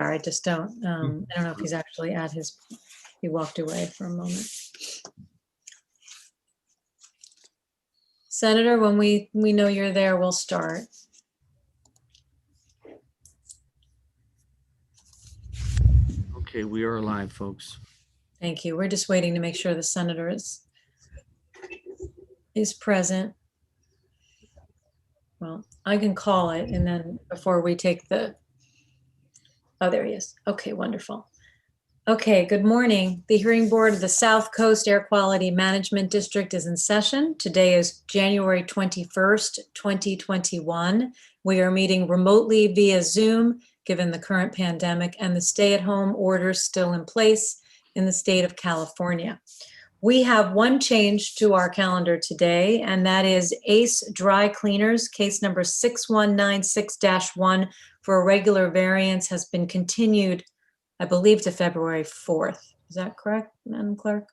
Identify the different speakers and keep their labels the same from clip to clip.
Speaker 1: I just don't, I don't know if he's actually at his, he walked away for a moment. Senator, when we know you're there, we'll start.
Speaker 2: Okay, we are live, folks.
Speaker 1: Thank you. We're just waiting to make sure the senator is present. Well, I can call it and then before we take the, oh, there he is. Okay, wonderful. Okay, good morning. The hearing board of the South Coast Air Quality Management District is in session. Today is January 21st, 2021. We are meeting remotely via Zoom, given the current pandemic and the stay-at-home orders still in place in the state of California. We have one change to our calendar today, and that is Ace Dry Cleaners, case number 6196-1 for a regular variance has been continued, I believe, to February 4th. Is that correct, Madam Clerk?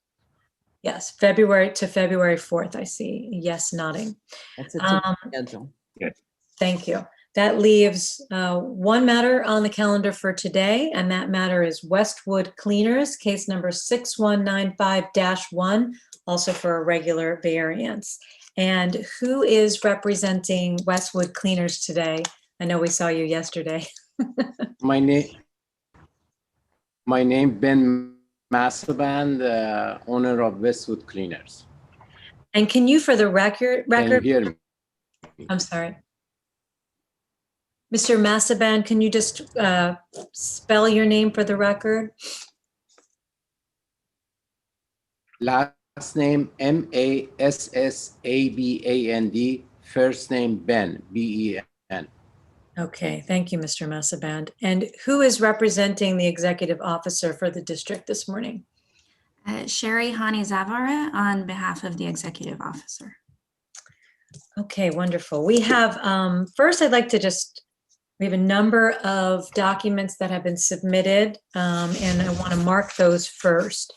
Speaker 1: Yes, February 4th, I see. Yes, nodding.
Speaker 3: That's a schedule.
Speaker 1: Thank you. That leaves one matter on the calendar for today, and that matter is Westwood Cleaners, case number 6195-1, also for a regular variance. And who is representing Westwood Cleaners today? I know we saw you yesterday.
Speaker 4: My name Ben Massaban, the owner of Westwood Cleaners.
Speaker 1: And can you, for the record,
Speaker 4: Can you hear me?
Speaker 1: I'm sorry. Mr. Massaban, can you just spell your name for the record?
Speaker 4: Last name Massaband, first name Ben, Ben.
Speaker 1: Okay, thank you, Mr. Massaban. And who is representing the executive officer for the district this morning?
Speaker 5: Sherry Hani Zavara on behalf of the executive officer.
Speaker 1: Okay, wonderful. We have, first I'd like to we have a number of documents that have been submitted, and I want to mark those first.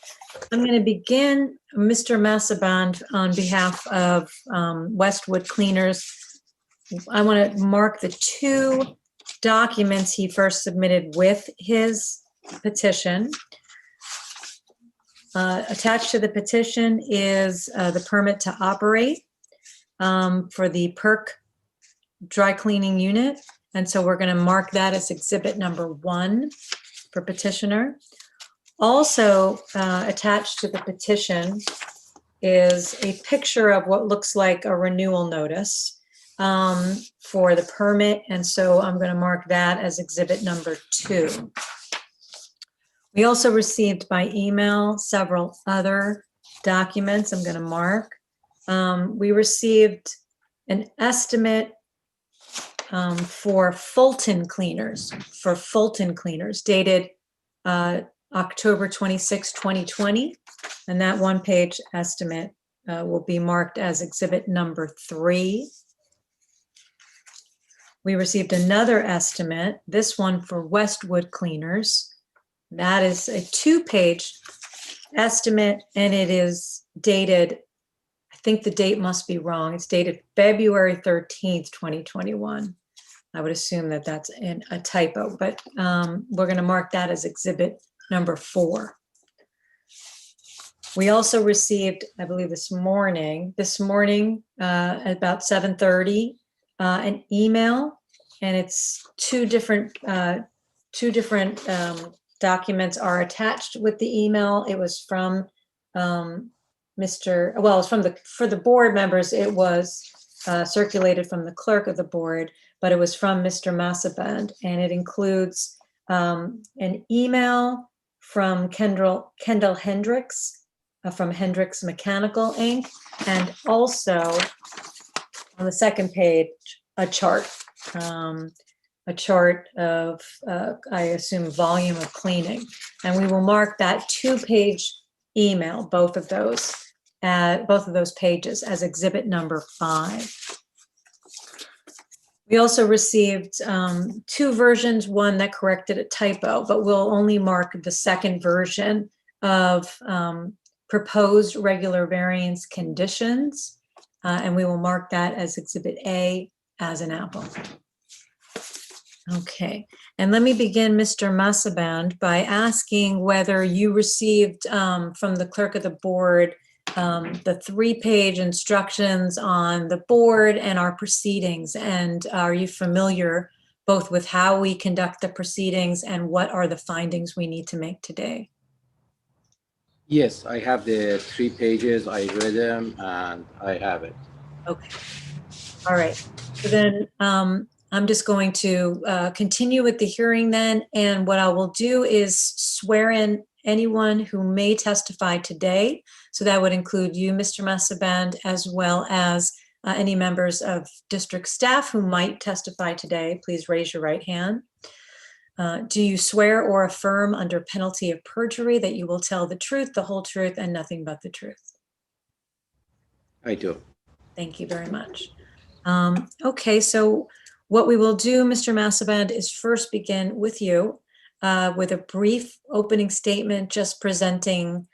Speaker 1: I'm going to begin, Mr. Massaban, on behalf of Westwood Cleaners. I want to mark the two documents he first submitted with his petition. Attached to the petition is the permit to operate for the PERC dry cleaning unit. And so we're going to mark that as exhibit number 1 for petitioner. Also attached to the petition is a picture of what looks like a renewal notice for the permit. And so I'm going to mark that as exhibit number 2. We also received by email several other documents I'm going to mark. We received an estimate for Fulton Cleaners, dated October 26, 2020. And that one-page estimate will be marked as exhibit number 3. We received another estimate, this one for Westwood Cleaners. That is a 2-page estimate, and it is dated, I think the date must be wrong. It's dated February 13th, 2021. I would assume that that's a typo, but we're going to mark that as exhibit number 4. We also received, I believe this morning at about 7:30, an email, and it's two different documents are attached with the email. It was from for the board members, it was circulated from the clerk of the board, but it was from Mr. Massaban, and it includes an email from Kendall Hendricks from Hendricks Mechanical Inc. And also on the second page, a chart of, I assume, volume of cleaning. And we will mark that 2-page email, both of those pages as exhibit number 5. We also received 2 versions, one that corrected a typo, but we'll only mark the second version of proposed regular variance conditions, and we will mark that as exhibit A as an apple. Okay, and let me begin, Mr. Massaband, by asking whether you received from the clerk of the board the 3-page instructions on the board and our proceedings, and are you familiar both with how we conduct the proceedings and what are the findings we need to make today?
Speaker 4: Yes, I have the 3 pages. I read them and I have it.
Speaker 1: Okay, all right. So then I'm just going to continue with the hearing then, and what I will do is swear in anyone who may testify today. So that would include you, Mr. Massaband, as well as any members of district staff who might testify today. Please raise your right hand. Do you swear or affirm under penalty of perjury that you will tell the truth, the whole truth, and nothing but the truth?
Speaker 4: I do.
Speaker 1: Thank you very much. Okay, so what we will do, Mr. Massaband, is first begin with you with a brief opening statement, just presenting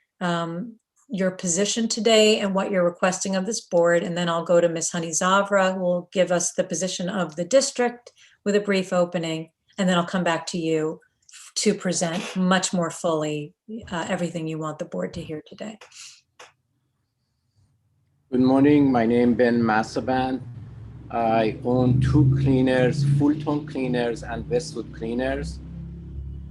Speaker 1: your position today and what you're requesting of this board. And then I'll go to Ms. Honey Zavra, who will give us the position of the district with a brief opening. And then I'll come back to you to present much more fully everything you want the board to hear today.
Speaker 4: Good morning. My name is Ben Massaband. I own 2 cleaners, Fulton Cleaners and Westwood Cleaners.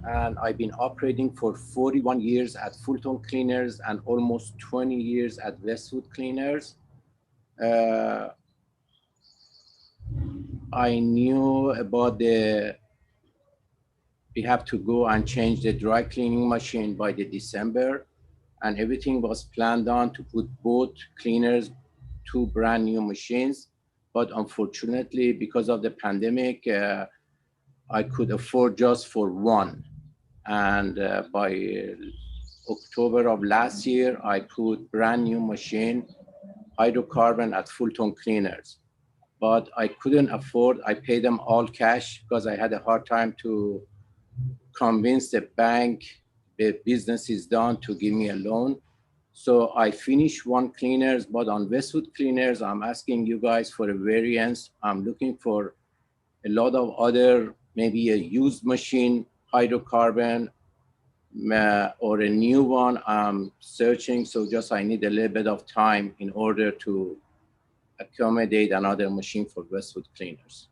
Speaker 4: And I've been operating for 41 years at Fulton Cleaners and almost 20 years at Westwood Cleaners. I knew about we have to go and change the dry cleaning machine by the December, and everything was planned on to put both cleaners, 2 brand new machines. But unfortunately, because of the pandemic, I could afford just for 1. And by October of last year, I put brand new machine, hydrocarbon at Fulton Cleaners. But I couldn't afford, I paid them all cash because I had a hard time to convince the bank the business is done to give me a loan. So I finished 1 cleaners, but on Westwood Cleaners, I'm asking you guys for a variance. I'm looking for a lot of other, maybe a used machine, hydrocarbon, or a new one. I'm searching, so just I need a little bit of time in order to accommodate another machine for Westwood Cleaners.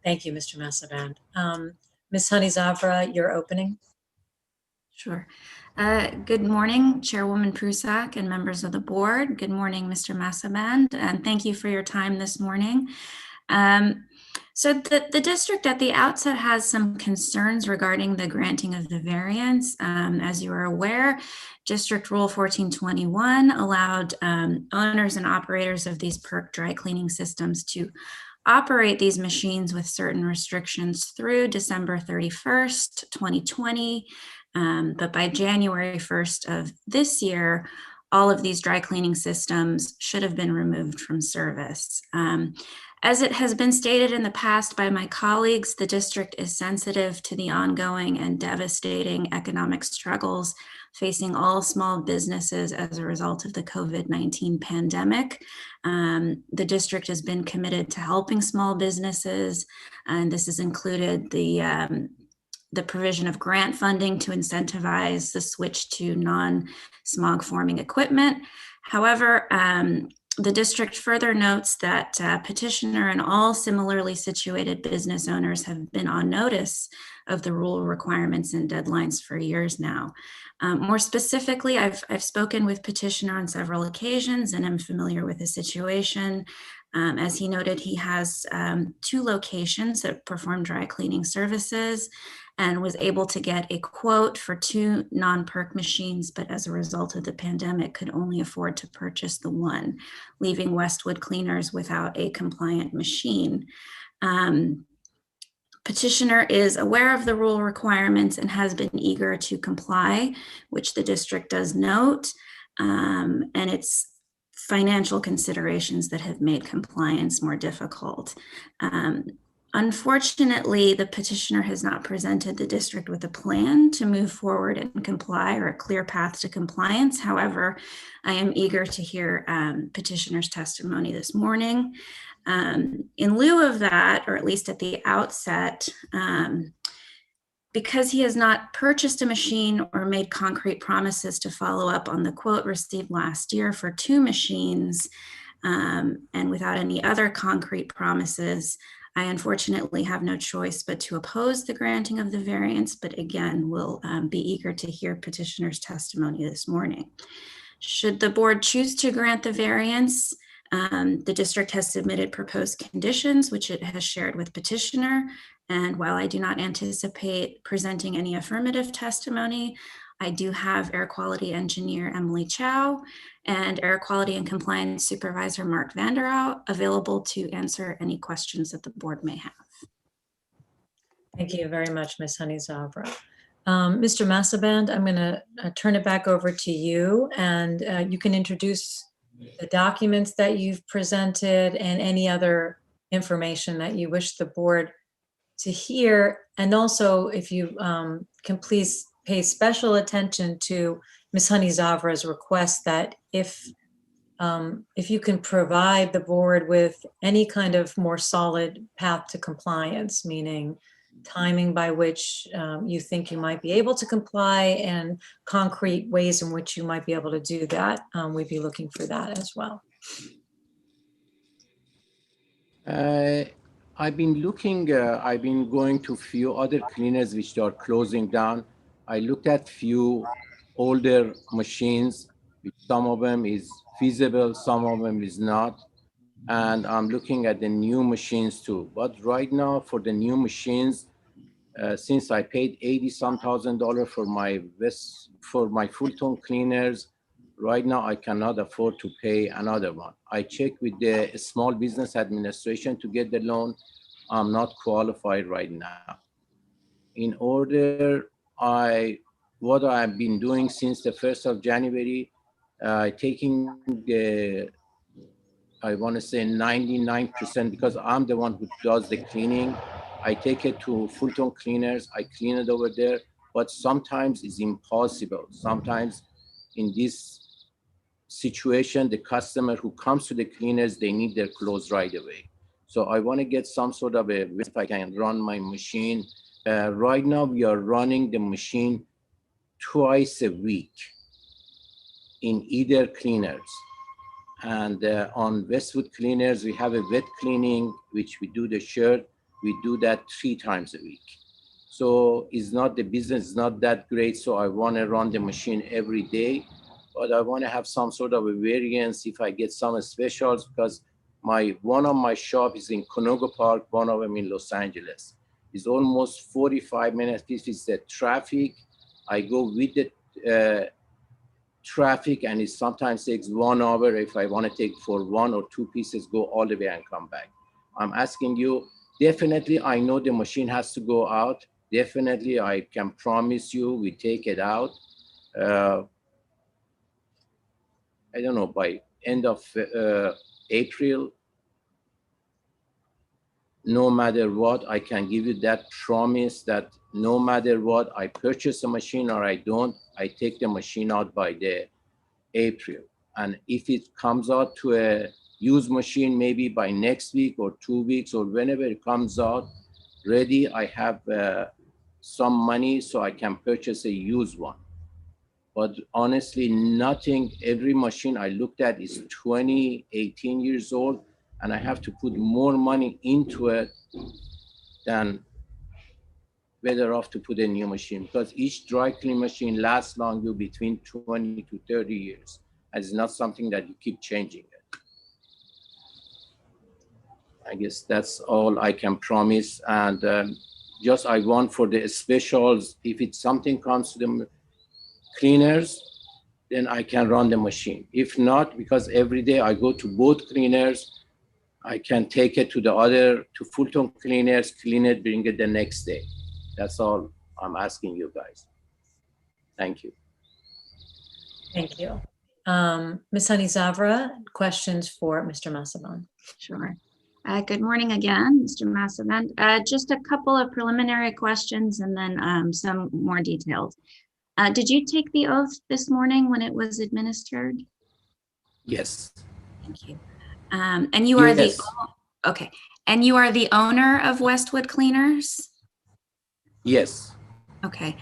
Speaker 1: Thank you, Mr. Massaband. Ms. Honey Zavra, your opening.
Speaker 5: Sure. Good morning, Chairwoman Prusak and members of the board. Good morning, Mr. Massaband, and thank you for your time this morning. So the district at the outset has some concerns regarding the granting of the variance. As you are aware, District Rule 1421 allowed owners and operators of these PERC dry cleaning systems to operate these machines with certain restrictions through December 31st, 2020. But by January 1st of this year, all of these dry cleaning systems should have been removed from service. As it has been stated in the past by my colleagues, the district is sensitive to the ongoing and devastating economic struggles facing all small businesses as a result of the COVID-19 pandemic. The district has been committed to helping small businesses, and this has included the provision of grant funding to incentivize the switch to non-smog forming equipment. However, the district further notes that petitioner and all similarly situated business owners have been on notice of the rule requirements and deadlines for years now. More specifically, I've spoken with petitioner on several occasions and I'm familiar with the situation. As he noted, he has 2 locations that perform dry cleaning services and was able to get a quote for 2 non-PERC machines, but as a result of the pandemic could only afford to purchase the 1, leaving Westwood Cleaners without a compliant machine. Petitioner is aware of the rule requirements and has been eager to comply, which the district does note, and it's financial considerations that have made compliance more difficult. Unfortunately, the petitioner has not presented the district with a plan to move forward and comply or a clear path to compliance. However, I am eager to hear petitioner's testimony this morning. In lieu of that, or at least at the outset, because he has not purchased a machine or made concrete promises to follow up on the quote received last year for 2 machines, and without any other concrete promises, I unfortunately have no choice but to oppose the granting of the variance, but again, will be eager to hear petitioner's testimony this morning. Should the board choose to grant the variance, the district has submitted proposed conditions, which it has shared with petitioner. And while I do not anticipate presenting any affirmative testimony, I do have air quality engineer Emily Chow and air quality and compliance supervisor Mark Vanderau available to answer any questions that the board may have.
Speaker 1: Thank you very much, Ms. Honey-Zavra. Mr. Massaband, I'm going to turn it back over to you, and you can introduce the documents that you've presented and any other information that you wish the board to hear. And also, if you can please pay special attention to Ms. Honey-Zavra's request that if you can provide the board with any kind of more solid path to compliance, meaning timing by which you think you might be able to comply and concrete ways in which you might be able to do that, we'd be looking for that as well.
Speaker 4: I've been going to few other cleaners which are closing down. I looked at few older machines, which some of them is feasible, some of them is not. And I'm looking at the new machines too. But right now for the new machines, since I paid $80-some thousand for my Fulton Cleaners, right now I cannot afford to pay another one. I checked with the Small Business Administration to get the loan. I'm not qualified right now. In order, what I've been doing since the 1st of January, taking the, I want to say 99%, because I'm the one who does the cleaning. I take it to Fulton Cleaners, I clean it over there, but sometimes it's impossible. Sometimes in this situation, the customer who comes to the cleaners, they need their clothes right away. So I want to get some sort of a, if I can run my machine. Right now, we are running the machine twice a week in either cleaners. And on Westwood Cleaners, we have a wet cleaning, which we do the shirt. We do that 3 times a week. So it's not, the business is not that great. So I want to run the machine every day, but I want to have some sort of a variance if I get some specials, because one of my shop is in Conogo Park, one of them in Los Angeles. It's almost 45 minutes. This is the traffic. I go with the traffic, and it sometimes takes 1 hour if I want to take for 1 or 2 pieces, go all the way and come back. I'm asking you, definitely, I know the machine has to go out. Definitely, I can promise you we take it out. I don't know, by end of April. No matter what, I can give you that promise that no matter what, I purchase a machine or I don't, I take the machine out by the April. And if it comes out to a used machine, maybe by next week or 2 weeks or whenever it comes out ready, I have some money so I can purchase a used one. But honestly, nothing, every machine I looked at is 20, 18 years old, and I have to put more money into it than better off to put a new machine, because each dry clean machine lasts longer, between 20 to 30 years. And it's not something that you keep changing it. I guess that's all I can promise. And just I want for the specials, if it's something comes to the cleaners, then I can run the machine. If not, because every day I go to both cleaners, I can take it to Fulton Cleaners, clean it, bring it the next day. That's all I'm asking you guys. Thank you.
Speaker 1: Thank you. Ms. Honey-Zavra, questions for Mr. Massaban?
Speaker 5: Sure. Good morning again, Mr. Massaban. Just a couple of preliminary questions and then some more detailed. Did you take the oath this morning when it was administered?
Speaker 4: Yes.
Speaker 5: Thank you. And you are the Okay. And you are the owner of Westwood Cleaners?
Speaker 4: Yes,
Speaker 5: Okay.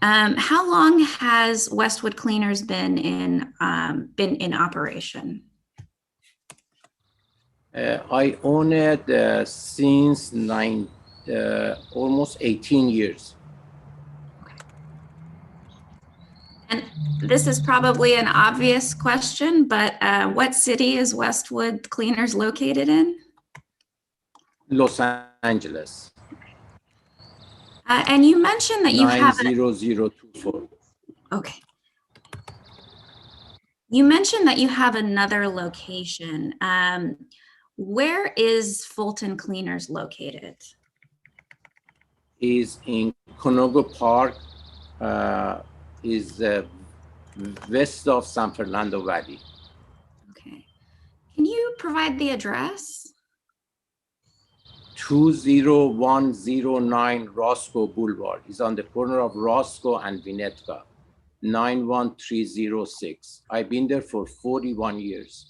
Speaker 5: How long has Westwood Cleaners been in operation?
Speaker 4: I own it since almost 18 years.
Speaker 5: And this is probably an obvious question, but what city is Westwood Cleaners located in?
Speaker 4: Los Angeles,
Speaker 5: And you mentioned that you have
Speaker 4: 90024.
Speaker 5: okay. You mentioned that you have another location. Where is Fulton Cleaners located?
Speaker 4: Is in Conogo Park, is west of San Fernando Valley.
Speaker 5: Okay. Can you provide the address?
Speaker 4: 20109 Roscoe Boulevard is on the corner of Roscoe and Vinetka, 91306. I've been there for 41 years.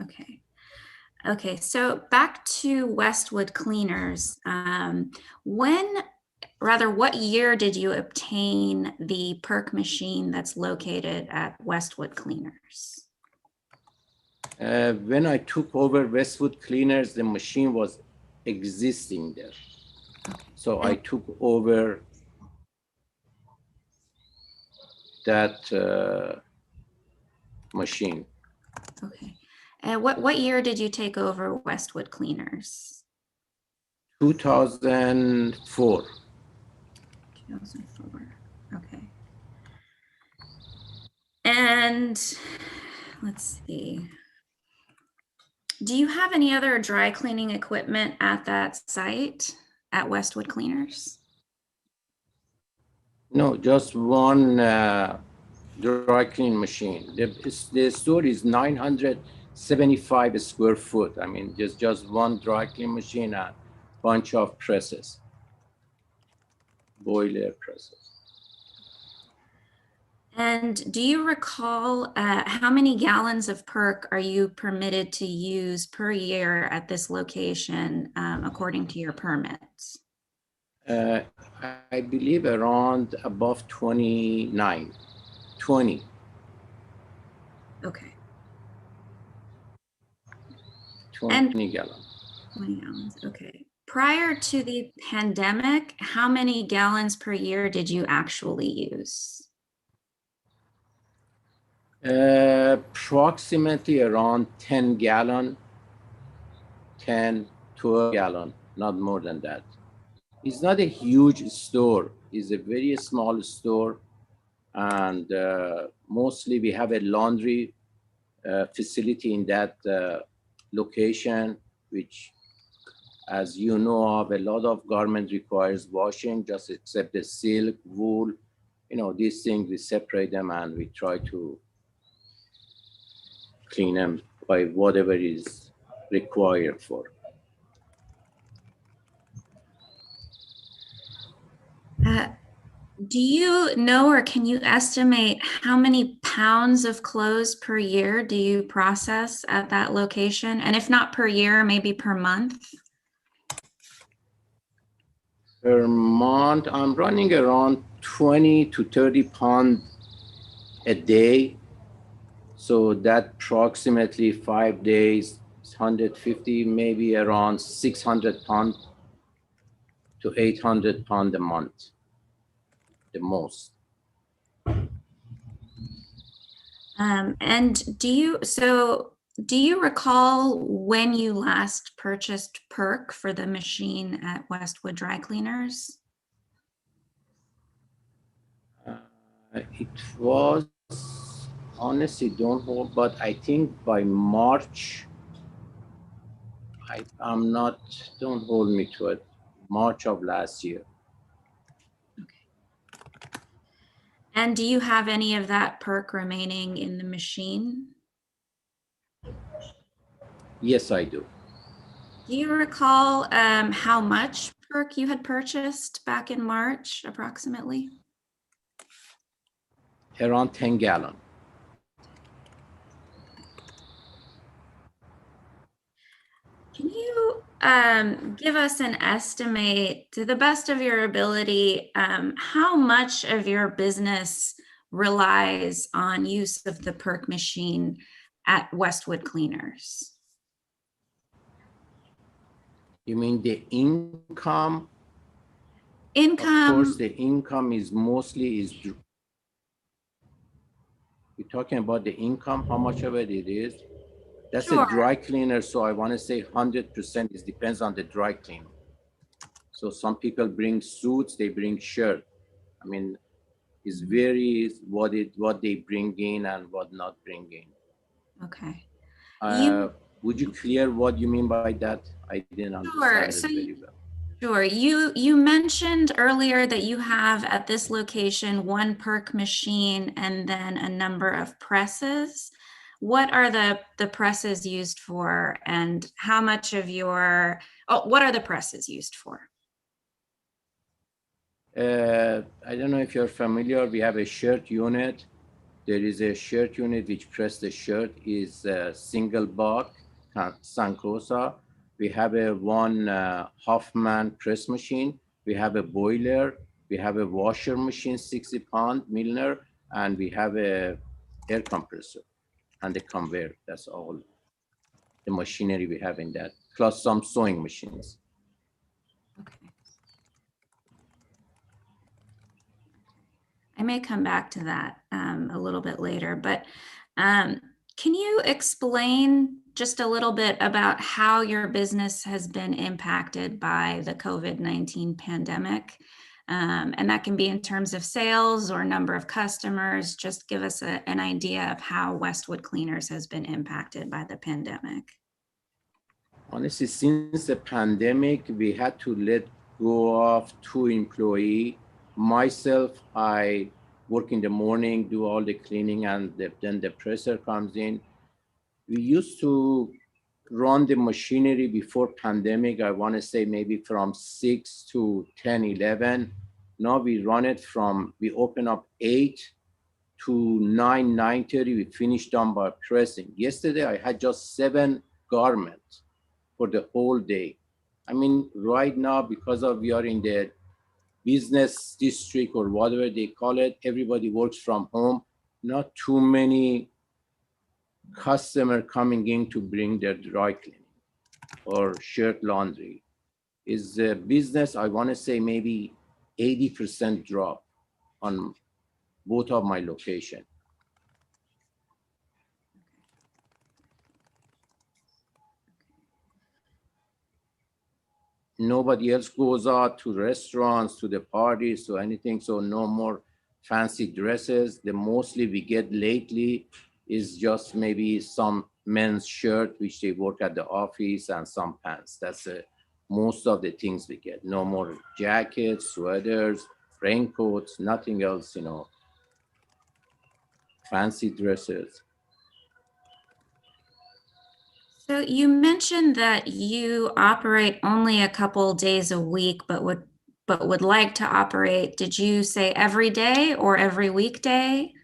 Speaker 5: Okay. Okay, so back to Westwood Cleaners. What year did you obtain the perk machine that's located at Westwood Cleaners?
Speaker 4: When I took over Westwood Cleaners, the machine was existing there. So I took over that machine.
Speaker 5: Okay. And what year did you take over Westwood Cleaners?
Speaker 4: 2004.
Speaker 5: 2004. Okay. And let's see. Do you have any other dry cleaning equipment at that site at Westwood Cleaners?
Speaker 4: No, just one dry clean machine. The store is 975 square foot. I mean, there's just one dry clean machine and a bunch of presses, boiler presses.
Speaker 5: And do you recall how many gallons of perk are you permitted to use per year at this location according to your permits?
Speaker 4: I believe around above 20.
Speaker 5: Okay.
Speaker 4: 20
Speaker 5: And
Speaker 4: gallons.
Speaker 5: 20 gallons, okay. Prior to the pandemic, how many gallons per year did you actually use?
Speaker 4: Approximately around 10 gallon, 10, 12 gallon, not more than that. It's not a huge store. It's a very small store. And mostly we have a laundry facility in that location, which, as you know of, a lot of garment requires washing, just except the silk, wool, these things, we separate them and we try to clean them by whatever is required for.
Speaker 5: Do you know or can you estimate how many pounds of clothes per year do you process at that location? And if not per year, maybe per month?
Speaker 4: Per month, I'm running around 20 to 30 pounds a day. So that approximately 5 days, 150, maybe around 600 pounds to 800 pounds a month, the most.
Speaker 5: And do you recall when you last purchased perk for the machine at Westwood Dry Cleaners?
Speaker 4: It was, honestly, don't hold, but I think by March, I'm not, don't hold me to it, March of last year.
Speaker 5: And do you have any of that perk remaining in the machine?
Speaker 4: Yes, I do.
Speaker 5: Do you recall how much perk you had purchased back in March, approximately?
Speaker 4: Around 10 gallon.
Speaker 5: Can you give us an estimate, to the best of your ability, how much of your business relies on use of the perk machine at Westwood Cleaners?
Speaker 4: You mean the income? Of
Speaker 5: Income,
Speaker 4: course, the income is mostly is. You're talking about the income, how much of it is? That's a
Speaker 5: sure.
Speaker 4: dry cleaner, so I want to say 100%. It depends on the dry cleaner. So some people bring suits, they bring shirt. I mean, it varies what they bring in and what not bring in.
Speaker 5: Okay.
Speaker 4: Would you clear what you mean by that? I didn't understand
Speaker 5: So
Speaker 4: it very well.
Speaker 5: Sure. You mentioned earlier that you have at this location one perk machine and then a number of presses. What are the presses used for, and how much of your, what are the presses used for?
Speaker 4: I don't know if you're familiar, we have a shirt unit. There is a shirt unit which press the shirt is a single buck, Sankosa. We have a one Hoffman press machine. We have a boiler. We have a washer machine, 60-pound Milner, and we have a air compressor and a conveyor. That's all the machinery we have in that, plus some sewing machines.
Speaker 5: Okay. I may come back to that a little bit later, but can you explain just a little bit about how your business has been impacted by the COVID-19 pandemic? And that can be in terms of sales or number of customers. Just give us an idea of how Westwood Cleaners has been impacted by the pandemic.
Speaker 4: Honestly, since the pandemic, we had to let go of 2 employees. Myself, I work in the morning, do all the cleaning, and then the presser comes in. We used to run the machinery before pandemic, I want to say maybe from 6 to 10, 11. Now we run it from, we open up 8 to 9, 9:30. We finish done by pressing. Yesterday, I had just 7 garments for the whole day. I mean, right now, because of we are in the business district or whatever they call it, everybody works from home. Not too many customer coming in to bring their dry cleaning or shirt laundry. Is the business, I want to say maybe 80% drop on both of my location. Nobody else goes out to restaurants, to the parties, to anything. So no more fancy dresses. The mostly we get lately is just maybe some men's shirt, which they work at the office, and some pants. That's most of the things we get. No more jackets, sweaters, raincoats, nothing else, you know, fancy dresses.
Speaker 5: So you mentioned that you operate only a couple days a week, but would like to operate. Did you say every day or every weekday?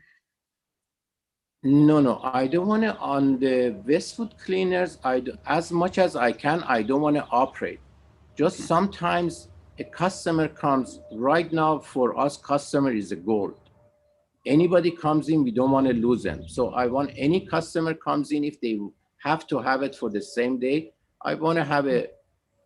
Speaker 4: No, I don't want to, on the Westwood Cleaners, as much as I can, I don't want to operate. Just sometimes a customer comes, right now for us, customer is a gold. Anybody comes in, we don't want to lose them. So I want any customer comes in, if they have to have it for the same day, I want to have a,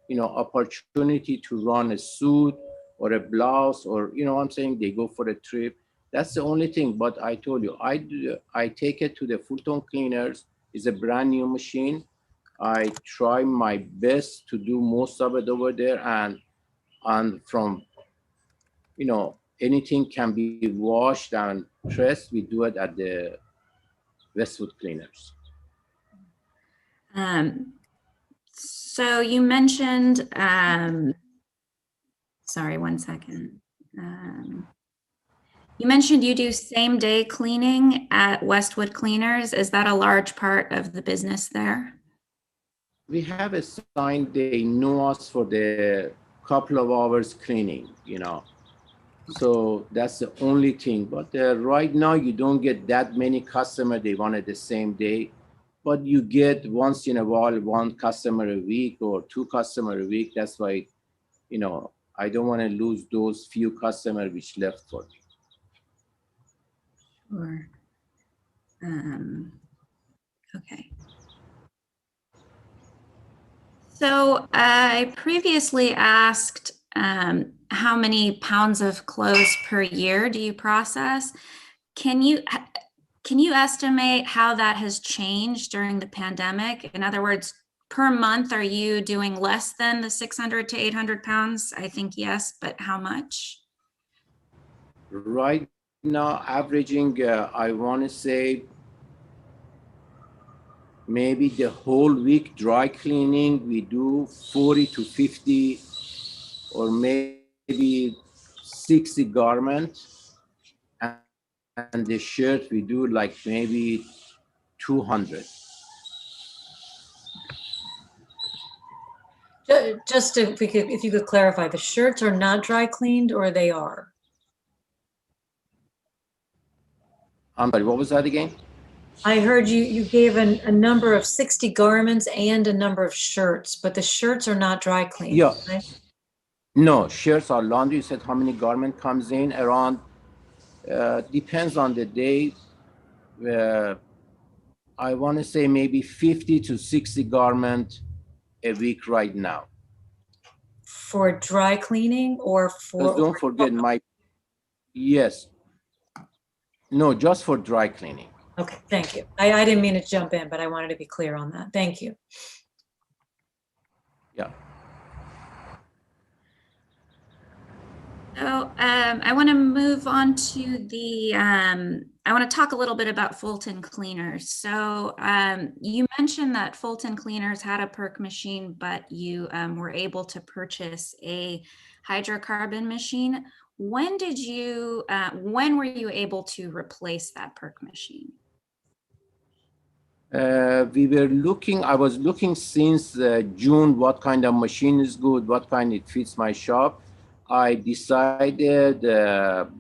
Speaker 4: you know, opportunity to run a suit or a blouse, or, you know what I'm saying, they go for a trip. That's the only thing. But I told you, I take it to the Fulton Cleaners. It's a brand new machine. I try my best to do most of it over there, and from, you know, anything can be washed and pressed, we do it at the Westwood Cleaners.
Speaker 5: So you mentioned, sorry, one second. You mentioned you do same day cleaning at Westwood Cleaners. Is that a large part of the business there?
Speaker 4: We have a sign, they know us for the couple of hours cleaning, you know. So that's the only thing. But right now, you don't get that many customers. They want it the same day. but you get once in a while one customer a week or two customer a week. That's why, I don't want to lose those few customers which left for me.
Speaker 5: Sure. Okay. So I previously asked how many pounds of clothes per year do you process? Can you estimate how that has changed during the pandemic? In other words, per month, are you doing less than the 600 to 800 pounds? I think yes, but how much?
Speaker 4: Right now, averaging, I want to say maybe the whole week dry cleaning, we do 40 to 50 or maybe 60 garments. And the shirt, we do like maybe 200.
Speaker 1: Just if you could clarify, the shirts are not dry cleaned or they are?
Speaker 4: I'm sorry, what was that again?
Speaker 1: I heard you gave a number of 60 garments and a number of shirts, but the shirts are not dry cleaned.
Speaker 4: Yeah.
Speaker 1: Right?
Speaker 4: No, shirts are laundry. You said how many garment comes in? Around, depends on the day. I want to say maybe 50 to 60 garment a week right now.
Speaker 1: For dry cleaning or for?
Speaker 4: Because don't forget yes. No, just for dry cleaning.
Speaker 1: Okay, thank you. I didn't mean to jump in, but I wanted to be clear on that. Thank you.
Speaker 4: Yeah.
Speaker 5: So I want to move on to I want to talk a little bit about Fulton Cleaners. So you mentioned that Fulton Cleaners had a perk machine, but you were able to purchase a hydrocarbon machine. When were you able to replace that perk machine?
Speaker 4: I was looking since June, what kind of machine is good, what kind it fits my shop. I decided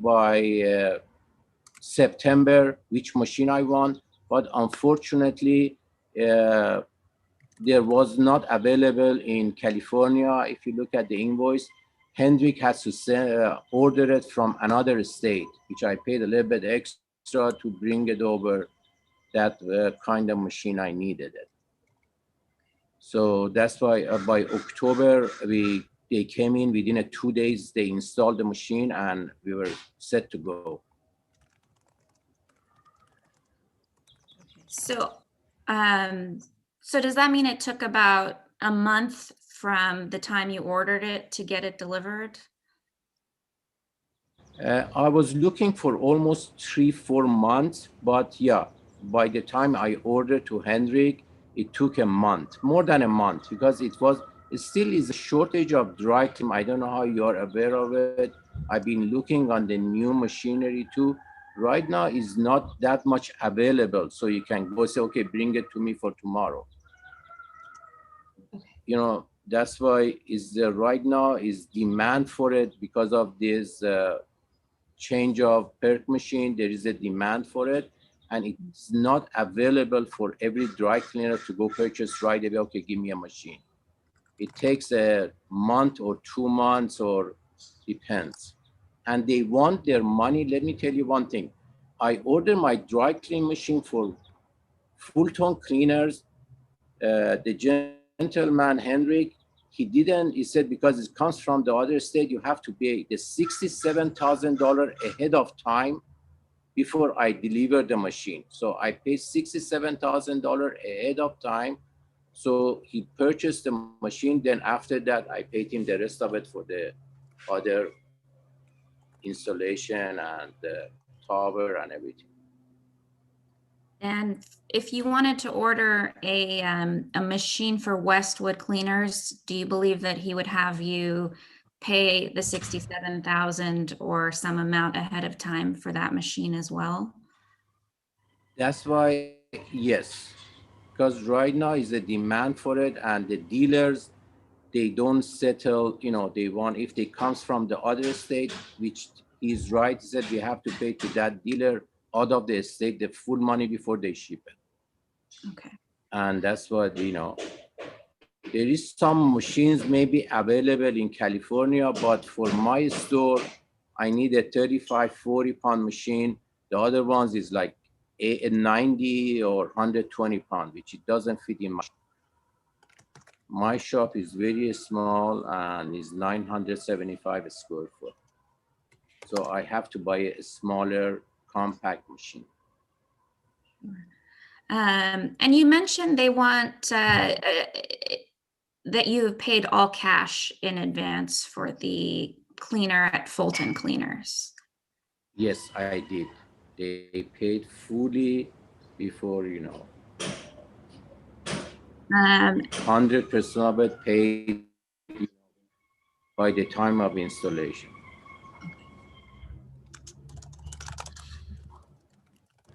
Speaker 4: by September which machine I want, but unfortunately, there was not available in California. If you look at the invoice, Hendrick has to order it from another state, which I paid a little bit extra to bring it over. That kind of machine I needed it. So that's why by October, they came in within 2 days, they installed the machine and we were set to go.
Speaker 5: So, so does that mean it took about a month from the time you ordered it to get it delivered?
Speaker 4: I was looking for almost 3-4 months, but yeah, by the time I ordered to Hendrick, it took a month, more than a month, because it still is a shortage of dry clean. I don't know how you are aware of it. I've been looking on the new machinery too. Right now is not that much available. So you can go say, okay, bring it to me for tomorrow.
Speaker 5: Okay.
Speaker 4: That's why right now is demand for it because of this change of perk machine. There is a demand for it, and it's not available for every dry cleaner to go purchase right away. Okay, give me a machine. It takes a month or 2 months, or depends. And they want their money. Let me tell you one thing. I ordered my dry clean machine for Fulton Cleaners. The gentleman, Henrik, he said, because it comes from the other state, you have to pay the $67,000 ahead of time before I deliver the machine. So I paid $67,000 ahead of time. So he purchased the machine. Then after that, I paid him the rest of it for the other installation and the tower and everything.
Speaker 5: And if you wanted to order a machine for Westwood Cleaners, do you believe that he would have you pay the $67,000 or some amount ahead of time for that machine as well?
Speaker 4: That's why, yes, because right now is a demand for it, and the dealers, they don't settle, they want, if they comes from the other state, which he's right, he said we have to pay to that dealer out of the state the full money before they ship it.
Speaker 5: Okay.
Speaker 4: And that's what, there is some machines maybe available in California, but for my store, I need a 35, 40 pound machine. The other ones is like a 90 or 120 pound, which it doesn't fit in my shop is very small and is 975 square foot. So I have to buy a smaller compact machine.
Speaker 5: And you mentioned they want that you have paid all cash in advance for the cleaner at Fulton Cleaners.
Speaker 4: Yes, I did. They paid fully before, 100% of it paid by the time of installation.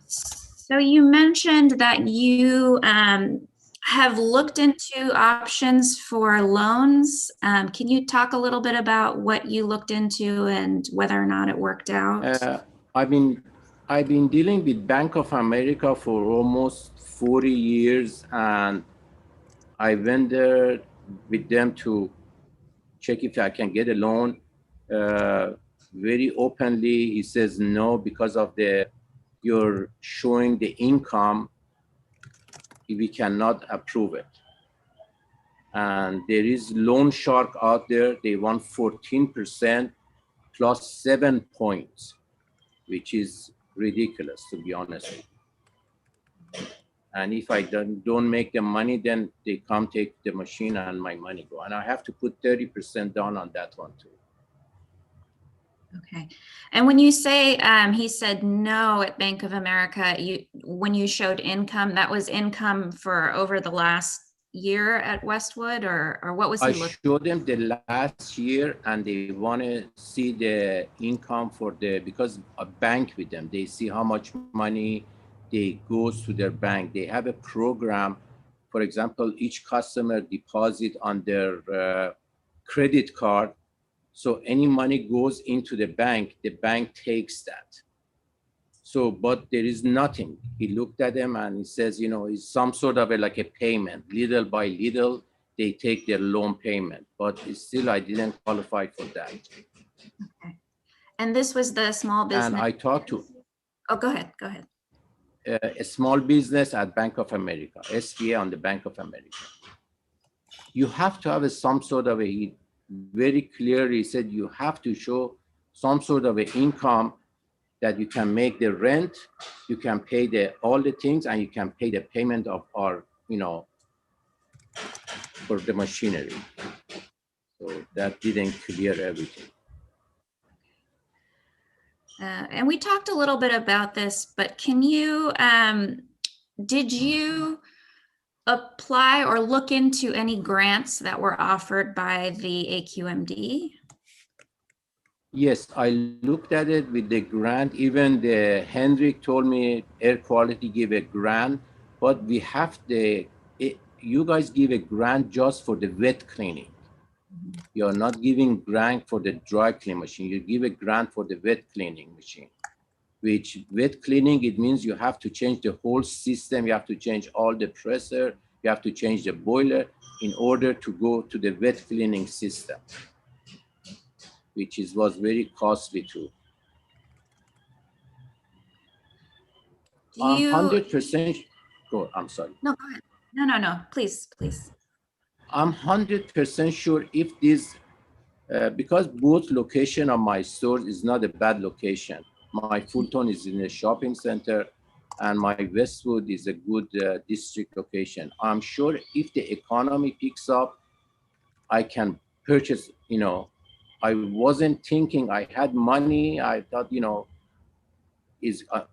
Speaker 5: So you mentioned that you have looked into options for loans. Can you talk a little bit about what you looked into and whether or not it worked out?
Speaker 4: I've been dealing with Bank of America for almost 40 years, and I went there with them to check if I can get a loan. Very openly, he says no because of you're showing the income. We cannot approve it. And there is loan shark out there. They want 14% plus 7 points, which is ridiculous, to be honest with you. And if I don't make the money, then they come take the machine and my money go. And I have to put 30% down on that one too.
Speaker 5: Okay. And when you say he said no at Bank of America, when you showed income, that was income for over the last year at Westwood, or what was he looking?
Speaker 4: I showed them the last year, and they want to see the income for because a bank with them, they see how much money they goes to their bank. They have a program. For example, each customer deposit on their credit card. So any money goes into the bank takes that. So, but there is nothing. He looked at them and he says, it's some sort of like a payment. Little by little, they take their loan payment. But still, I didn't qualify for that.
Speaker 5: Okay. And this was the small business.
Speaker 4: And I talked to.
Speaker 5: Oh, go ahead. Go ahead.
Speaker 4: A small business at Bank of America, SBA on the Bank of America. You have to have some sort of he very clearly said you have to show some sort of an income that you can make the rent, you can pay all the things, and you can pay the payment of our, for the machinery. So that didn't clear everything.
Speaker 5: And we talked a little bit about this, but can you, did you apply or look into any grants that were offered by the Aqmd?
Speaker 4: Yes, I looked at it with the grant. Even Hendrik told me air quality give a grant, but we have you guys give a grant just for the wet cleaning. You're not giving grant for the dry clean machine. You give a grant for the wet cleaning machine, which wet cleaning, it means you have to change the whole system. You have to change all the pressure. You have to change the boiler in order to go to the wet cleaning system, which was very costly too. I'm 100%. Go. I'm sorry.
Speaker 5: No, go ahead. No. Please.
Speaker 4: I'm 100% sure if this, because both location of my stores is not a bad location. My Fulton is in a shopping center, and my Westwood is a good district location. I'm sure if the economy picks up, I can purchase. I wasn't thinking I had money. I thought,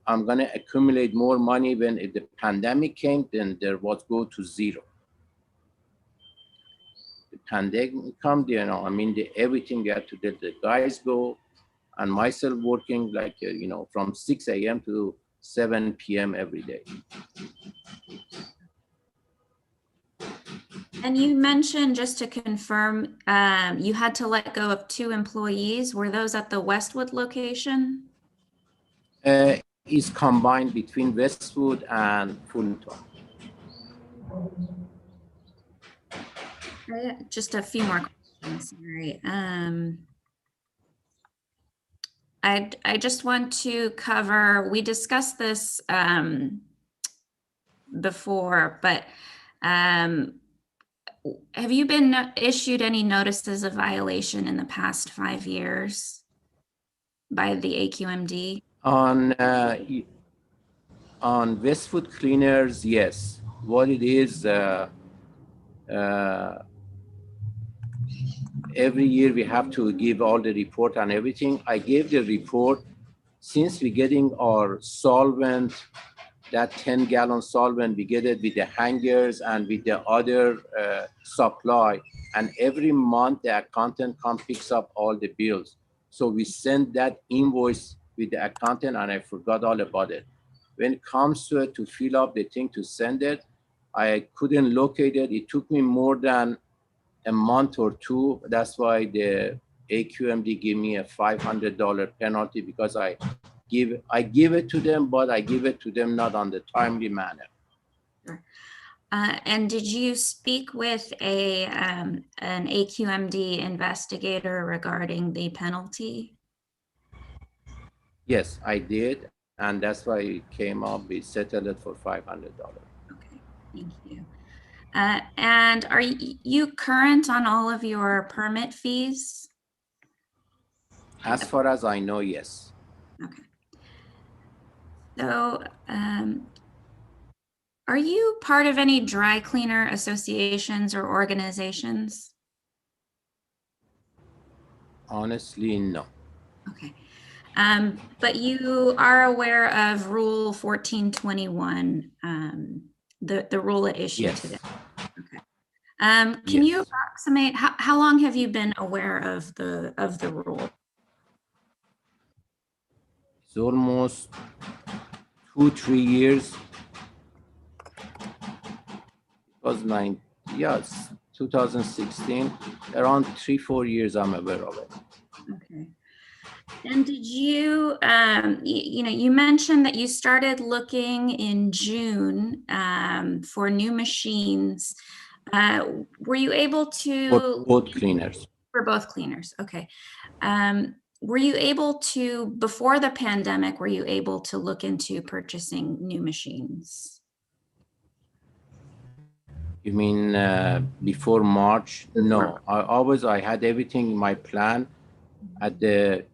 Speaker 4: I'm gonna accumulate more money when if the pandemic came, then there was go to zero. The pandemic come, everything you have to do, the guys go, and myself working like, from 6 a.m. to 7 p.m. every day.
Speaker 5: And you mentioned, just to confirm, you had to let go of 2 employees. Were those at the Westwood location?
Speaker 4: Is combined between Westwood and Fulton.
Speaker 5: Just a few more questions, sorry. I just want to cover, we discussed this before, but have you been issued any notices of violation in the past 5 years by the AQMD?
Speaker 4: On Westwood Cleaners, yes. What it is, every year we have to give all the report and everything. I gave the report. Since we're getting our solvent, that 10-gallon solvent, we get it with the hangers and with the other supply. And every month the accountant picks up all the bills. So we send that invoice with the accountant, and I forgot all about it. When it comes to it, to fill up the thing to send it, I couldn't locate it. It took me more than a month or two. That's why the AQMD gave me a $500 penalty, because I give it to them, but I give it to them not on the timely manner.
Speaker 5: Sure. And did you speak with an AQMD investigator regarding the penalty?
Speaker 4: Yes, I did, and that's why it came up. We settled it for $500.
Speaker 5: Okay, thank you. And are you current on all of your permit fees?
Speaker 4: As far as I know, yes.
Speaker 5: Okay. So, are you part of any dry cleaner associations or organizations?
Speaker 4: Honestly, no.
Speaker 5: Okay. But you are aware of Rule 1421, the rule at issue
Speaker 4: Yes.
Speaker 5: today. Okay. Can you
Speaker 4: Yes.
Speaker 5: approximate how long have you been aware of the rule?
Speaker 4: It's almost 2-3 years. It was 2016. Around 3-4 years, I'm aware of it.
Speaker 5: Okay. And did you, you mentioned that you started looking in June for new machines. Were you able to?
Speaker 4: For both cleaners.
Speaker 5: For both cleaners, okay. Were you able to, before the pandemic, were you able to look into purchasing new machines?
Speaker 4: You mean before March? No, I had everything in my plan at the,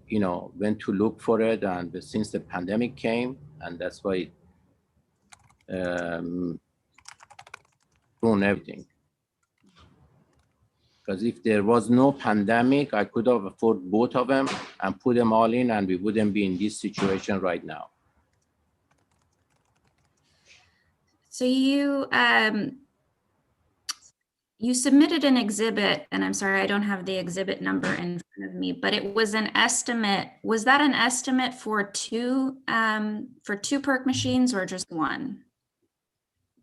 Speaker 4: when to look for it. And since the pandemic came, and that's why ruined everything. Because if there was no pandemic, I could have afforded both of them and put them all in, and we wouldn't be in this situation right now.
Speaker 5: So you submitted an exhibit, and I'm sorry, I don't have the exhibit number in front of me, but it was an estimate. Was that an estimate for two perk machines or just one?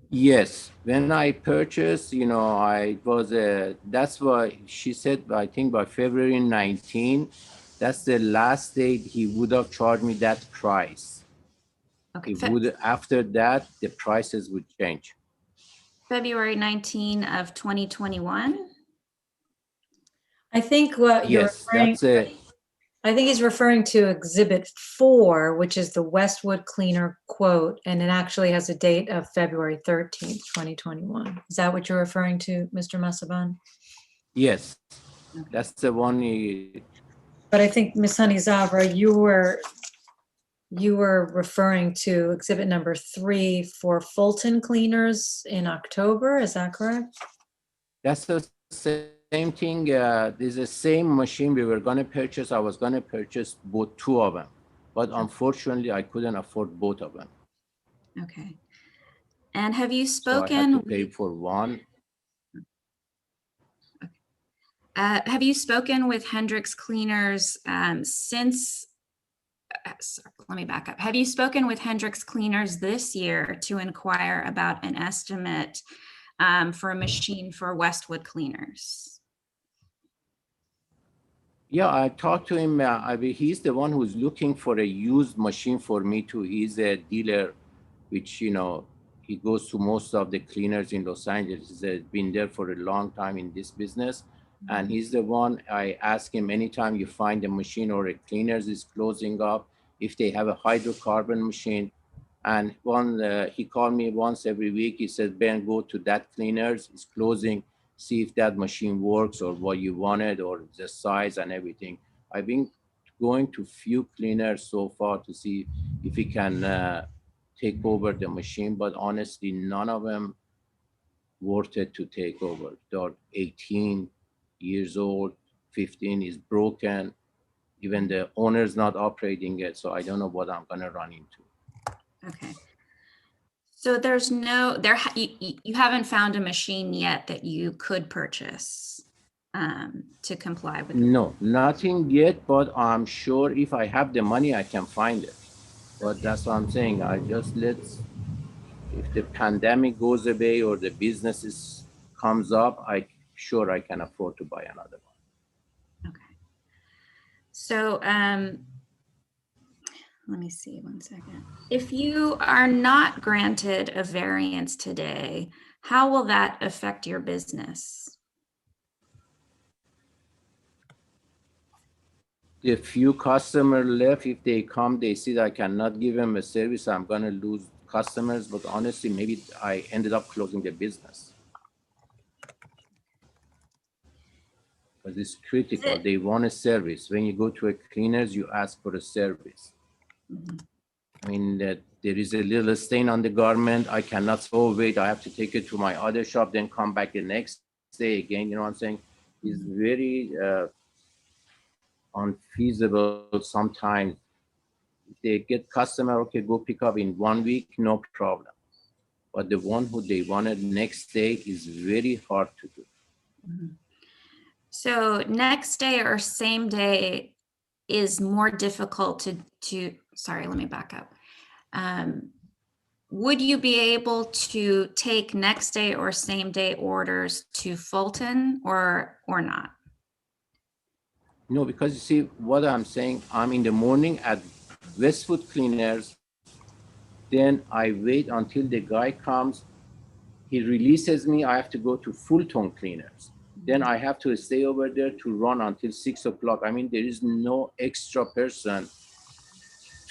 Speaker 4: Yes, when I purchased, that's why she said, I think by February 19, that's the last date he would have charged me that price.
Speaker 5: Okay.
Speaker 4: After that, the prices would change.
Speaker 5: February 19 of 2021.
Speaker 1: I think what you're
Speaker 4: Yes,
Speaker 1: referring,
Speaker 4: that's it.
Speaker 1: I think he's referring to Exhibit 4, which is the Westwood cleaner quote, and it actually has a date of February 13th, 2021. Is that what you're referring to, Mr. Masaban?
Speaker 4: Yes, that's the one.
Speaker 1: But I think, Ms. Honeyzabra, you were referring to exhibit number 3 for Fulton Cleaners in October. Is that correct?
Speaker 4: That's the same thing. There's the same machine we were going to purchase. I was going to purchase two of them, but unfortunately, I couldn't afford both of them.
Speaker 5: Okay. And have you spoken?
Speaker 4: So I had to pay for one.
Speaker 5: Have you spoken with Hendricks Cleaners since? Sorry, let me back up. Have you spoken with Hendricks Cleaners this year to inquire about an estimate for a machine for Westwood Cleaners?
Speaker 4: Yeah, I talked to him. He's the one who's looking for a used machine for me too. He's a dealer, which, he goes to most of the cleaners in Los Angeles. He's been there for a long time in this business. And he's the one, I ask him anytime you find a machine or a cleaners is closing up, if they have a hydrocarbon machine. And he called me once every week. He said, Ben, go to that cleaners, it's closing, see if that machine works or what you wanted or the size and everything. I've been going to few cleaners so far to see if he can take over the machine, but honestly, none of them worth it to take over. They're 18 years old, 15 is broken. Even the owner's not operating it, so I don't know what I'm gonna run into.
Speaker 5: Okay. So there's no, you haven't found a machine yet that you could purchase to comply with?
Speaker 4: No, nothing yet, but I'm sure if I have the money, I can find it. But that's what I'm saying. If the pandemic goes away or the business comes up, I'm sure I can afford to buy another one.
Speaker 5: Okay. So let me see 1 second. If you are not granted a variance today, how will that affect your business?
Speaker 4: The few customers left, if they come, they see that I cannot give them a service, I'm gonna lose customers, but honestly, maybe I ended up closing the business. Because it's critical, they want a service. When you go to a cleaners, you ask for a service.
Speaker 5: Mhm.
Speaker 4: I mean, that there is a little stain on the garment, I cannot say, oh wait, I have to take it to my other shop, then come back the next day again, you know what I'm saying? It's very unfeasible sometimes. If they get customer, okay, go pick up in 1 week, no problem. But the one who they wanted next day is very hard to do.
Speaker 5: Mhm. So next day or same day is more difficult to sorry, let me back up. Would you be able to take next day or same day orders to Fulton or not?
Speaker 4: No, because you see what I'm saying, I'm in the morning at Westwood Cleaners, then I wait until the guy comes, he releases me, I have to go to Fulton Cleaners. Then I have to stay over there to run until 6 o'clock. I mean, there is no extra person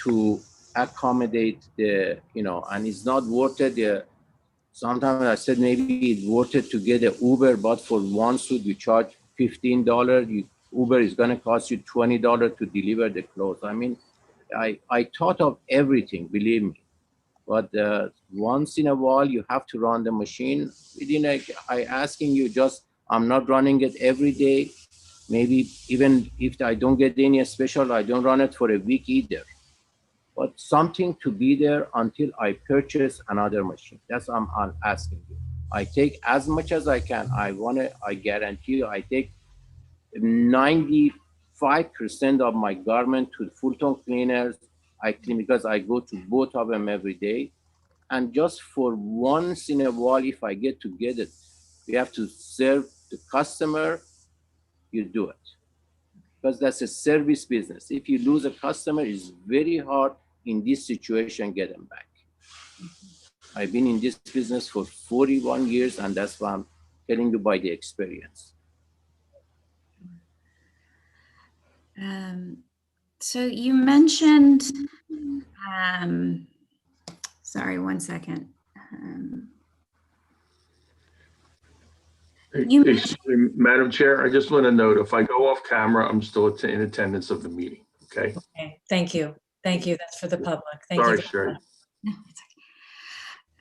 Speaker 4: to accommodate the, and it's not worth it. Sometimes I said maybe it's worth it to get an Uber, but for one suit you charge $15. Uber is going to cost you $20 to deliver the clothes. I mean, I thought of everything, believe me. But once in a while you have to run the machine. I asking you just, I'm not running it every day. Maybe even if I don't get any special, I don't run it for a week either. But something to be there until I purchase another machine. That's what I'm asking you. I take as much as I can. I guarantee you, I take 95% of my garment to Fulton Cleaners. I clean because I go to both of them every day. And just for once in a while, if I get to get it, we have to serve the customer, you do it. Because that's a service business. If you lose a customer, it's very hard in this situation get them back. I've been in this business for 41 years, and that's why I'm telling you by the experience.
Speaker 5: So you mentioned, sorry, 1 second.
Speaker 6: Excuse me, Madam Chair, I just want to note, if I go off camera, I'm still in attendance of the meeting, okay?
Speaker 1: Okay, thank you. Thank you. That's for the public. Thank
Speaker 6: Sorry,
Speaker 1: you.
Speaker 6: Sherry.
Speaker 5: No, it's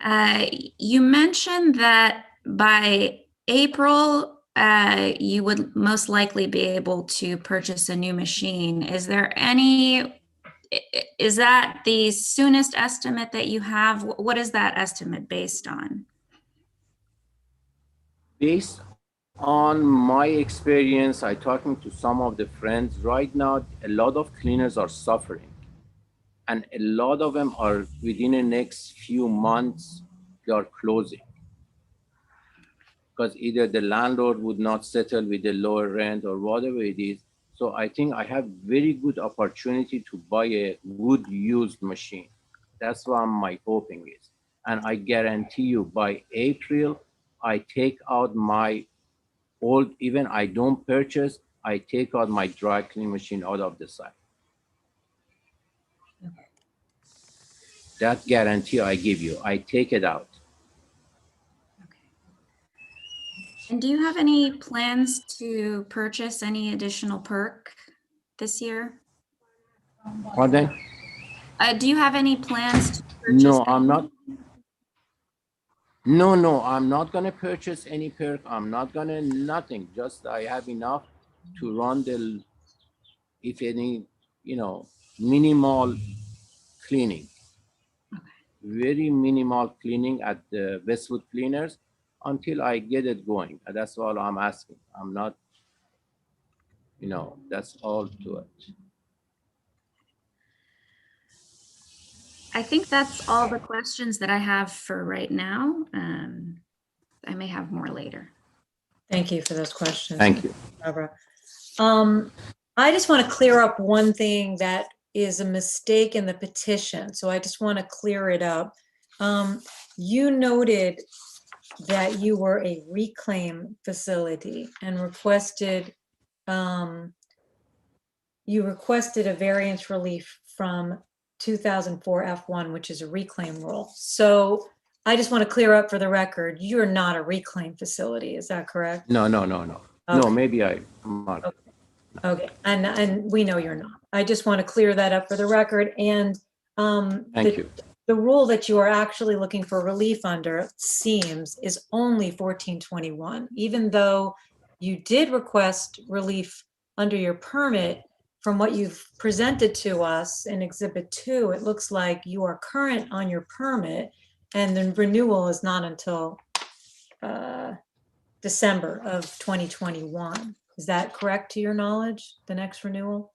Speaker 5: okay. You mentioned that by April, you would most likely be able to purchase a new machine. Is that the soonest estimate that you have? What is that estimate based on?
Speaker 4: Based on my experience, I talking to some of the friends right now, a lot of cleaners are suffering. And a lot of them are within the next few months, they are closing. Because either the landlord would not settle with the lower rent or whatever it is. So I think I have very good opportunity to buy a good used machine. That's what my hoping is. and I guarantee you by April, I take out my old, even I don't purchase, I take out my dry cleaning machine out of the site. That guarantee I give you, I take it out.
Speaker 5: And do you have any plans to purchase any additional perk this year?
Speaker 4: Pardon?
Speaker 5: Do you have any plans to purchase?
Speaker 4: No, I'm not. No, I'm not gonna purchase any perk. I'm not gonna nothing. Just I have enough to run the, if any, minimal cleaning. Very minimal cleaning at the Westwood Cleaners until I get it going. That's all I'm asking. I'm not, that's all to it.
Speaker 5: I think that's all the questions that I have for right now. I may have more later.
Speaker 1: Thank you for those questions.
Speaker 4: Thank you.
Speaker 1: Barbara. I just want to clear up one thing that is a mistake in the petition. So I just want to clear it up. You noted that you were a reclaim facility and requested a variance relief from 2004 F1, which is a reclaim rule. So I just want to clear up for the record, you're not a reclaim facility, is that correct?
Speaker 4: No.
Speaker 1: Okay.
Speaker 4: No, maybe I'm not.
Speaker 1: Okay, and we know you're not. I just want to clear that up for the record. And
Speaker 4: Thank you.
Speaker 1: the rule that you are actually looking for relief under, it seems, is only 1421. Even though you did request relief under your permit, from what you've presented to us in Exhibit 2, it looks like you are current on your permit, and the renewal is not until December of 2021. Is that correct to your knowledge, the next renewal?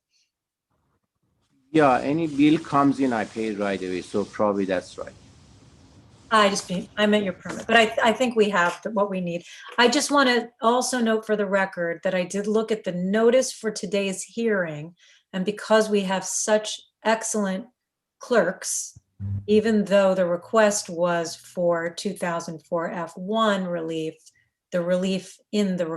Speaker 4: Yeah, any bill comes in, I pay it right away. So probably that's right.
Speaker 1: I meant your permit, but I think we have what we need. I just want to also note for the record that I did look at the notice for today's hearing. And because we have such excellent clerks, even though the request was for 2004 F1 relief, the relief in the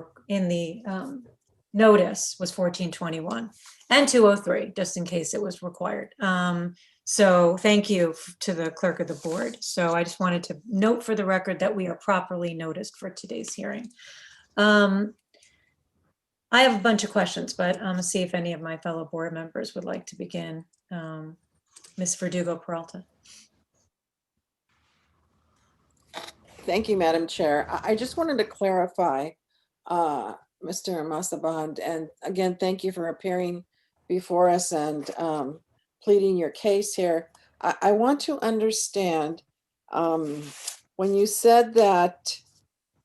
Speaker 1: notice was 1421 and 203, just in case it was required. So thank you to the clerk of the board. So I just wanted to note for the record that we are properly noticed for today's hearing. I have a bunch of questions, but I'm gonna see if any of my fellow board members would like to begin. Ms. Verdugo Peralta.
Speaker 3: Thank you, Madam Chair. I just wanted to clarify, Mr. Masaband, and again, thank you for appearing before us and pleading your case here. I want to understand, when you said that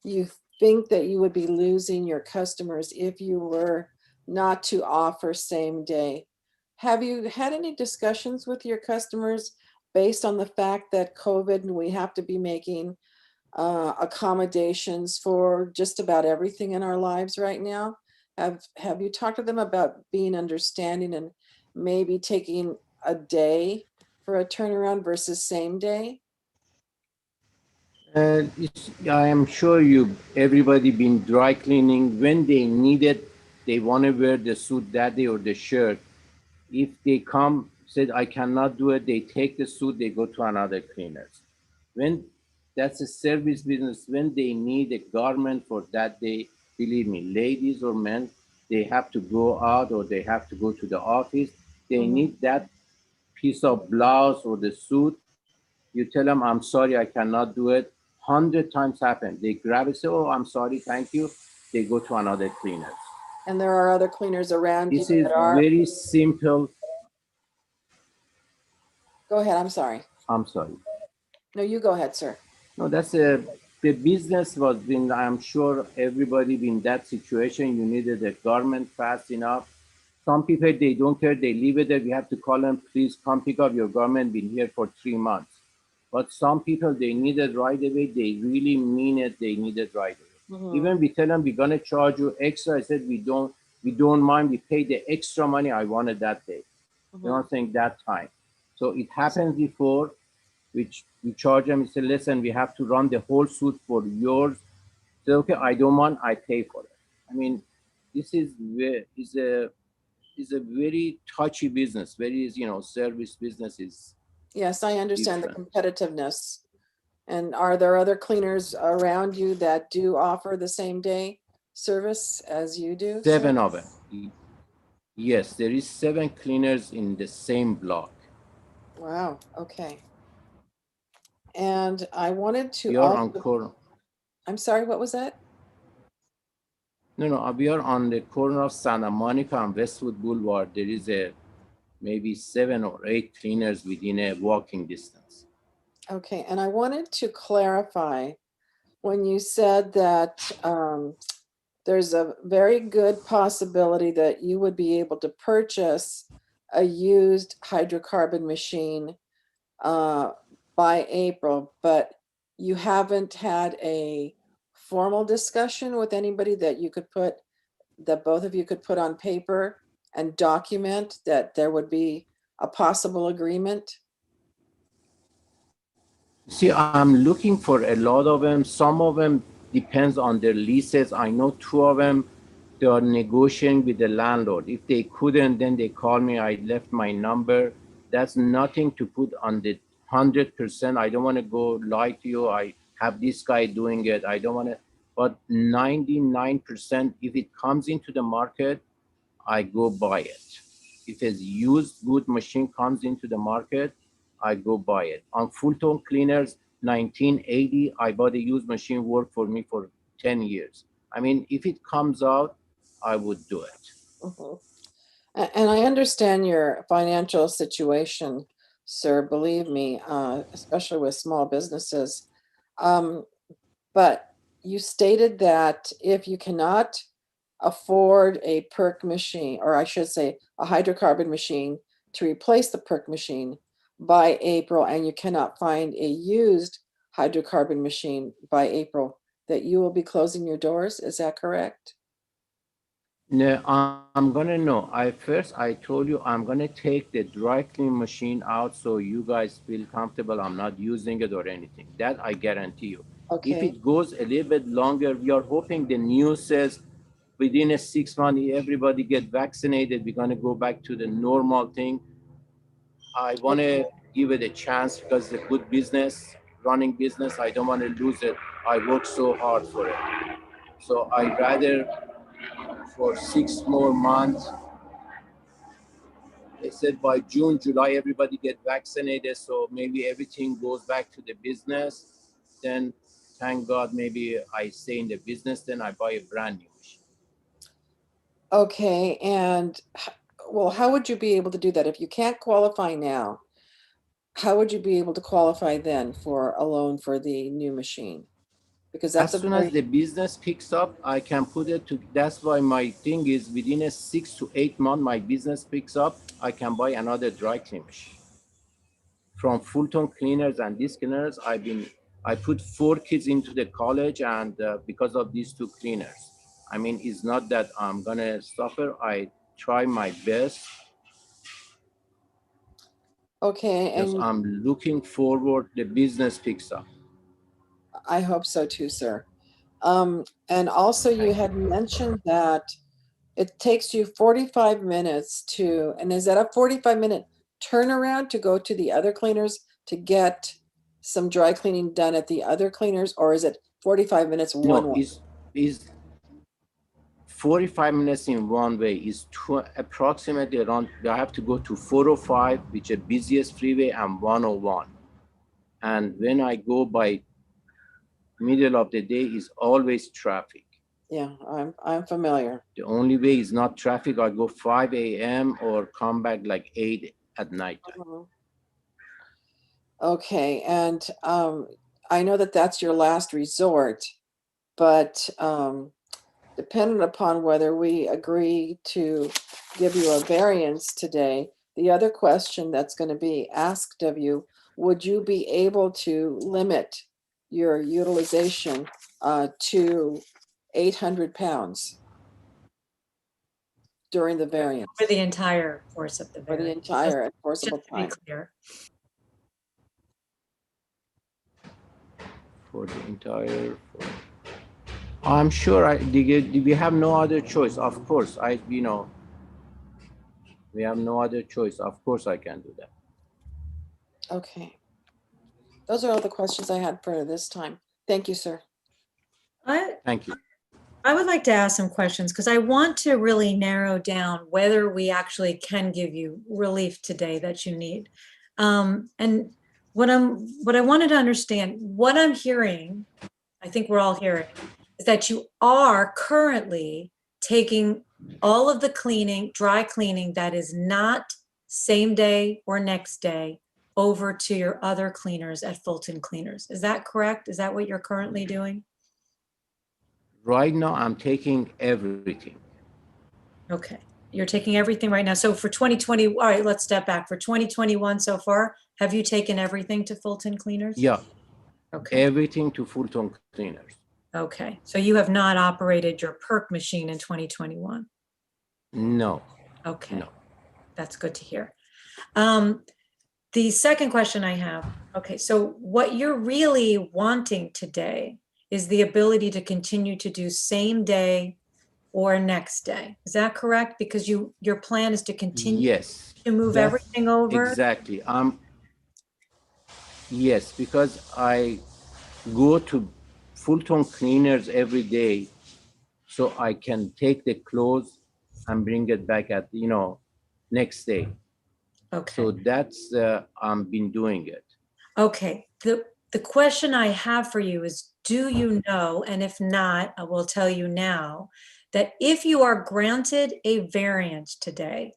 Speaker 3: you think that you would be losing your customers if you were not to offer same day, have you had any discussions with your customers based on the fact that COVID and we have to be making accommodations for just about everything in our lives right now? Have you talked to them about being understanding and maybe taking a day for a turnaround versus same day?
Speaker 4: I am sure everybody been dry cleaning when they need it. They want to wear the suit that day or the shirt. If they come, said I cannot do it, they take the suit, they go to another cleaners. When that's a service business, when they need a garment for that day, believe me, ladies or men, they have to go out or they have to go to the office. They need that piece of blouse or the suit. You tell them, I'm sorry, I cannot do it. 100 times happen. They grab it, say, oh, I'm sorry, thank you. They go to another cleaner.
Speaker 3: And there are other cleaners around you
Speaker 4: This is
Speaker 3: that are.
Speaker 4: very simple.
Speaker 3: Go ahead, I'm sorry.
Speaker 4: I'm sorry.
Speaker 3: No, you go ahead, sir.
Speaker 4: No, the business was been, I'm sure everybody in that situation, you needed a garment fast enough. Some people, they don't care, they leave it there. We have to call them, please come pick up your garment, been here for 3 months. But some people, they need it right away. They really mean it, they need it right away. Even we tell them, we're gonna charge you extra. I said, we don't mind, we pay the extra money, I wanted that day. You know what I'm saying, that time. So it happens before. which we charge them. We say, listen, we have to run the whole suit for yours. Say, okay, I don't want, I pay for it. I mean, this is a very touchy business. Very, service business is
Speaker 3: Yes, I understand the
Speaker 4: different.
Speaker 3: competitiveness. And are there other cleaners around you that do offer the same day service as you do, sir?
Speaker 4: 7 of them. Yes, there is 7 cleaners in the same block.
Speaker 3: Wow, okay. And I wanted
Speaker 4: We
Speaker 3: to
Speaker 4: are on
Speaker 3: also,
Speaker 4: corner.
Speaker 3: I'm sorry, what was that?
Speaker 4: No, we are on the corner of Santa Monica and Westwood Boulevard. There is maybe 7 or 8 cleaners within a walking distance.
Speaker 3: Okay, and I wanted to clarify when you said that there's a very good possibility that you would be able to purchase a used hydrocarbon machine by April, but you haven't had a formal discussion with anybody that you could put, that both of you could put on paper and document that there would be a possible agreement?
Speaker 4: See, I'm looking for a lot of them. Some of them depends on their leases. I know 2 of them, they are negotiating with the landlord. If they couldn't, then they call me. I left my number. That's nothing to put on the 100%. I don't want to go lie to you. I have this guy doing it. I don't want to, but 99%, if it comes into the market, I go buy it. If a used good machine comes into the market, I go buy it. On Fulton Cleaners, 1980, I bought a used machine, worked for me for 10 years. I mean, if it comes out, I would do it.
Speaker 3: Mhm. And I understand your financial situation, sir, believe me, especially with small businesses. Um, But you stated that if you cannot afford a perk machine, or I should say a hydrocarbon machine to replace the perk machine by April, and you cannot find a used hydrocarbon machine by April, that you will be closing your doors. Is that correct?
Speaker 4: No, I'm gonna know. I told you I'm gonna take the dry clean machine out so you guys feel comfortable. I'm not using it or anything. That I guarantee you. If
Speaker 3: Okay.
Speaker 4: it goes a little bit longer, we are hoping the news says within a 6 months, everybody get vaccinated. We're gonna go back to the normal thing. I wanna give it a chance because it's a good business, running business. I don't want to lose it. I work so hard for it. So I rather for 6 more months. They said by June, July, everybody get vaccinated. So maybe everything goes back to the business. Then thank God, maybe I stay in the business. Then I buy a brand new machine.
Speaker 3: Okay, and well, how would you be able to do that? If you can't qualify now, how would you be able to qualify then for a loan for the new machine? Because that's
Speaker 4: As
Speaker 3: a
Speaker 4: soon as
Speaker 3: very,
Speaker 4: the business picks up, I can put it to, that's why my thing is within a 6 to 8 months, my business picks up, I can buy another dry clean machine. From Fulton Cleaners and these cleaners, I put 4 kids into the college, and because of these 2 cleaners. I mean, it's not that I'm gonna suffer. I try my best
Speaker 3: okay,
Speaker 4: because
Speaker 3: and
Speaker 4: I'm looking forward the business picks up.
Speaker 3: I hope so too, sir. And also you
Speaker 4: Thank you.
Speaker 3: had mentioned that it takes you 45 minutes to, and is that a 45-minute turnaround to go to the other cleaners to get some dry cleaning done at the other cleaners, or is it 45 minutes one
Speaker 4: No,
Speaker 3: way?
Speaker 4: is 45 minutes in one way is approximately around. I have to go to 405, which is the busiest freeway, and 101. And when I go by middle of the day, is always traffic.
Speaker 3: Yeah, I'm familiar.
Speaker 4: The only way is not traffic. I go 5 a.m. or come back like 8 at night time.
Speaker 3: Mhm. Okay, and I know that that's your last resort, but dependent upon whether we agree to give you a variance today, the other question that's going to be asked of you, would you be able to limit your utilization to 800 pounds during the variance
Speaker 1: For the entire course of the
Speaker 3: for the
Speaker 1: variance, just
Speaker 3: entire enforceable
Speaker 1: to be
Speaker 3: time?
Speaker 1: clear.
Speaker 4: for the entire. I'm sure we have no other choice. Of course, we have no other choice. Of course, I can do that.
Speaker 3: Okay. Those are all the questions I had for this time. Thank you, sir.
Speaker 4: Thank you.
Speaker 1: I would like to ask some questions because I want to really narrow down whether we actually can give you relief today that you need. And what I wanted to understand, what I'm hearing, I think we're all hearing, is that you are currently taking all of the cleaning, dry cleaning that is not same day or next day over to your other cleaners at Fulton Cleaners. Is that correct? Is that what you're currently doing?
Speaker 4: Right now, I'm taking everything.
Speaker 1: Okay, you're taking everything right now. So for 2020, all right, let's step back. For 2021 so far, have you taken everything to Fulton Cleaners?
Speaker 4: Yeah,
Speaker 1: Okay,
Speaker 4: everything to Fulton Cleaners.
Speaker 1: okay. So you have not operated your perk machine in 2021?
Speaker 4: No,
Speaker 1: Okay,
Speaker 4: no.
Speaker 1: that's good to hear. The second question I have, okay, so what you're really wanting today is the ability to continue to do same day or next day. Is that correct? Because your plan is to continue
Speaker 4: Yes.
Speaker 1: to move
Speaker 4: that's
Speaker 1: everything over?
Speaker 4: Exactly. Yes, because I go to Fulton Cleaners every day, so I can take the clothes and bring it back at next day.
Speaker 1: Okay.
Speaker 4: So that's I've been doing it.
Speaker 1: Okay, the question I have for you is, do you know, and if not, I will tell you now, that if you are granted a variance today,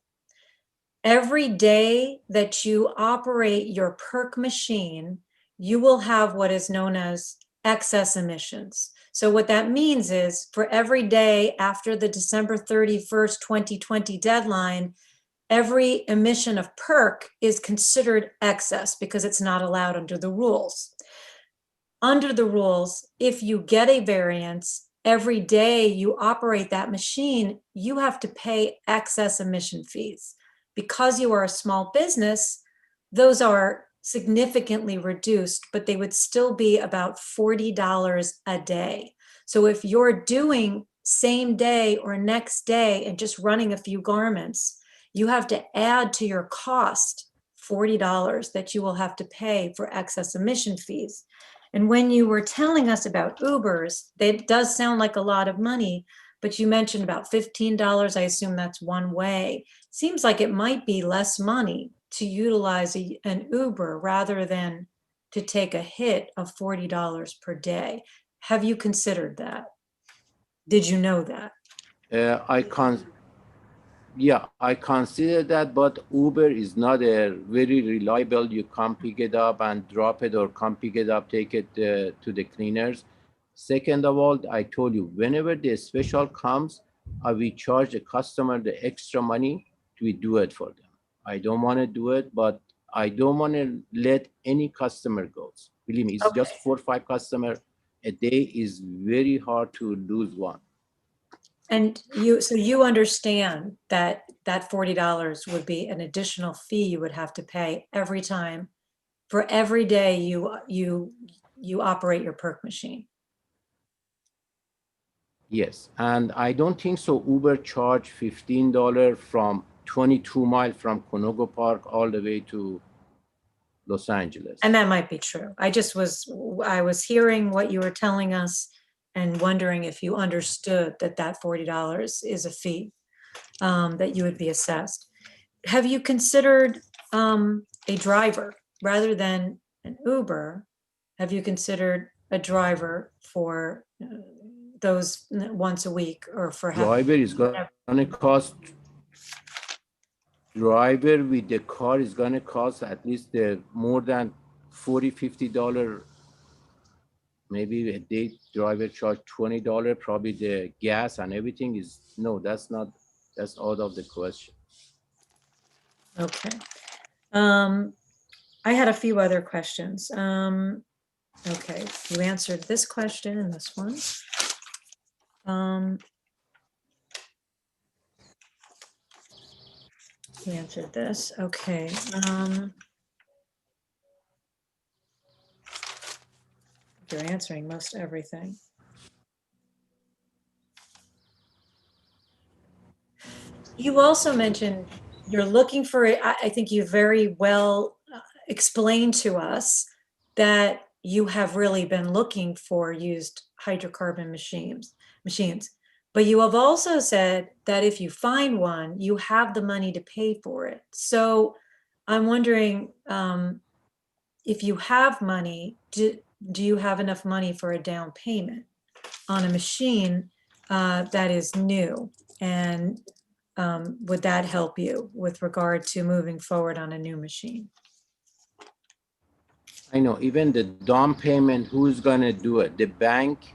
Speaker 1: every day that you operate your perk machine, you will have what is known as excess emissions. So what that means is for every day after the December 31st, 2020 deadline, every emission of perk is considered excess because it's not allowed under the rules. Under the rules, if you get a variance, every day you operate that machine, you have to pay excess emission fees. Because you are a small business, those are significantly reduced, but they would still be about $40 a day. So if you're doing same day or next day and just running a few garments, you have to add to your cost $40 that you will have to pay for excess emission fees. And when you were telling us about Ubers, it does sound like a lot of money, but you mentioned about $15. I assume that's one way. Seems like it might be less money to utilize an Uber rather than to take a hit of $40 per day. Have you considered that? Did you know that?
Speaker 4: I consider that, but Uber is not a very reliable. You come pick it up and drop it, or come pick it up, take it to the cleaners. Second of all, I told you, whenever the special comes, I will charge the customer the extra money to do it for them. I don't want to do it, but I don't want to let any customer go. Believe me, it's just 4 or 5 customers a day is very hard to lose one.
Speaker 1: And so you understand that that $40 would be an additional fee you would have to pay every time for every day you operate your perk machine.
Speaker 4: Yes, and I don't think so. Uber charge $15 from 22 miles from Conogo Park all the way to Los Angeles.
Speaker 1: And that might be true. I was hearing what you were telling us and wondering if you understood that that $40 is a fee that you would be assessed. Have you considered a driver rather than an Uber? Have you considered a driver for those once a week or for
Speaker 4: Driver is going to cost. Driver with the car is going to cost at least more than $40-50. Maybe a day driver charge $20. Probably the gas and everything is that's out of the question.
Speaker 1: Okay. I had a few other questions. Okay, you answered this question and this one. You answered this. Okay. you're answering most everything. You also mentioned you're looking for, I think you very well explained to us that you have really been looking for used hydrocarbon machines. But you have also said that if you find one, you have the money to pay for it. So I'm wondering, if you have money, do you have enough money for a down payment on a machine that is new? And would that help you with regard to moving forward on a new machine?
Speaker 4: I know, even the down payment, who's gonna do it? The bank,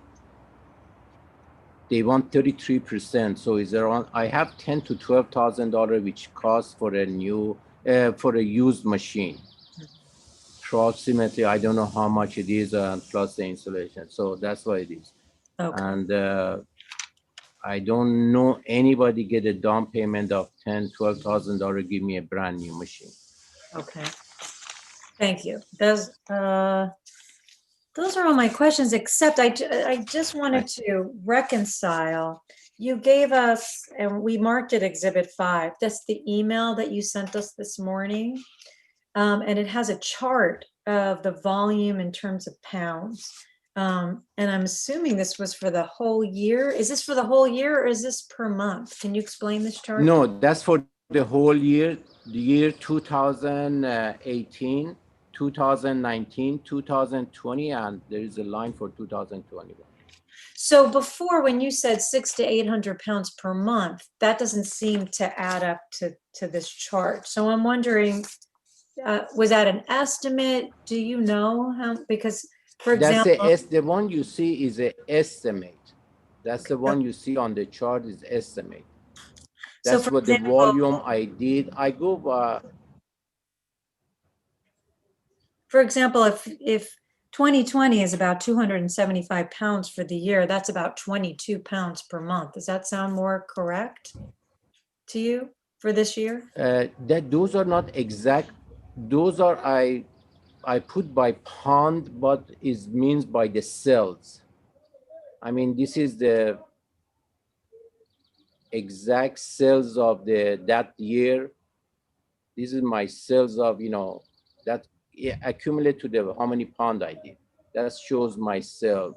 Speaker 4: they want 33%. So is around, I have $10,000 to $12,000, which costs for a new, for a used machine. Approximately, I don't know how much it is, plus the installation. So that's what it is.
Speaker 1: Okay.
Speaker 4: And I don't know anybody get a down payment of $10,000, $12,000, give me a brand new machine.
Speaker 1: Okay. Thank you. Those are all my questions, except I just wanted to reconcile. You gave us, and we marked it Exhibit 5. That's the email that you sent us this morning. And it has a chart of the volume in terms of pounds. And I'm assuming this was for the whole year. Is this for the whole year or is this per month? Can you explain this chart?
Speaker 4: No, that's for the whole year, the year 2018, 2019, 2020, and there is a line for 2021.
Speaker 1: So before, when you said 600 to 800 pounds per month, that doesn't seem to add up to this chart. So I'm wondering, was that an estimate? Do you know how? Because, for example,
Speaker 4: The one you see is an estimate. That's the one you see on the chart is estimate. That's
Speaker 1: so
Speaker 4: what the volume I did. I go
Speaker 1: for example, if 2020 is about 275 pounds for the year, that's about 22 pounds per month. Does that sound more correct to you for this year?
Speaker 4: that those are not exact. Those are I put by pound, but it means by the cells. I mean, this is the exact cells of that year. This is my cells of, that accumulate to the how many pound I did. That shows my cells.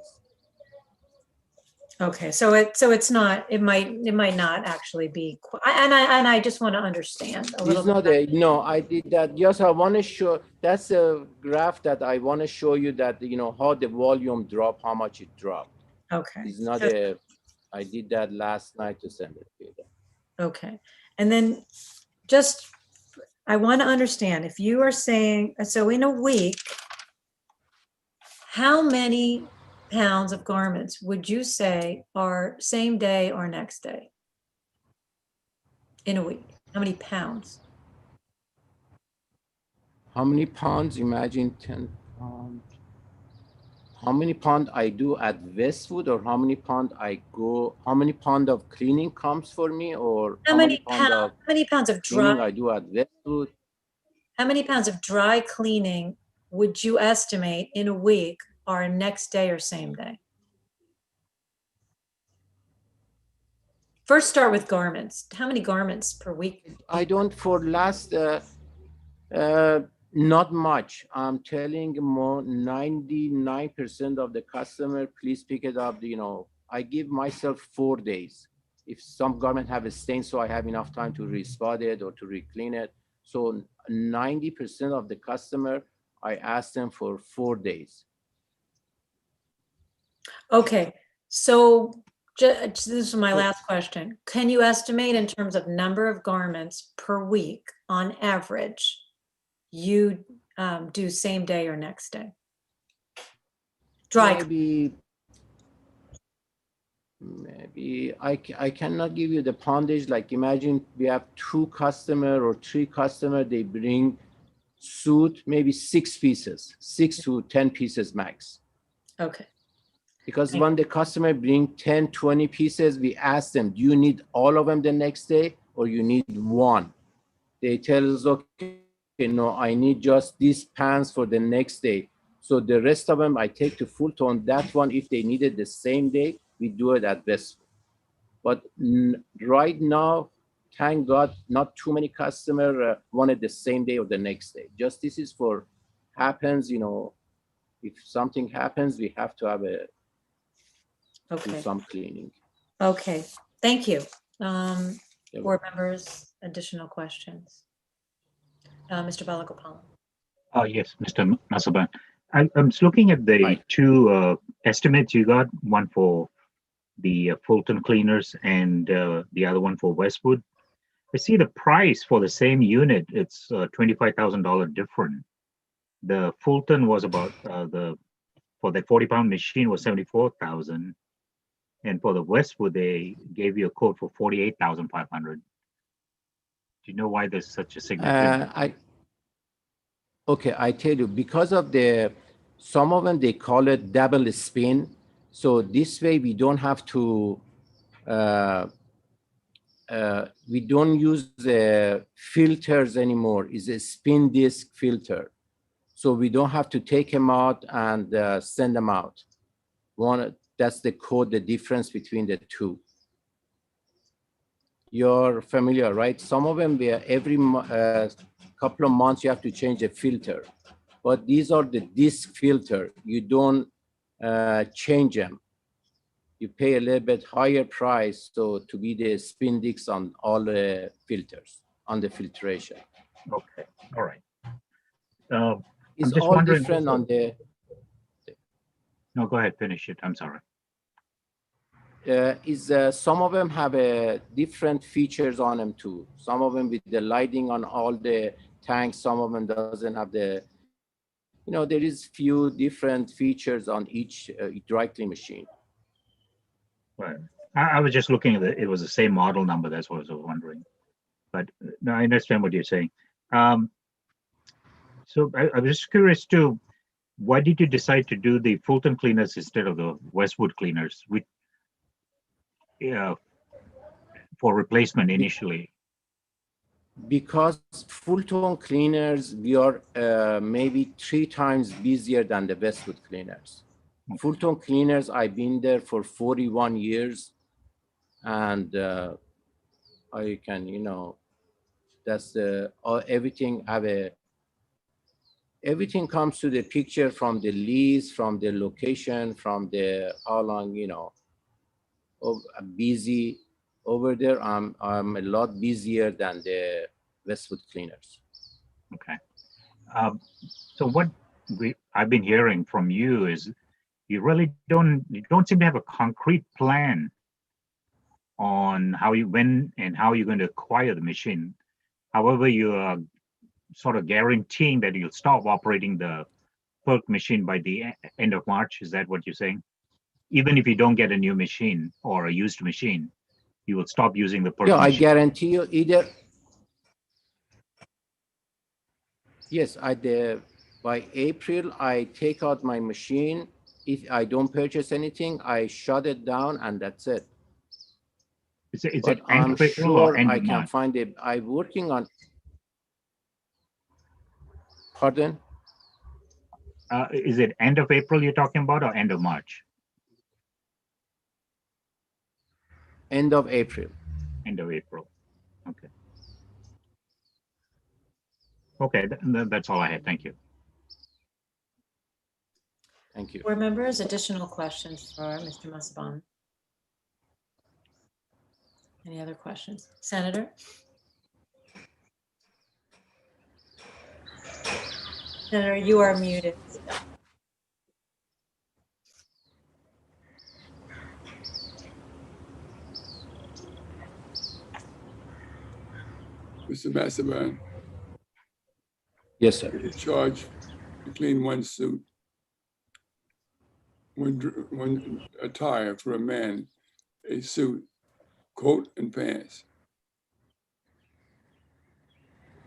Speaker 1: Okay, so it's not, it might not actually be, and I just want to understand a little
Speaker 4: It's
Speaker 1: bit.
Speaker 4: not no, I did that. Yes, I want to show, that's a graph that I want to show you that, how the volume dropped, how much it dropped.
Speaker 1: Okay.
Speaker 4: It's not I did that last night to send it to you.
Speaker 1: Okay. And then just, I want to understand if you are saying, so in a week, how many pounds of garments would you say are same day or next day? In a week, how many pounds?
Speaker 4: How many pounds? Imagine 10 pounds. How many pound I do at Westwood, or how many pound how many pound of cleaning comes for me, or
Speaker 1: How many pounds of
Speaker 4: cleaning
Speaker 1: dry,
Speaker 4: I do at Westwood?
Speaker 1: how many pounds of dry cleaning would you estimate in a week are next day or same day? First, start with garments. How many garments per week?
Speaker 4: I don't for last, not much. I'm telling more 99% of the customer, please pick it up. I give myself 4 days. If some garment have a stain, so I have enough time to re-spot it or to re-clean it. So 90% of the customer, I ask them for 4 days.
Speaker 1: Okay, so this is my last question. Can you estimate in terms of number of garments per week on average you do same day or next day? Dry.
Speaker 4: Maybe I cannot give you the poundage. Like imagine we have 2 customer or 3 customer, they bring suit, maybe 6 pieces, 6 to 10 pieces max.
Speaker 1: Okay.
Speaker 4: Because when the customer bring 10, 20 pieces, we ask them, do you need all of them the next day or you need one? They tell us, okay, no, I need just these pants for the next day. So the rest of them I take to Fulton. That one, if they needed the same day, we do it at Westwood. But right now, thank God, not too many customers wanted the same day or the next day. Just this is for happens, you know, if something happens, we have to have do
Speaker 1: Okay,
Speaker 4: some cleaning.
Speaker 1: okay, thank you.
Speaker 4: Yeah.
Speaker 1: Board members, additional questions? Mr. Balagopalan.
Speaker 7: Yes, Mr. Masaban. I'm just looking at the
Speaker 4: Right.
Speaker 7: two estimates you got, one for the Fulton Cleaners and the other one for Westwood. I see the price for the same unit, it's $25,000 different. The Fulton was about for the 40-pound machine was 74,000, and for the Westwood they gave you a quote for 48,500. Do you know why there's such a significant?
Speaker 4: Okay, I tell you, because of some of them they call it double spin. So this way we don't have to. We don't use the filters anymore. It's a spin disc filter. So we don't have to take them out and send them out. That's the code, the difference between the two. You're familiar, right? Some of them, every couple of months, you have to change a filter. But these are the disc filter. You don't change them. You pay a little bit higher price to be the spin discs on all the filters, on the filtration.
Speaker 7: Okay, all right.
Speaker 4: It's
Speaker 7: just
Speaker 4: all
Speaker 7: wondering
Speaker 4: different
Speaker 7: also-
Speaker 4: on the.
Speaker 7: No, go ahead, finish it. I'm sorry.
Speaker 4: Some of them have different features on them too. Some of them with the lighting on all the tanks. Some of them doesn't have the. You know, there is few different features on each dry clean machine.
Speaker 7: Right. I was just looking at it was the same model number. That's what I was wondering. But no, I understand what you're saying. So I was just curious too. Why did you decide to do the Fulton Cleaners instead of the Westwood Cleaners? For replacement initially.
Speaker 4: Because Fulton Cleaners, we are maybe 3 times busier than the Westwood Cleaners. Fulton Cleaners, I've been there for 41 years, and I can, you know, that's everything everything comes to the picture from the lease, from the location, from the how long, you know, busy over there. I'm a lot busier than the Westwood Cleaners.
Speaker 7: Okay. So what I've been hearing from you is you really don't seem to have a concrete plan on when and how you're going to acquire the machine. However, you are sort of guaranteeing that you'll stop operating the PERC machine by the end of March. Is that what you're saying? Even if you don't get a new machine or a used machine, you will stop using the PERC
Speaker 4: Yeah,
Speaker 7: machine.
Speaker 4: I guarantee you either. Yes, by April, I take out my machine. If I don't purchase anything, I shut it down and that's it.
Speaker 7: Is it
Speaker 4: But
Speaker 7: end
Speaker 4: I'm
Speaker 7: of April or
Speaker 4: sure
Speaker 7: end
Speaker 4: I
Speaker 7: of
Speaker 4: can
Speaker 7: March?
Speaker 4: find it. I'm working on. Pardon?
Speaker 7: Is it end of April you're talking about or end of March?
Speaker 4: End of April.
Speaker 7: End of April. Okay. Okay, that's all I had. Thank you.
Speaker 4: Thank you.
Speaker 1: Board members, additional questions for Mr. Masaban? Any other questions? Senator? Senator, you are muted.
Speaker 8: Mr. Massaban,
Speaker 4: Yes, sir.
Speaker 8: you're charged to clean one suit, one attire for a man, a suit, coat, and pants.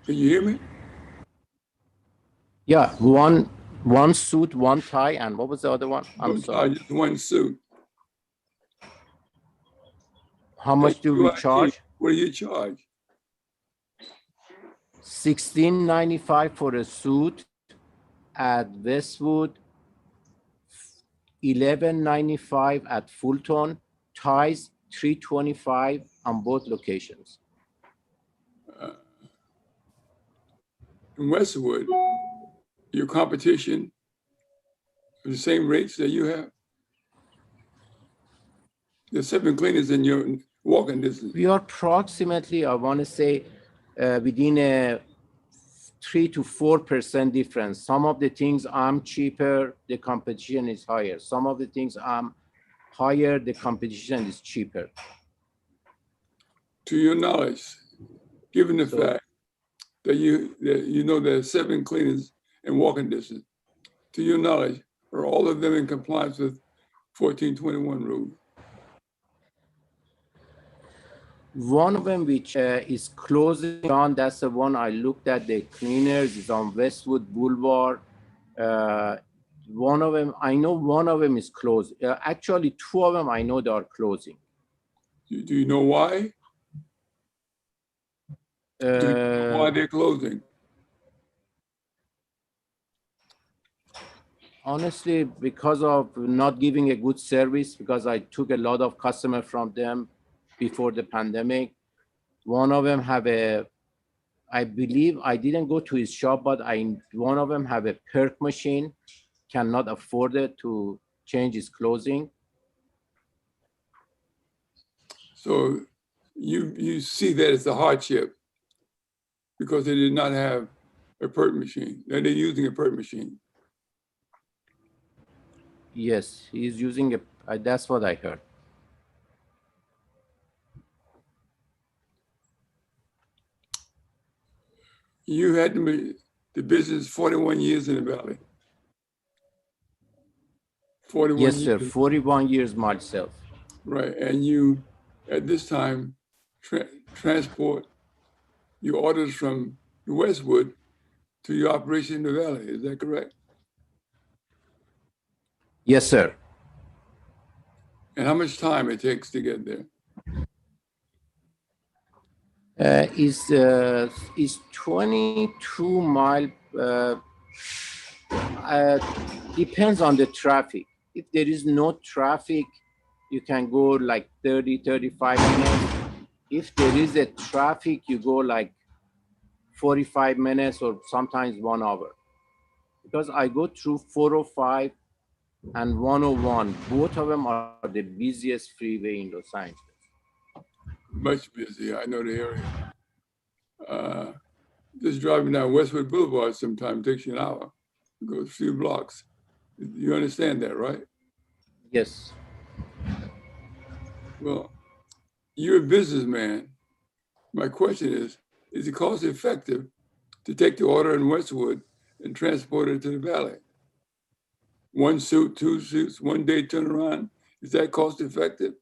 Speaker 8: Can you hear me?
Speaker 4: Yeah, one suit, one tie, and what was the other one? I'm sorry.
Speaker 8: Just one suit.
Speaker 4: How much do we charge?
Speaker 8: What do you charge?
Speaker 4: $16.95 for a suit at Westwood, 1195 at Fulton, ties 325 on both locations.
Speaker 8: In Westwood, your competition for the same rates that you have? There's 7 cleaners in your walking distance.
Speaker 4: We are approximately, I want to say, within a 3 to 4% difference. Some of the things I'm cheaper, the competition is higher. Some of the things I'm higher, the competition is cheaper.
Speaker 8: To your knowledge, given the
Speaker 4: So-
Speaker 8: fact that you know there are 7 cleaners in walking distance, to your knowledge, are all of them in compliance with 1421 rule?
Speaker 4: One of them, which is closing on, that's the one I looked at, the cleaners, is on Westwood Boulevard. One of them, I know one of them is closed. Actually, 2 of them, I know they are closing.
Speaker 8: Do you know why? Do you know why they're closing?
Speaker 4: Honestly, because of not giving a good service, because I took a lot of customers from them before the pandemic. One of them have I believe I didn't go to his shop, but one of them have a perk machine, cannot afford it to change his clothing.
Speaker 8: So you see that as a hardship because they did not have a perk machine. They're using a perk machine.
Speaker 4: Yes, he's using that's what I heard.
Speaker 8: You had the business 41 years in the Valley. 41
Speaker 4: Yes, sir,
Speaker 8: years.
Speaker 4: 41 years myself.
Speaker 8: Right, and you, at this time, transport your orders from Westwood to your operation in the Valley. Is that correct?
Speaker 4: Yes, sir.
Speaker 8: And how much time it takes to get there?
Speaker 4: Is 22 mile, depends on the traffic. If there is no traffic, you can go like 30, 35 minutes. If there is a traffic, you go like 45 minutes or sometimes 1 hour. Because I go through 405 and 101. Both of them are the busiest freeway in Los Angeles.
Speaker 8: Much busy. I know the area. Just driving down Westwood Boulevard sometimes takes you an hour. It goes a few blocks. You understand that, right?
Speaker 4: Yes.
Speaker 8: Well, you're a businessman. My question is it cost effective to take the order in Westwood and transport it to the Valley? 1 suit, 2 suits, 1 day turnaround. Is that cost effective?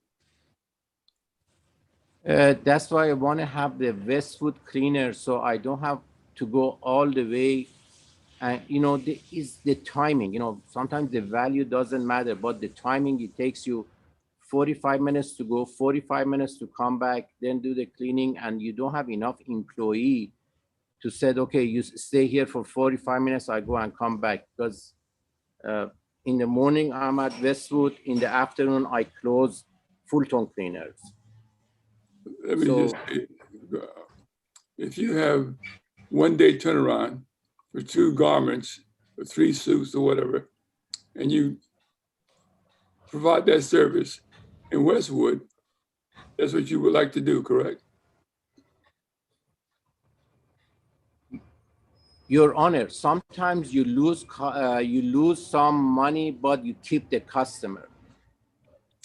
Speaker 4: That's why I want to have the Westwood cleaner, so I don't have to go all the way. And is the timing. Sometimes the value doesn't matter, but the timing, it takes you 45 minutes to go, 45 minutes to come back, then do the cleaning, and you don't have enough employee to say, okay, you stay here for 45 minutes, I go and come back. Because in the morning I'm at Westwood, in the afternoon I close Fulton Cleaners.
Speaker 8: Let me just say, if you have 1 day turnaround for 2 garments or 3 suits or whatever, and you provide that service in Westwood, that's what you would like to do, correct?
Speaker 4: Your Honor, sometimes you lose some money, but you keep the customer.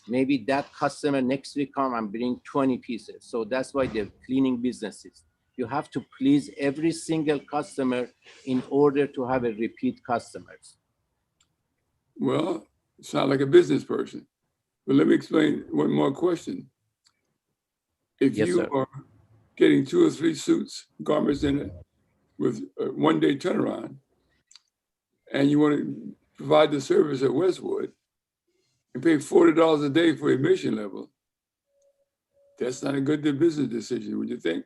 Speaker 4: Maybe that customer next week come and bring 20 pieces. So that's why the cleaning businesses. You have to please every single customer in order to have a repeat customers.
Speaker 8: Well, you sound like a business person. But let me explain one more question. If
Speaker 4: Yes,
Speaker 8: you
Speaker 4: sir.
Speaker 8: are getting 2 or 3 suits, garments in it with a 1 day turnaround, and you want to provide the service at Westwood and pay $40 a day for admission level, that's not a good business decision, would you think?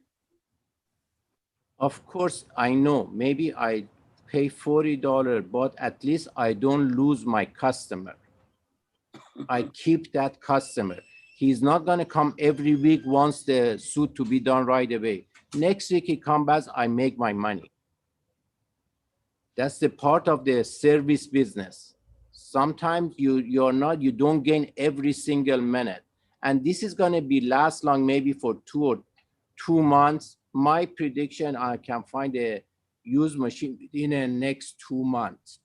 Speaker 4: Of course, I know. Maybe I pay $40, but at least I don't lose my customer. I keep that customer. He's not gonna come every week wants the suit to be done right away. Next week he comes back, I make my money. That's the part of the service business. Sometimes you don't gain every single minute. And this is gonna be last long, maybe for 2 months. My prediction, I can find a used machine within the next 2 months.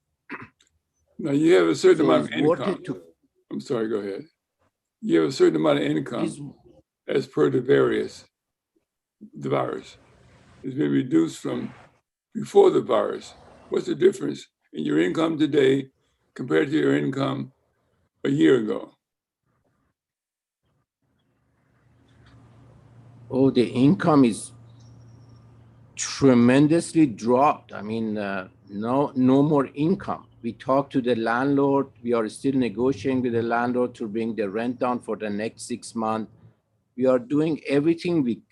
Speaker 8: Now you have a certain
Speaker 4: So
Speaker 8: amount of
Speaker 4: it's worth
Speaker 8: income.
Speaker 4: it to,
Speaker 8: I'm sorry, go ahead. You have a certain amount of income
Speaker 4: is,
Speaker 8: as per the virus. It's been reduced from before the virus. What's the difference in your income today compared to your income a year ago?
Speaker 4: oh, the income is tremendously dropped. I mean, no more income. We talked to the landlord. We are still negotiating with the landlord to bring the rent down for the next 6 months. We are doing everything we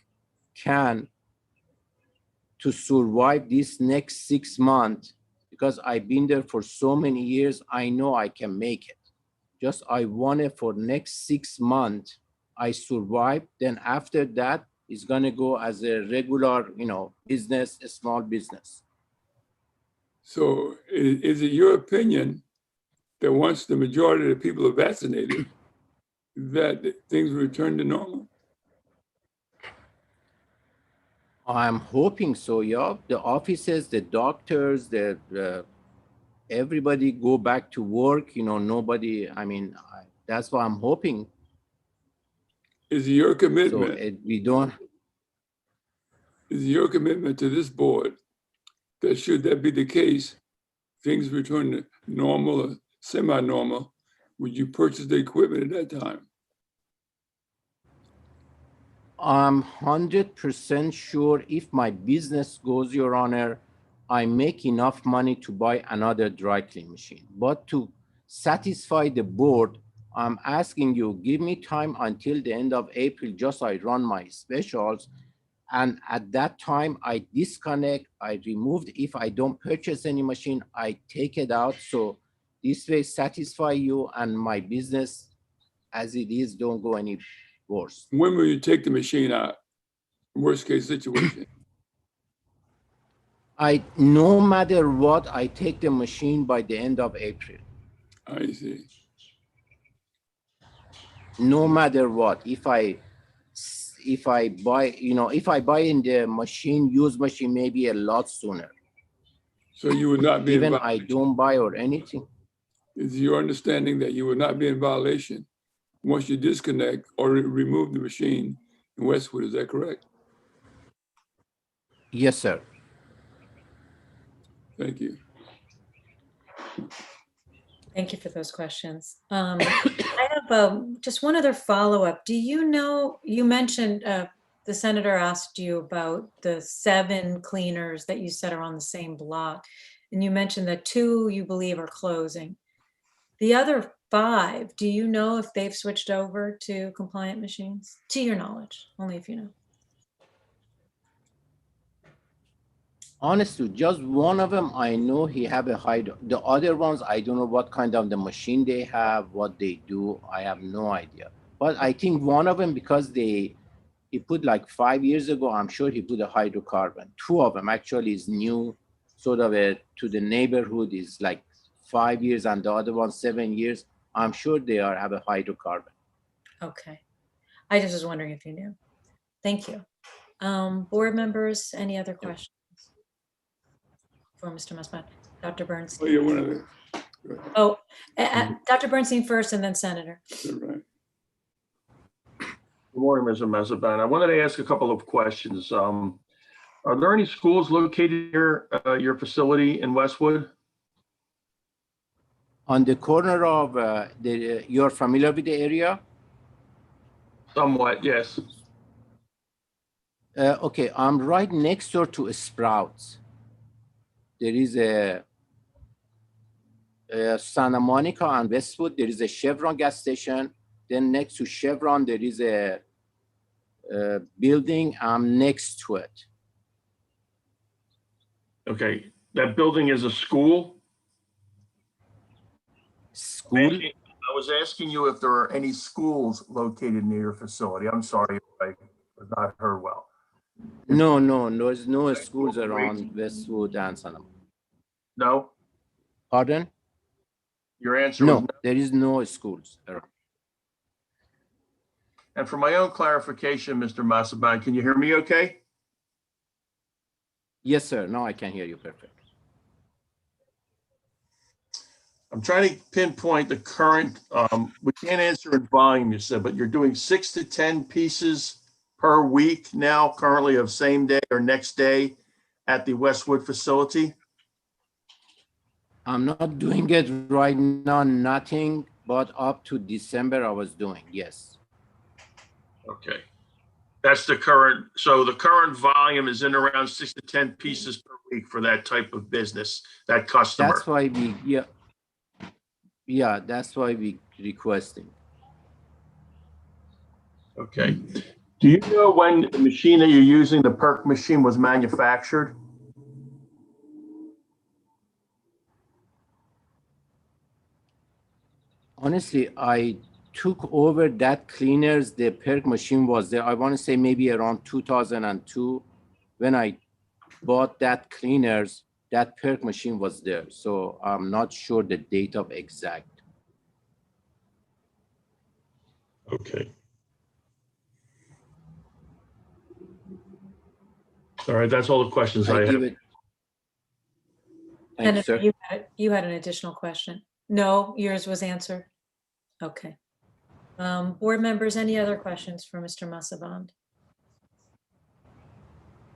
Speaker 4: can to survive this next 6 months because I've been there for so many years. I know I can make it. Just I want it for next 6 months. I survive. Then after that, it's gonna go as a regular, business, a small business.
Speaker 8: So is it your opinion that once the majority of the people are vaccinated, that things will return to normal?
Speaker 4: I'm hoping so, yeah. The offices, the doctors, everybody go back to work. Nobody. That's what I'm hoping.
Speaker 8: Is it your
Speaker 4: So
Speaker 8: commitment?
Speaker 4: we don't.
Speaker 8: Is it your commitment to this board that should that be the case, things return to normal or semi-normal, would you purchase the equipment at that time?
Speaker 4: I'm 100% sure if my business goes, Your Honor, I make enough money to buy another dry clean machine. But to satisfy the board, I'm asking you, give me time until the end of April, just I run my specials. And at that time, I disconnect, I removed. If I don't purchase any machine, I take it out. So this way satisfy you and my business as it is, don't go any worse.
Speaker 8: When will you take the machine out? Worst case situation.
Speaker 4: No matter what, I take the machine by the end of April.
Speaker 8: I see.
Speaker 4: No matter what, if I buy, if I buy in the machine, used machine, maybe a lot sooner.
Speaker 8: So you would not be
Speaker 4: Even
Speaker 8: in
Speaker 4: I
Speaker 8: violation.
Speaker 4: don't buy or anything.
Speaker 8: Is your understanding that you would not be in violation once you disconnect or remove the machine in Westwood? Is that correct?
Speaker 4: Yes, sir.
Speaker 8: Thank you.
Speaker 1: Thank you for those questions. I have just one other follow-up. Do you know, you mentioned the senator asked you about the 7 cleaners that you said are on the same block, and you mentioned that 2 you believe are closing. The other 5, do you know if they've switched over to compliant machines? To your knowledge, only if you know.
Speaker 4: Honestly, just one of them, I know he have a high. The other ones, I don't know what kind of the machine they have, what they do. I have no idea. But I think one of them, because he put like 5 years ago, I'm sure he put a hydrocarbon. 2 of them actually is new, sort of to the neighborhood is like 5 years, and the other one 7 years. I'm sure they have a hydrocarbon.
Speaker 1: Okay. I just was wondering if you knew. Thank you. Board members, any other questions for Mr. Musbat? Dr.
Speaker 8: Oh,
Speaker 1: Bernstein.
Speaker 8: you're one of the.
Speaker 1: Oh, Dr. Bernstein first and then Senator.
Speaker 8: Right.
Speaker 6: Good morning, Mr. Masaban. I wanted to ask a couple of questions. Are there any schools located near your facility in Westwood?
Speaker 4: On the corner of you're familiar with the area?
Speaker 6: Somewhat, yes.
Speaker 4: Okay, I'm right next door to Sprouts. There is a Santa Monica and Westwood. There is a Chevron gas station. Then next to Chevron, there is a building. I'm next to it.
Speaker 6: Okay, that building is a school?
Speaker 4: School?
Speaker 6: I was asking you if there are any schools located near your facility. I'm sorry if I was not heard well.
Speaker 4: No, there's no schools around Westwood and Sonoma.
Speaker 6: No?
Speaker 4: Pardon?
Speaker 6: Your answer was
Speaker 4: No, there is no schools around.
Speaker 6: And for my own clarification, Mr. Masaban, can you hear me okay?
Speaker 4: Yes, sir. Now I can hear you perfect.
Speaker 6: I'm trying to pinpoint the current, we can't answer in volume, you said, but you're doing 6 to 10 pieces per week now, currently of same day or next day at the Westwood facility?
Speaker 4: I'm not doing it right now, nothing, but up to December I was doing, yes.
Speaker 6: Okay. That's the current, so the current volume is in around 6 to 10 pieces per week for that type of business, that customer.
Speaker 4: That's why we, yeah, that's why we requesting.
Speaker 6: Okay. Do you know when the machine that you're using, the perk machine, was manufactured?
Speaker 4: Honestly, I took over that cleaners, the perk machine was there. I want to say maybe around 2002 when I bought that cleaners, that perk machine was there. So I'm not sure the date of exact.
Speaker 6: Okay. All right, that's all the questions I
Speaker 4: I give
Speaker 6: have.
Speaker 4: it. Thank you,
Speaker 1: Senator,
Speaker 4: sir.
Speaker 1: you had an additional question? No, yours was answered? Okay. Board members, any other questions for Mr. Masaban?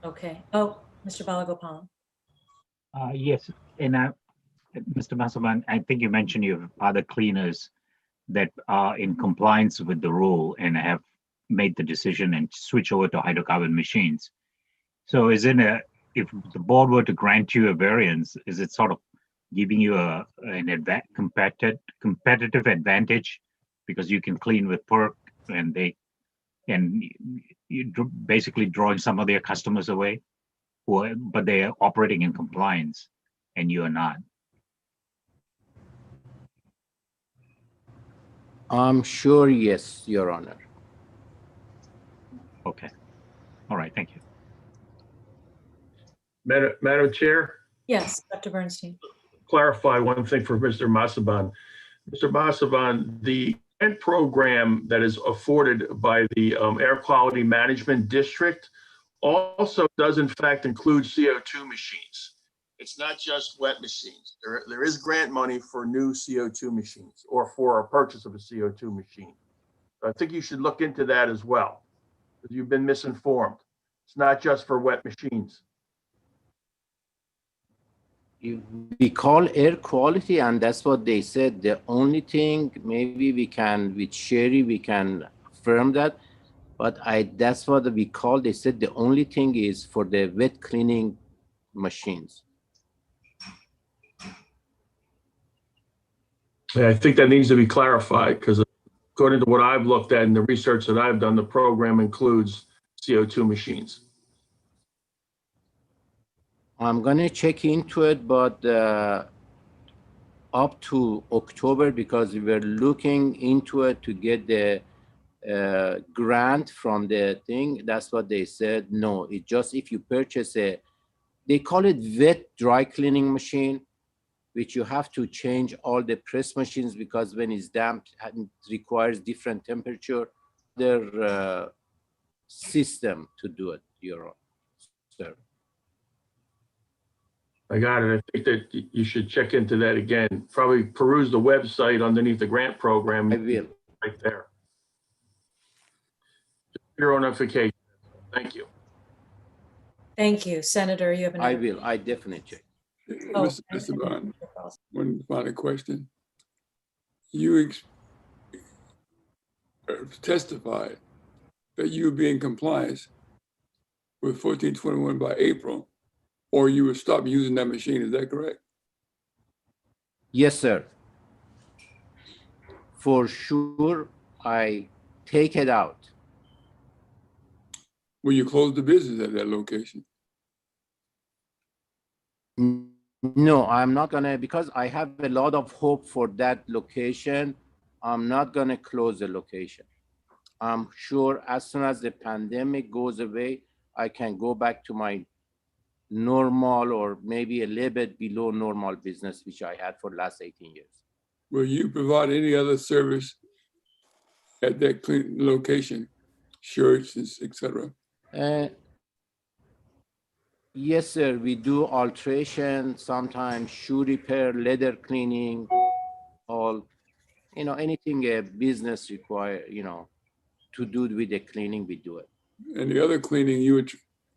Speaker 1: Okay. Oh, Mr. Balagopalan.
Speaker 7: Yes, and Mr. Masaban, I think you mentioned you have other cleaners that are in compliance with the rule and have made the decision and switch over to hydrocarbon machines. So is it if the board were to grant you a variance, is it sort of giving you an competitive advantage because you can clean with perk and you basically drawing some of their customers away, but they are operating in compliance and you are not?
Speaker 4: I'm sure, yes, Your Honor.
Speaker 7: Okay. All right. Thank you.
Speaker 6: Madam Chair,
Speaker 1: Yes, Dr. Bernstein.
Speaker 6: clarify one thing for Mr. Masaban. Mr. Masaban, the grant program that is afforded by the Air Quality Management District also does in fact include CO2 machines. It's not just wet machines. There is grant money for new CO2 machines or for a purchase of a CO2 machine. So I think you should look into that as well, because you've been misinformed. It's not just for wet machines.
Speaker 4: We call air quality, and that's what they said. The only thing, maybe we can, with Sherry, we can affirm that, but that's what we call, they said the only thing is for the wet cleaning machines.
Speaker 6: Yeah, I think that needs to be clarified, because according to what I've looked at and the research that I've done, the program includes CO2 machines.
Speaker 4: I'm gonna check into it, but up to October, because we were looking into it to get the grant from the thing. That's what they said. No, it just if you purchase they call it wet dry cleaning machine, which you have to change all the press machines because when it's damp, it requires different temperature. Their system to do it, Your Honor, sir.
Speaker 6: I got it. I think that you should check into that again. Probably peruse the website underneath the grant program.
Speaker 4: I will.
Speaker 6: Right there. Your own notification. Thank you.
Speaker 1: Thank you. Senator, you have
Speaker 4: I
Speaker 1: another.
Speaker 4: will. I definitely check.
Speaker 1: Oh,
Speaker 8: Mr. Bond, one final question. You testified that you would be in compliance with 1421 by April, or you would stop using that machine. Is that correct?
Speaker 4: Yes, sir. For sure, I take it out.
Speaker 8: Will you close the business at that location?
Speaker 4: No, I'm not gonna, because I have a lot of hope for that location. I'm not going to close the location. I'm sure as soon as the pandemic goes away, I can go back to my normal or maybe a little bit below normal business, which I had for the last 18 years.
Speaker 8: Will you provide any other service at that location, shirts, etc.?
Speaker 4: Yes, sir. We do alteration, sometimes shoe repair, leather cleaning, all, anything a business require, to do with the cleaning, we do it.
Speaker 8: And the other cleaning, you would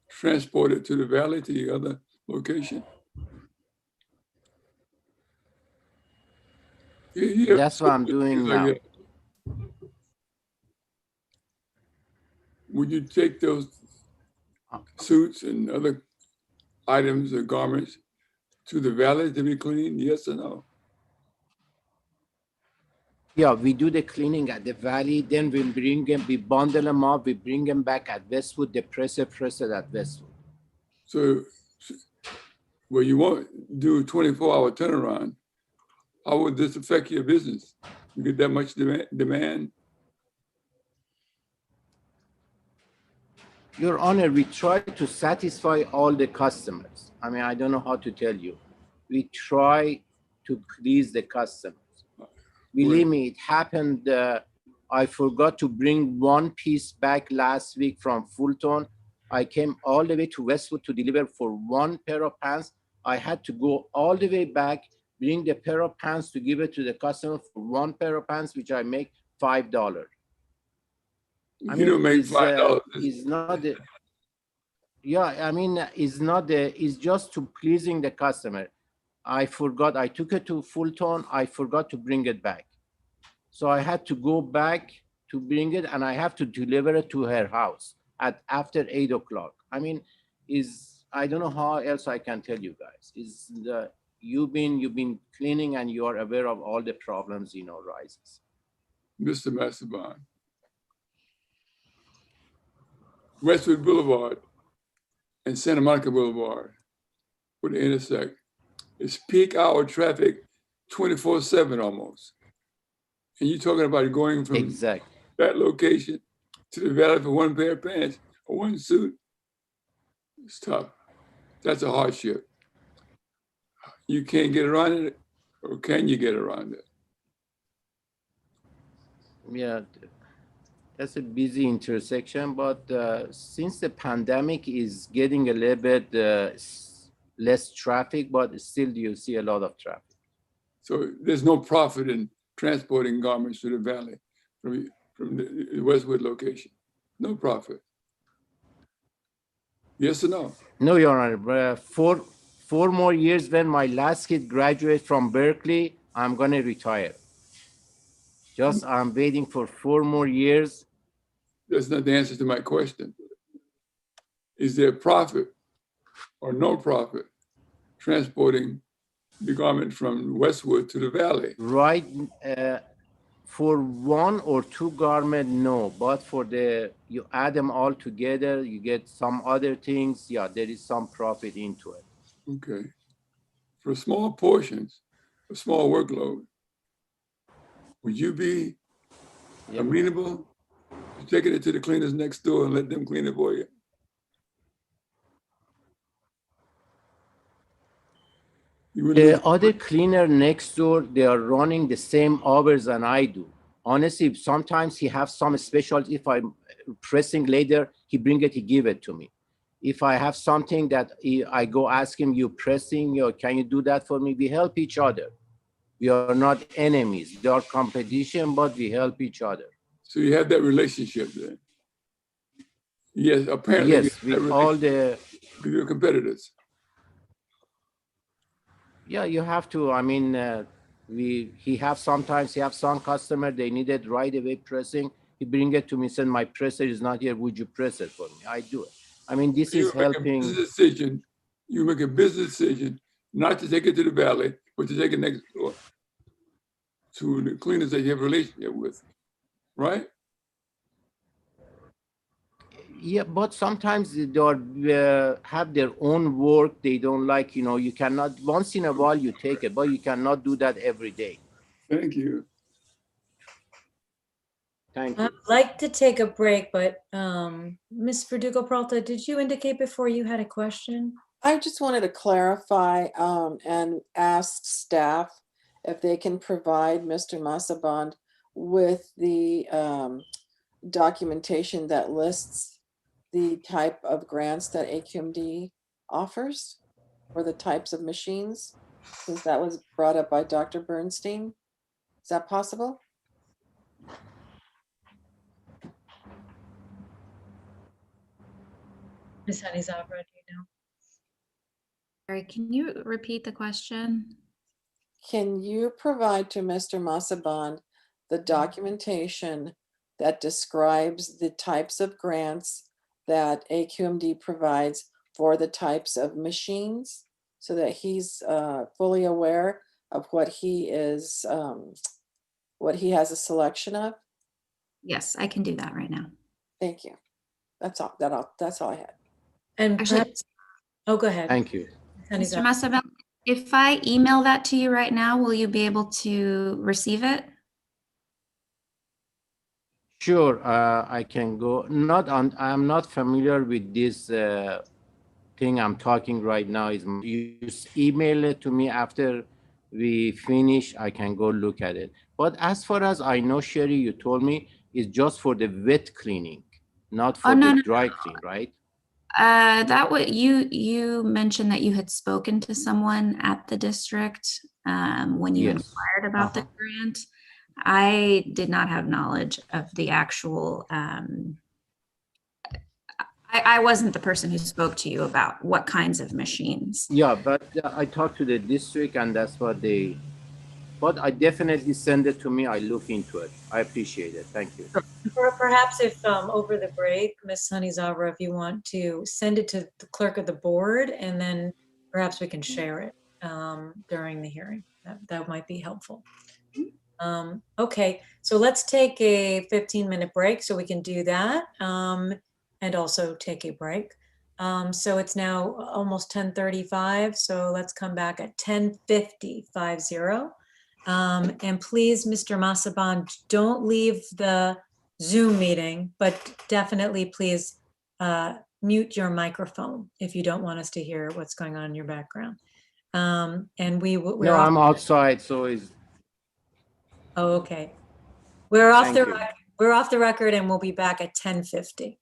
Speaker 8: transport it to the valley, to the other location? Yeah.
Speaker 4: That's what I'm doing now.
Speaker 8: Would you take those suits and other items or garments to the valley to be cleaned? Yes or no?
Speaker 4: Yeah, we do the cleaning at the valley, then we bring them, we bundle them up, we bring them back at Westwood, the presser at Westwood.
Speaker 8: So, well, you won't do a 24-hour turnaround. How would this affect your business? You get that much demand?
Speaker 4: Your Honor, we try to satisfy all the customers. I mean, I don't know how to tell you. We try to please the customers. Believe me, it happened. I forgot to bring one piece back last week from Fulton. I came all the way to Westwood to deliver for one pair of pants. I had to go all the way back, bring the pair of pants to give it to the customer for one pair of pants, which I make $5. I mean,
Speaker 8: don't make $5.
Speaker 4: It's not the, yeah, I mean, it's just to pleasing the customer. I forgot, I took it to Fulton, I forgot to bring it back. So I had to go back to bring it, and I have to deliver it to her house after 8 o'clock. I mean, I don't know how else I can tell you guys. You've been cleaning and you are aware of all the problems, rises.
Speaker 8: Mr. Massaban, Westwood Boulevard and Santa Monica Boulevard, where they intersect, it's peak hour traffic 24/7 almost. And you're talking about going from that location to the valley for one pair of pants or one suit. It's tough. That's a hardship. You can't get around it, or can you get around it?
Speaker 4: Yeah, that's a busy intersection, but since the pandemic is getting a little bit less traffic, but still you see a lot of traffic.
Speaker 8: So there's no profit in transporting garments to the valley from the Westwood location. No profit. Yes or no?
Speaker 4: No, Your Honor. Four more years when my last kid graduates from Berkeley, I'm going to retire. I'm waiting for 4 more years.
Speaker 8: That's not the answer to my question. Is there profit or no profit transporting the garment from Westwood to the valley?
Speaker 4: Right. For 1 or 2 garment, no. But for you add them all together, you get some other things. Yeah, there is some profit into it.
Speaker 8: Okay. For small portions, a small workload, would you be amenable to taking it to the cleaners next door and let them clean it for you?
Speaker 4: The other cleaner next door, they are running the same hours than I do. Honestly, sometimes he have some specials. If I'm pressing later, he bring it, he give it to me. If I have something that I go ask him, you pressing, can you do that for me? We help each other. We are not enemies. They are competition, but we help each other.
Speaker 8: So you have that relationship then? Yes, apparently.
Speaker 4: Yes, with all the...
Speaker 8: With your competitors.
Speaker 4: Yeah, you have to. I mean, sometimes he have some customer, they need it right away pressing. He bring it to me, said, my presser is not here. Would you press it for me? I do it. I mean, this is helping.
Speaker 8: You make a business decision not to take it to the valley, but to take it next door to the cleaners that you have a relationship with, right?
Speaker 4: Yeah, but sometimes they have their own work. They don't like, you cannot, once in a while you take it, but you cannot do that every day.
Speaker 8: Thank you.
Speaker 4: Thank
Speaker 1: I'd
Speaker 4: you.
Speaker 1: like to take a break, but Ms. Verdugo Peralta, did you indicate before you had a question?
Speaker 3: I just wanted to clarify and ask staff if they can provide Mr. Masaband with the documentation that lists the type of grants that AQMD offers for the types of machines, since that was brought up by Dr. Bernstein. Is that possible?
Speaker 1: Ms. Hanizavra, do you know?
Speaker 5: Sorry, can you repeat the question?
Speaker 3: Can you provide to Mr. Masaband the documentation that describes the types of grants that AQMD provides for the types of machines, so that he's fully aware of what he is, what he has a selection of?
Speaker 5: Yes, I can do that right now.
Speaker 3: Thank you. That's all, that's all I had.
Speaker 1: And
Speaker 5: Actually,
Speaker 1: perhaps, oh, go ahead.
Speaker 4: Thank you.
Speaker 1: Ms.
Speaker 5: Mr.
Speaker 1: Hanizavra.
Speaker 5: Masabel, if I email that to you right now, will you be able to receive it?
Speaker 4: Sure, I can go. I'm not familiar with this thing I'm talking right now. Is you just email it to me after we finish, I can go look at it. But as far as I know, Sherry, you told me it's just for the wet cleaning, not for
Speaker 5: no,
Speaker 4: the
Speaker 5: no.
Speaker 4: dry clean, right?
Speaker 5: That what you mentioned that you had spoken to someone at the district when you
Speaker 4: Yes.
Speaker 5: inquired about the grant. I did not have knowledge of the actual. I wasn't the person who spoke to you about what kinds of machines.
Speaker 4: Yeah, but I talked to the district and that's what they, but I definitely send it to me. I look into it. I appreciate it. Thank you.
Speaker 1: Or perhaps if over the break, Ms. Hanizavra, if you want to send it to the clerk of the board, and then perhaps we can share it during the hearing. That might be helpful. Okay, so let's take a 15-minute break so we can do that, and also take a break. So it's now almost 10:35, so let's come back at 10:50. And please, Mr. Masaband, don't leave the Zoom meeting, but definitely please mute your microphone if you don't want us to hear what's going on in your background. And we're
Speaker 4: No,
Speaker 1: off.
Speaker 4: I'm outside, so it's,
Speaker 1: Oh, okay. We're off
Speaker 4: thank
Speaker 1: the
Speaker 4: you.
Speaker 1: we're off the record, and we'll be back at 10:50.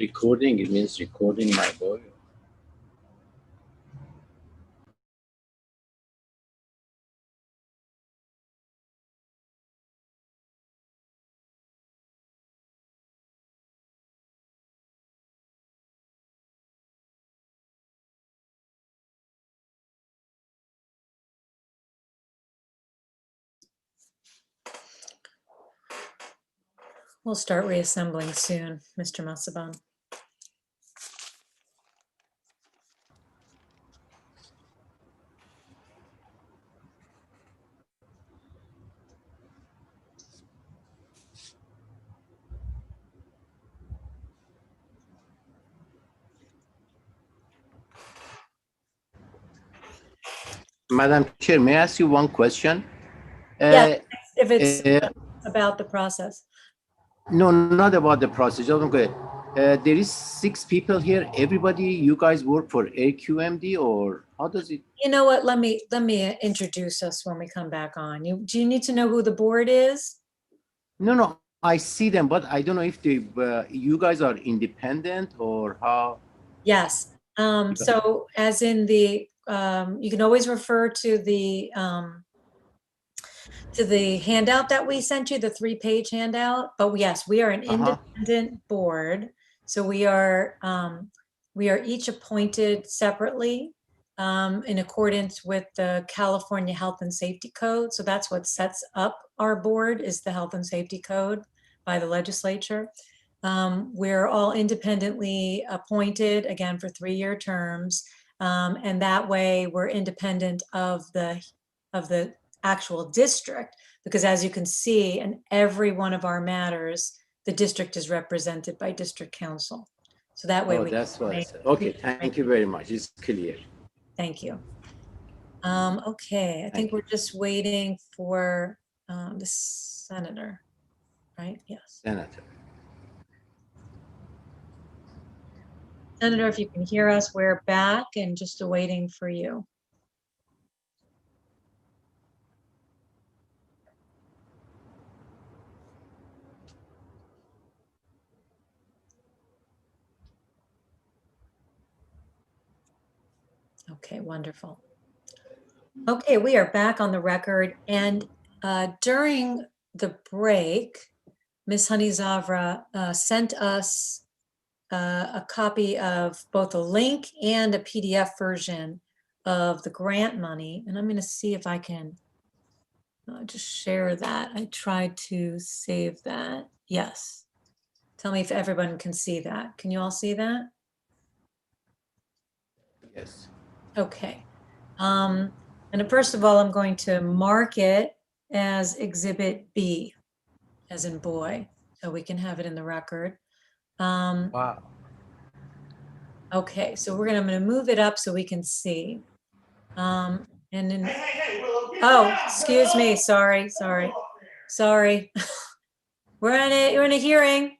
Speaker 4: Recording, it means recording my voice.
Speaker 1: We'll start reassembling soon, Mr. Masaban.
Speaker 4: Madam Chair, may I ask you one question?
Speaker 1: Yeah, if it's
Speaker 4: uh,
Speaker 1: about the process.
Speaker 4: No, not about the process. Okay. There is 6 people here. Everybody, you guys work for Aqmd, or how does it?
Speaker 1: You know what? Let me introduce us when we come back on. Do you need to know who the board is?
Speaker 4: No, I see them, but I don't know if they, you guys are independent or how.
Speaker 1: Yes. So as in the, you can always refer to the handout that we sent you, the 3-page handout. But yes, we are an independent board. So we are each appointed separately in accordance with the California Health and Safety Code. So that's what sets up our board, is the Health and Safety Code by the legislature. We're all independently appointed, again, for 3-year terms. And that way we're independent of the actual district, because as you can see, in every one of our matters, the district is represented by district council. So that way
Speaker 4: that's what I said. Okay, thank you very much. It's clear.
Speaker 1: Thank you. Okay, I think we're just waiting for the senator, right? Yes.
Speaker 4: Senator.
Speaker 1: Senator, if you can hear us, we're back and just waiting for you. Okay, wonderful. Okay, we are back on the record, and during the break, Ms. Honey Zavra sent us a copy of both a link and a PDF version of the grant money, and I'm going to see if I can just share that. I tried to save that. Yes. Tell me if everyone can see that. Can you all see that?
Speaker 4: Yes.
Speaker 1: Okay. And first of all, I'm going to mark it as Exhibit B, as in boy, so we can have it in the record.
Speaker 4: Wow.
Speaker 1: Okay, so I'm going to move it up so we can see. And then, oh, excuse me, sorry. We're in a hearing.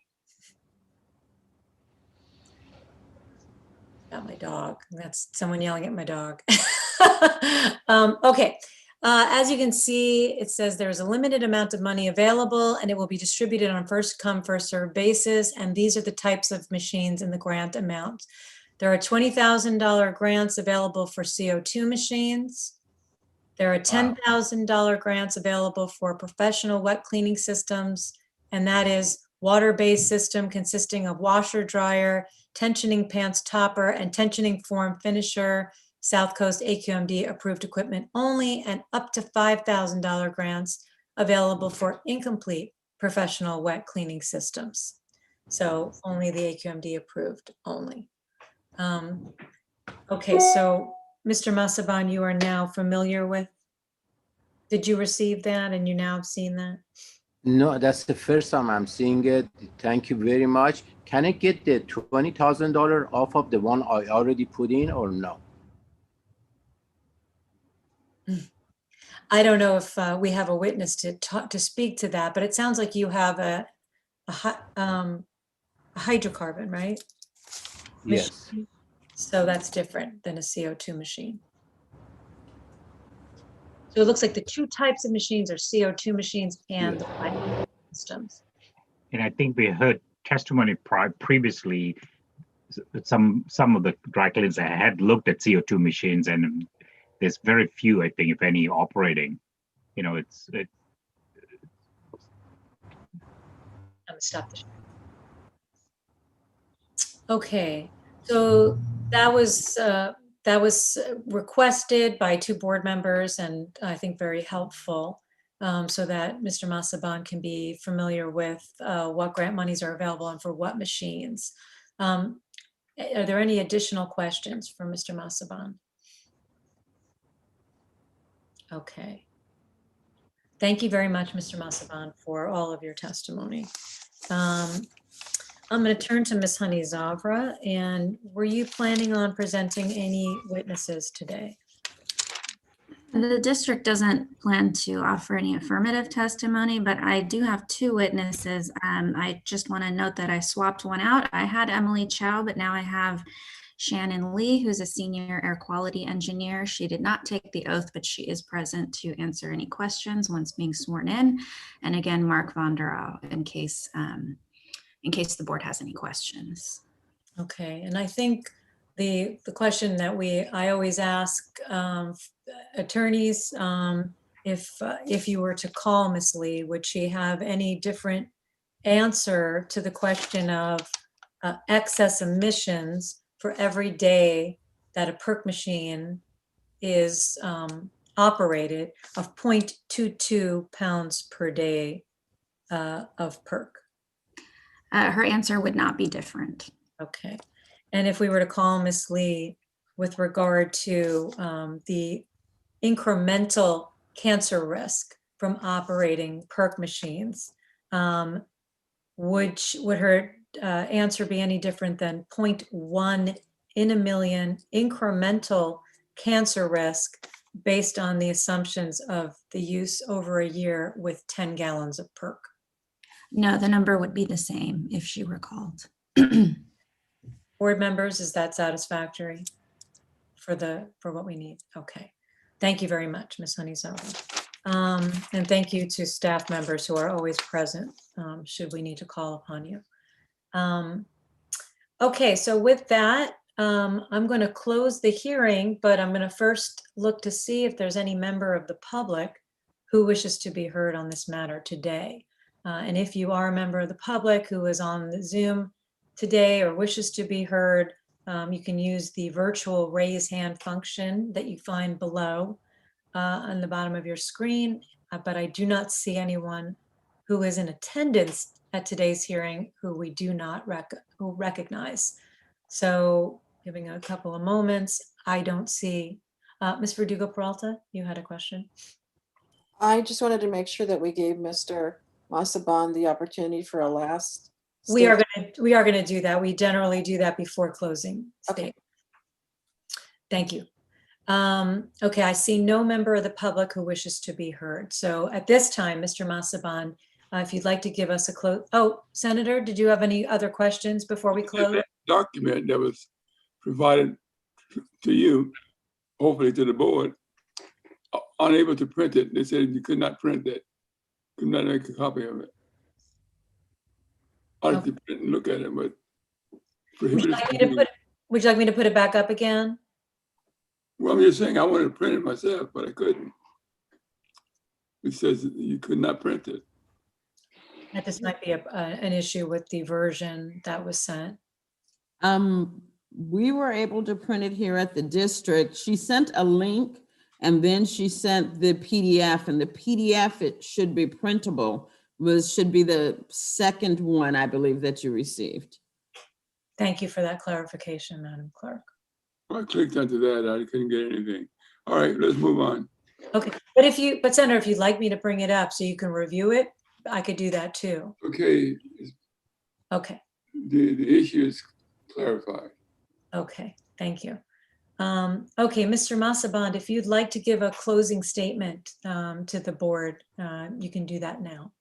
Speaker 1: Got my dog. That's someone yelling at my dog. Okay. As you can see, it says there's a limited amount of money available and it will be distributed on a first come, first served basis. And these are the types of machines in the grant amount. There are $20,000 grants available for CO2 machines. There are $10,000 grants available for professional wet cleaning systems. And that is water-based system consisting of washer, dryer, tensioning pants topper, and tensioning form finisher, South Coast Aqmd approved equipment only, and up to $5,000 grants available for incomplete professional wet cleaning systems. So only the Aqmd approved only. Okay, so Mr. Masaban, you are now familiar with, did you receive that and you now have seen that?
Speaker 4: No, that's the first time I'm seeing it. Thank you very much. Can I get the $20,000 off of the one I already put in or no?
Speaker 1: I don't know if we have a witness to speak to that, but it sounds like you have a hydrocarbon, right?
Speaker 4: Yes.
Speaker 1: Machine. So that's different than a CO2 machine. So it looks like the 2 types of machines are CO2 machines and the pipe systems.
Speaker 7: And I think we heard testimony previously some of the dry cleaners I had looked at CO2 machines, and there's very few, I think, if any, operating. You know,
Speaker 1: I'm gonna stop the. Okay, so that was requested by 2 board members, and I think very helpful, so that Mr. Masaban can be familiar with what grant monies are available and for what machines. Are there any additional questions for Mr. Masaban? Okay. Thank you very much, Mr. Masaban, for all of your testimony. I'm going to turn to Ms. Honey Zavra, and were you planning on presenting any witnesses today?
Speaker 5: The district doesn't plan to offer any affirmative testimony, but I do have 2 witnesses. I just want to note that I swapped one out. I had Emily Chow, but now I have Shannon Lee, who's a senior air quality engineer. She did not take the oath, but she is present to answer any questions once being sworn in. And again, Mark Vonderau, in case the board has any questions.
Speaker 1: Okay, and I think the question that I always ask attorneys, if you were to call Ms. Lee, would she have any different answer to the question of excess emissions for every day that a PERC machine is operated of 0.22 pounds per day of PERC?
Speaker 5: Her answer would not be different.
Speaker 1: Okay. And if we were to call Ms. Lee with regard to the incremental cancer risk from operating PERC machines, would her answer be any different than 0.1 in a million incremental cancer risk based on the assumptions of the use over a year with 10 gallons of PERC?
Speaker 5: No, the number would be the same if she were called.
Speaker 1: Board members, is that satisfactory for what we need? Okay. Thank you very much, Ms. Honeyzova. And thank you to staff members who are always present should we need to call upon you. Okay, so with that, I'm going to close the hearing, but I'm going to first look to see if there's any member of the public who wishes to be heard on this matter today. And if you are a member of the public who is on the Zoom today or wishes to be heard, you can use the virtual raise hand function that you find below on the bottom of your screen. But I do not see anyone who is in attendance at today's hearing who we do not recognize. So giving a couple of moments, I don't see. Ms. Verdugo Peralta, you had a question?
Speaker 3: I just wanted to make sure that we gave Mr. Masaban the opportunity for a last.
Speaker 1: We are going to do that. We generally do that before closing.
Speaker 3: Okay.
Speaker 1: Thank you. Okay, I see no member of the public who wishes to be heard. So at this time, Mr. Masaban, if you'd like to give us a close. Oh, Senator, did you have any other questions before we close?
Speaker 8: That document that was provided to you, hopefully to the board, unable to print it. They said you could not print it, could not make a copy of it. I have to print and look at it, but
Speaker 1: Would you like me to put it back up again?
Speaker 8: Well, I'm just saying I wanted to print it myself, but I couldn't. It says that you could not print it.
Speaker 1: That this might be an issue with the version that was sent.
Speaker 9: We were able to print it here at the district. She sent a link and then she sent the PDF, and the PDF, it should be printable, should be the second one, I believe, that you received.
Speaker 1: Thank you for that clarification, Madam Clerk.
Speaker 8: I clicked onto that, I couldn't get anything. All right, let's move on.
Speaker 1: Okay, but Senator, if you'd like me to bring it up so you can review it, I could do that too.
Speaker 8: Okay.
Speaker 1: Okay.
Speaker 8: The issue is clarified.
Speaker 1: Okay, thank you. Okay, Mr. Masaban, if you'd like to give a closing statement to the board, you can do that now.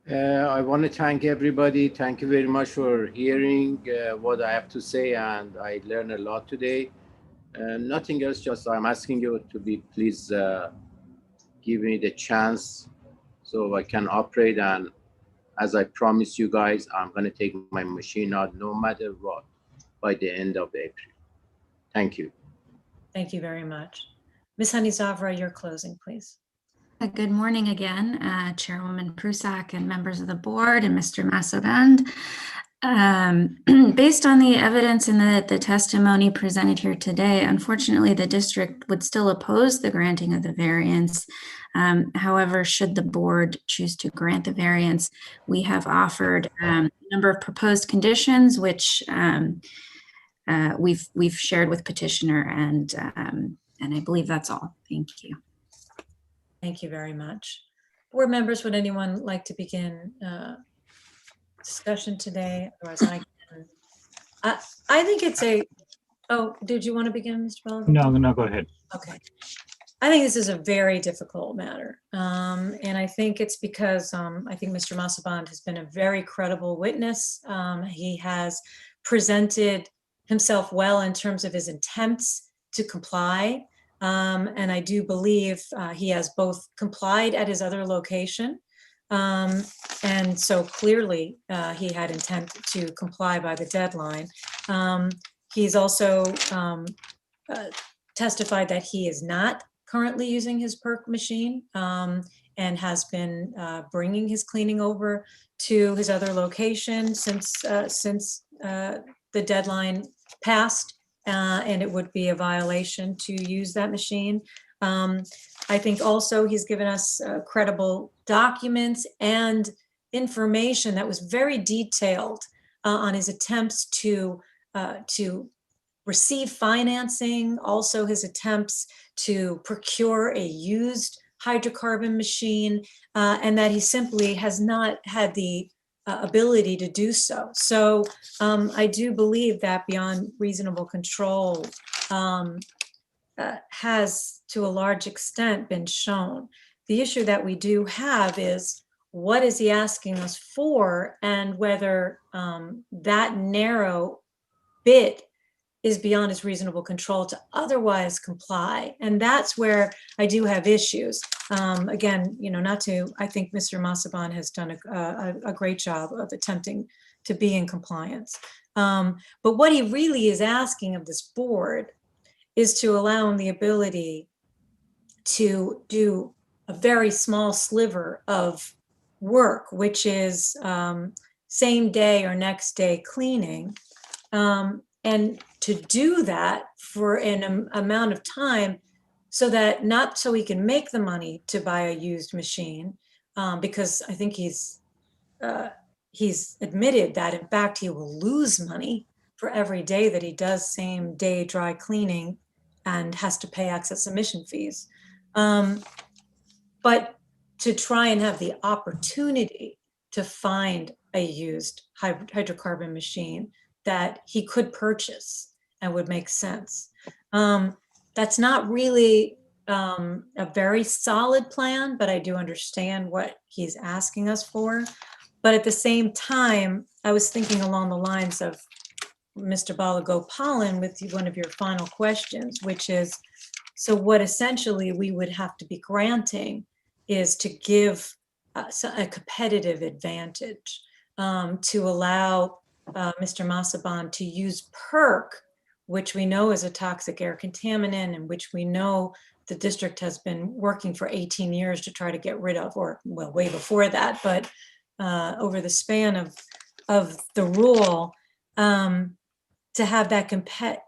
Speaker 4: I want to thank everybody. Thank you very much for hearing what I have to say, and I learned a lot today. Nothing else, just I'm asking you to be please give me the chance so I can operate and as I promised you guys, I'm gonna take my machine out no matter what by the end of April. Thank you.
Speaker 1: Thank you very much. Ms. Honey-Zavra, your closing, please.
Speaker 5: Good morning again, Chairwoman Prusak and members of the board and Mr. Massaband. Based on the evidence in the testimony presented here today, unfortunately, the district would still oppose the granting of the variance. However, should the board choose to grant the variance, we have offered a number of proposed conditions, which we've shared with petitioner, and I believe that's all. Thank you.
Speaker 1: Thank you very much. Board members, would anyone like to begin discussion today? Otherwise, I can. I think it's oh, did you want to begin, Mr. Bellamy?
Speaker 7: No, go ahead.
Speaker 1: Okay. I think this is a very difficult matter. And I think it's because I think Mr. Massaband has been a very credible witness. He has presented himself well in terms of his attempts to comply. And I do believe he has both complied at his other location. And so clearly he had intent to comply by the deadline. He's also testified that he is not currently using his PERC machine and has been bringing his cleaning over to his other location since the deadline passed. And it would be a violation to use that machine. I think also he's given us credible documents and information that was very detailed on his attempts to receive financing, also his attempts to procure a used hydrocarbon machine, and that he simply has not had the ability to do so. So I do believe that beyond reasonable control has to a large extent been shown. The issue that we do have is what is he asking us for, and whether that narrow bit is beyond his reasonable control to otherwise comply. And that's where I do have issues. Again, I think Mr. Massaband has done a great job of attempting to be in compliance. But what he really is asking of this board is to allow him the ability to do a very small sliver of work, which is same day or next day cleaning. And to do that for an amount of time so that not so he can make the money to buy a used machine, because I think he's admitted that in fact he will lose money for every day that he does same day dry cleaning and has to pay excess emission fees. But to try and have the opportunity to find a used hydrocarbon machine that he could purchase and would make sense. That's not really a very solid plan, but I do understand what he's asking us for. But at the same time, I was thinking along the lines of Mr. Balagopalan with one of your final questions, which is, so what essentially we would have to be granting is to give a competitive advantage to allow Mr. Massaband to use PERC, which we know is a toxic air contaminant and which we know the district has been working for 18 years to try to get rid of, or well, way before that, but over the span of the rule, to have that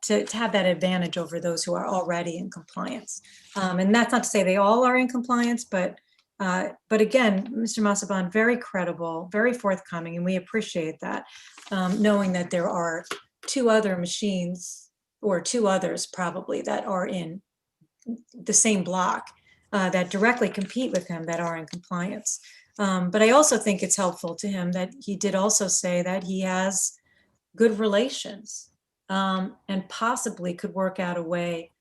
Speaker 1: to have that advantage over those who are already in compliance. And that's not to say they all are in compliance, but again, Mr. Massaband, very credible, very forthcoming, and we appreciate that, knowing that there are two other machines, or two others probably, that are in the same block that directly compete with him that are in compliance. But I also think it's helpful to him that he did also say that he has good relations and possibly could work out a way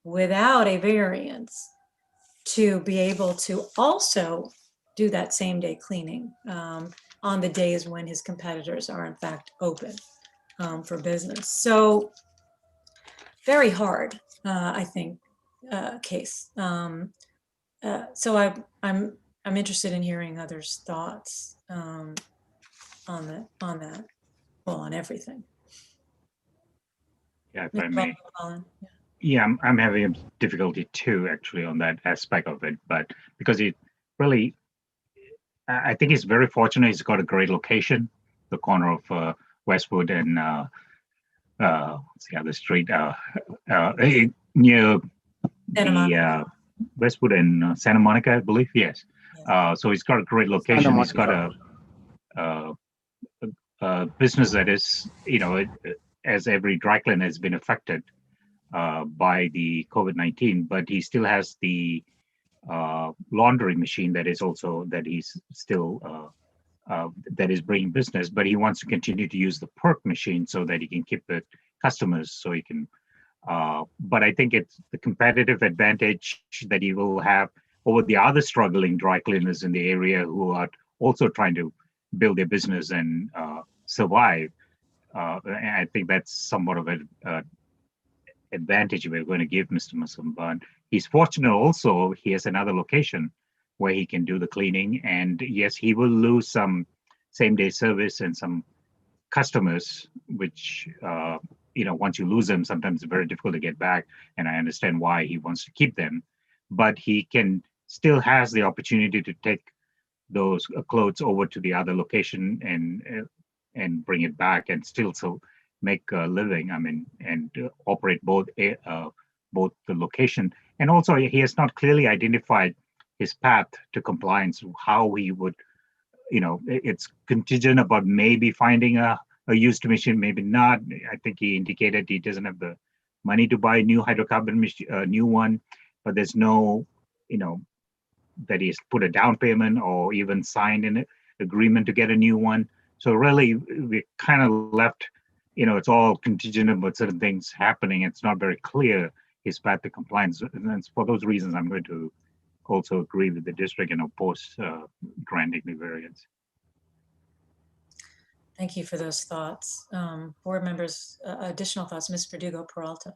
Speaker 1: without a variance to be able to also do that same day cleaning on the days when his competitors are in fact open for business. So very hard, I think, case. So I'm interested in hearing others' thoughts. on that, well, on everything.
Speaker 7: Yeah, if I may.
Speaker 1: Colin? Yeah.
Speaker 7: Yeah, I'm having a difficulty too, actually, on that aspect of it. But because it really, I think he's very fortunate. He's got a great location, the corner of Westwood and what's the other street? Near
Speaker 1: Santa Monica.
Speaker 7: the Westwood and Santa Monica, I believe. Yes. So he's got a great location. He's got a business that is, as every dry cleaner has been affected by the COVID-19, but he still has the laundry machine that is also that he's still that is bringing business, but he wants to continue to use the perk machine so that he can keep the customers, so he can. But I think it's the competitive advantage that he will have over the other struggling dry cleaners in the area who are also trying to build their business and survive. And I think that's somewhat of an advantage we're going to give Mr. Masamban. He's fortunate also, he has another location where he can do the cleaning. And yes, he will lose some same-day service and some customers, which, once you lose them, sometimes it's very difficult to get back. And I understand why he wants to keep them. But he still has the opportunity to take those clothes over to the other location and bring it back and still make a living. I mean, and operate both the location. And also, he has not clearly identified his path to compliance, how he would, it's contingent about maybe finding a used machine, maybe not. I think he indicated he doesn't have the money to buy a new hydrocarbon machine, new one, but there's no, that he's put a down payment or even signed an agreement to get a new one. So really, we kind of left, it's all contingent about certain things happening. It's not very clear his path to compliance. And for those reasons, I'm going to also agree with the district and oppose granting the variance.
Speaker 1: Thank you for those thoughts. Board members, additional thoughts, Ms. Verdugo Peralta.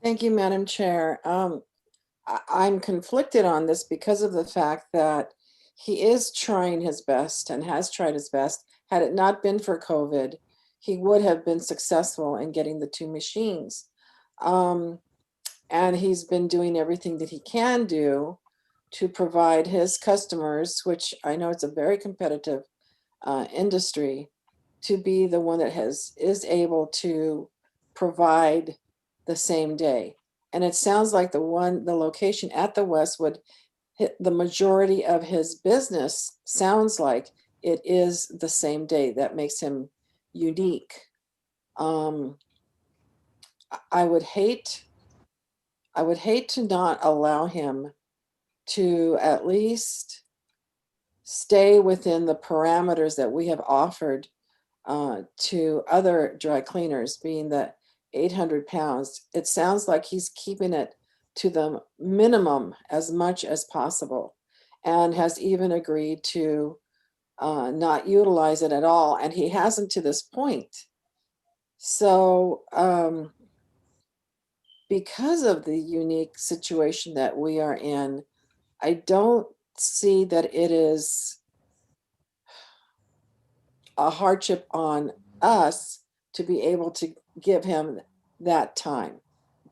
Speaker 3: Thank you, Madam Chair. I'm conflicted on this because of the fact that he is trying his best and has tried his best. Had it not been for COVID, he would have been successful in getting the 2 machines. And he's been doing everything that he can do to provide his customers, which I know it's a very competitive industry, to be the one that is able to provide the same day. And it sounds like the location at the Westwood, the majority of his business sounds like it is the same day. That makes him unique. I would hate to not allow him to at least stay within the parameters that we have offered to other dry cleaners, being that 800 pounds. It sounds like he's keeping it to the minimum as much as possible, and has even agreed to not utilize it at all. And he hasn't to this point. So because of the unique situation that we are in, I don't see that it is a hardship on us to be able to give him that time,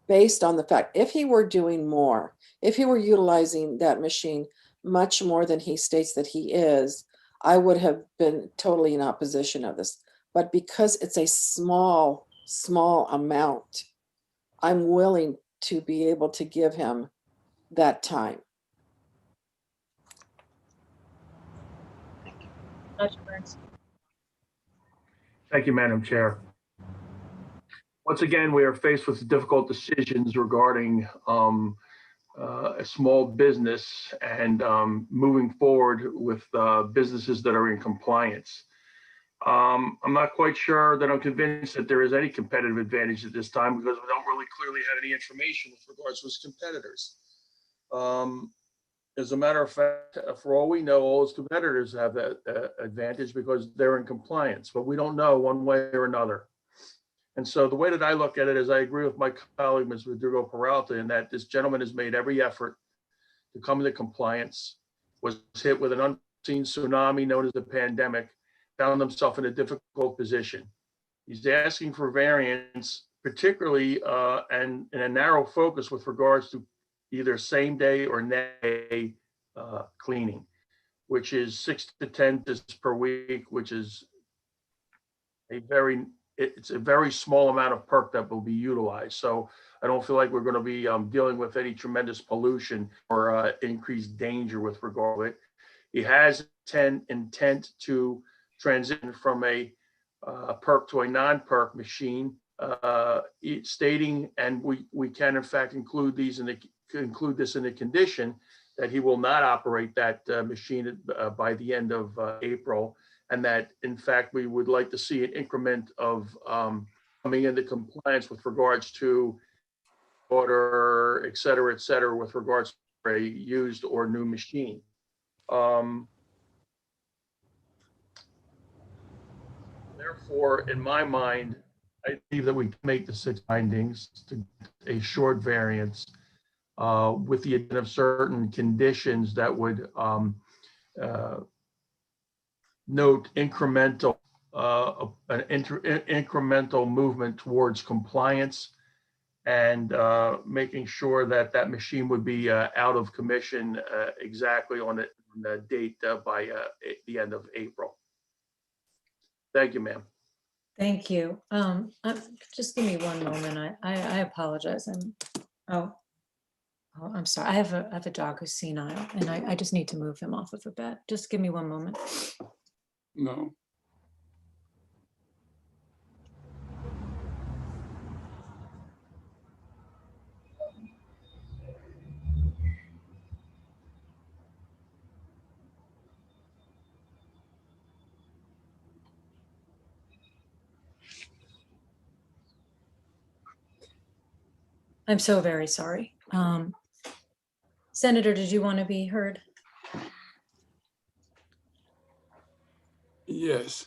Speaker 3: based on the fact, if he were doing more, if he were utilizing that machine much more than he states that he is, I would have been totally in opposition of this. But because it's a small amount, I'm willing to be able to give him that time.
Speaker 6: Thank you, Madam Chair. Once again, we are faced with difficult decisions regarding a small business and moving forward with businesses that are in compliance. I'm not quite sure that I'm convinced that there is any competitive advantage at this time, because we don't really clearly have any information with regards to his competitors. As a matter of fact, for all we know, all his competitors have that advantage because they're in compliance, but we don't know one way or another. And so the way that I look at it is, I agree with my colleague, Ms. Verdugo Peralta, in that this gentleman has made every effort to come into compliance, was hit with an tsunami known as the pandemic, found himself in a difficult position. He's asking for variance, particularly and in a narrow focus with regards to either same day or next day cleaning, which is 6 to 10 days per week, which is it's a very small amount of perk that will be utilized. So I don't feel like we're going to be dealing with any tremendous pollution or increased danger with regard to it. He has intent to transition from a perk to a non-perk machine, stating, and we can in fact include this in the condition that he will not operate that machine by the end of April, and that in fact we would like to see an increment of coming into compliance with regards to order, et cetera, with regards to a used or new machine. Therefore, in my mind, I believe that we can make the 6 findings to a short variance with the addition of certain conditions that would note incremental incremental movement towards compliance, and making sure that that machine would be out of commission exactly on the date by the end of April. Thank you, ma'am.
Speaker 1: Thank you. Just give me one moment. I apologize. I'm sorry. I have a dog who's senile, and I just need to move him off of a bed. Just give me one moment.
Speaker 8: No.
Speaker 1: I'm so very sorry. Senator, did you want to be heard?
Speaker 8: Yes.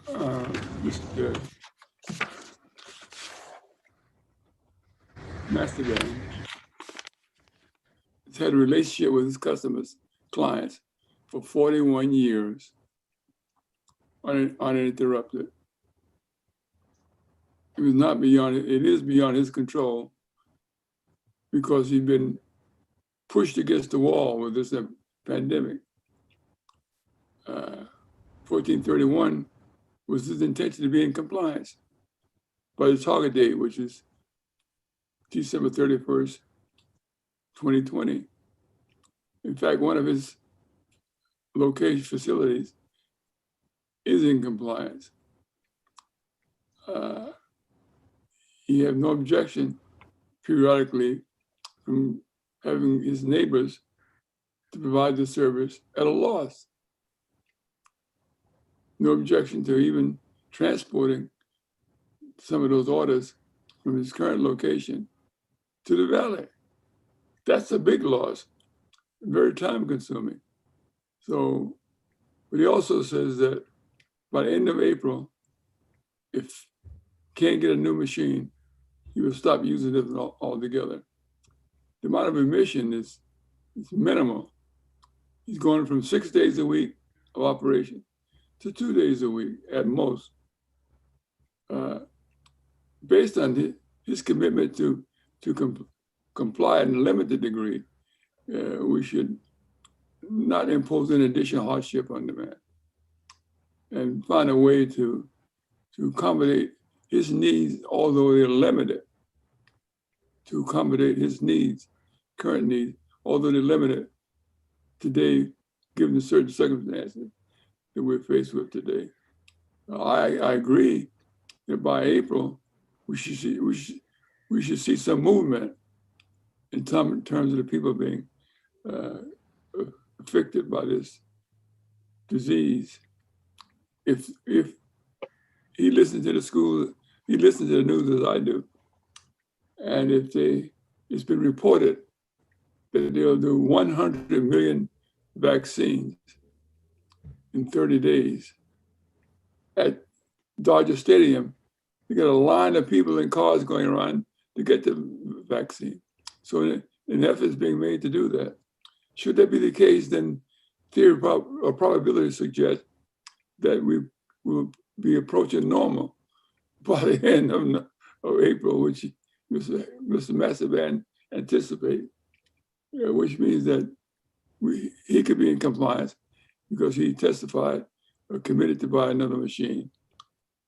Speaker 8: Mr. Masterman has had a relationship with his customers, clients, for 41 years, uninterrupted. It was not beyond, it is beyond his control, because he's been pushed against the wall with this pandemic. 1431 was his intention to be in compliance by the target date, which is December 31st, 2020. In fact, one of his location facilities is in compliance. He had no objection periodically from having his neighbors to provide the service at a loss. No objection to even transporting some of those orders from his current location to the valley. That's a big loss, very time consuming. So, but he also says that by the end of April, if can't get a new machine, he will stop using it altogether. The amount of emission is minimal. He's going from 6 days a week of operation to 2 days a week at most. Based on his commitment to comply in a limited degree, we should not impose an additional hardship on the man, and find a way to accommodate his needs, although they're limited, to accommodate his needs, current needs, although they're limited today, given the certain circumstances that we're faced with today. I agree that by April, we should see some movement in terms of the people being affected by this disease. If he listens to the school, he listens to the news as I do, and if it's been reported that they'll do 100 million vaccines in 30 days at Dodger Stadium, you got a line of people in cars going around to get the vaccine. So an effort is being made to do that. should that be the case, then theory or probability suggests that we will be approaching normal by the end of April, which Mr. Massaban anticipated, which means that he could be in compliance because he testified or committed to buy another machine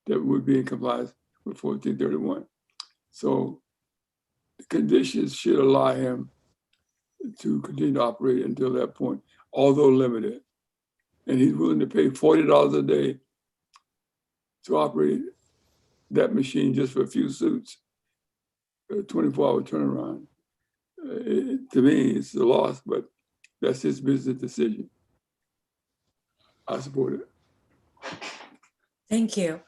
Speaker 8: that would be in compliance with 1431. So the conditions should allow him to continue to operate until that point, although limited. And he's willing to pay $40 a day to operate that machine just for a few suits, a 24-hour turnaround. To me, it's a loss, but that's his business decision. I support it.
Speaker 1: Thank you.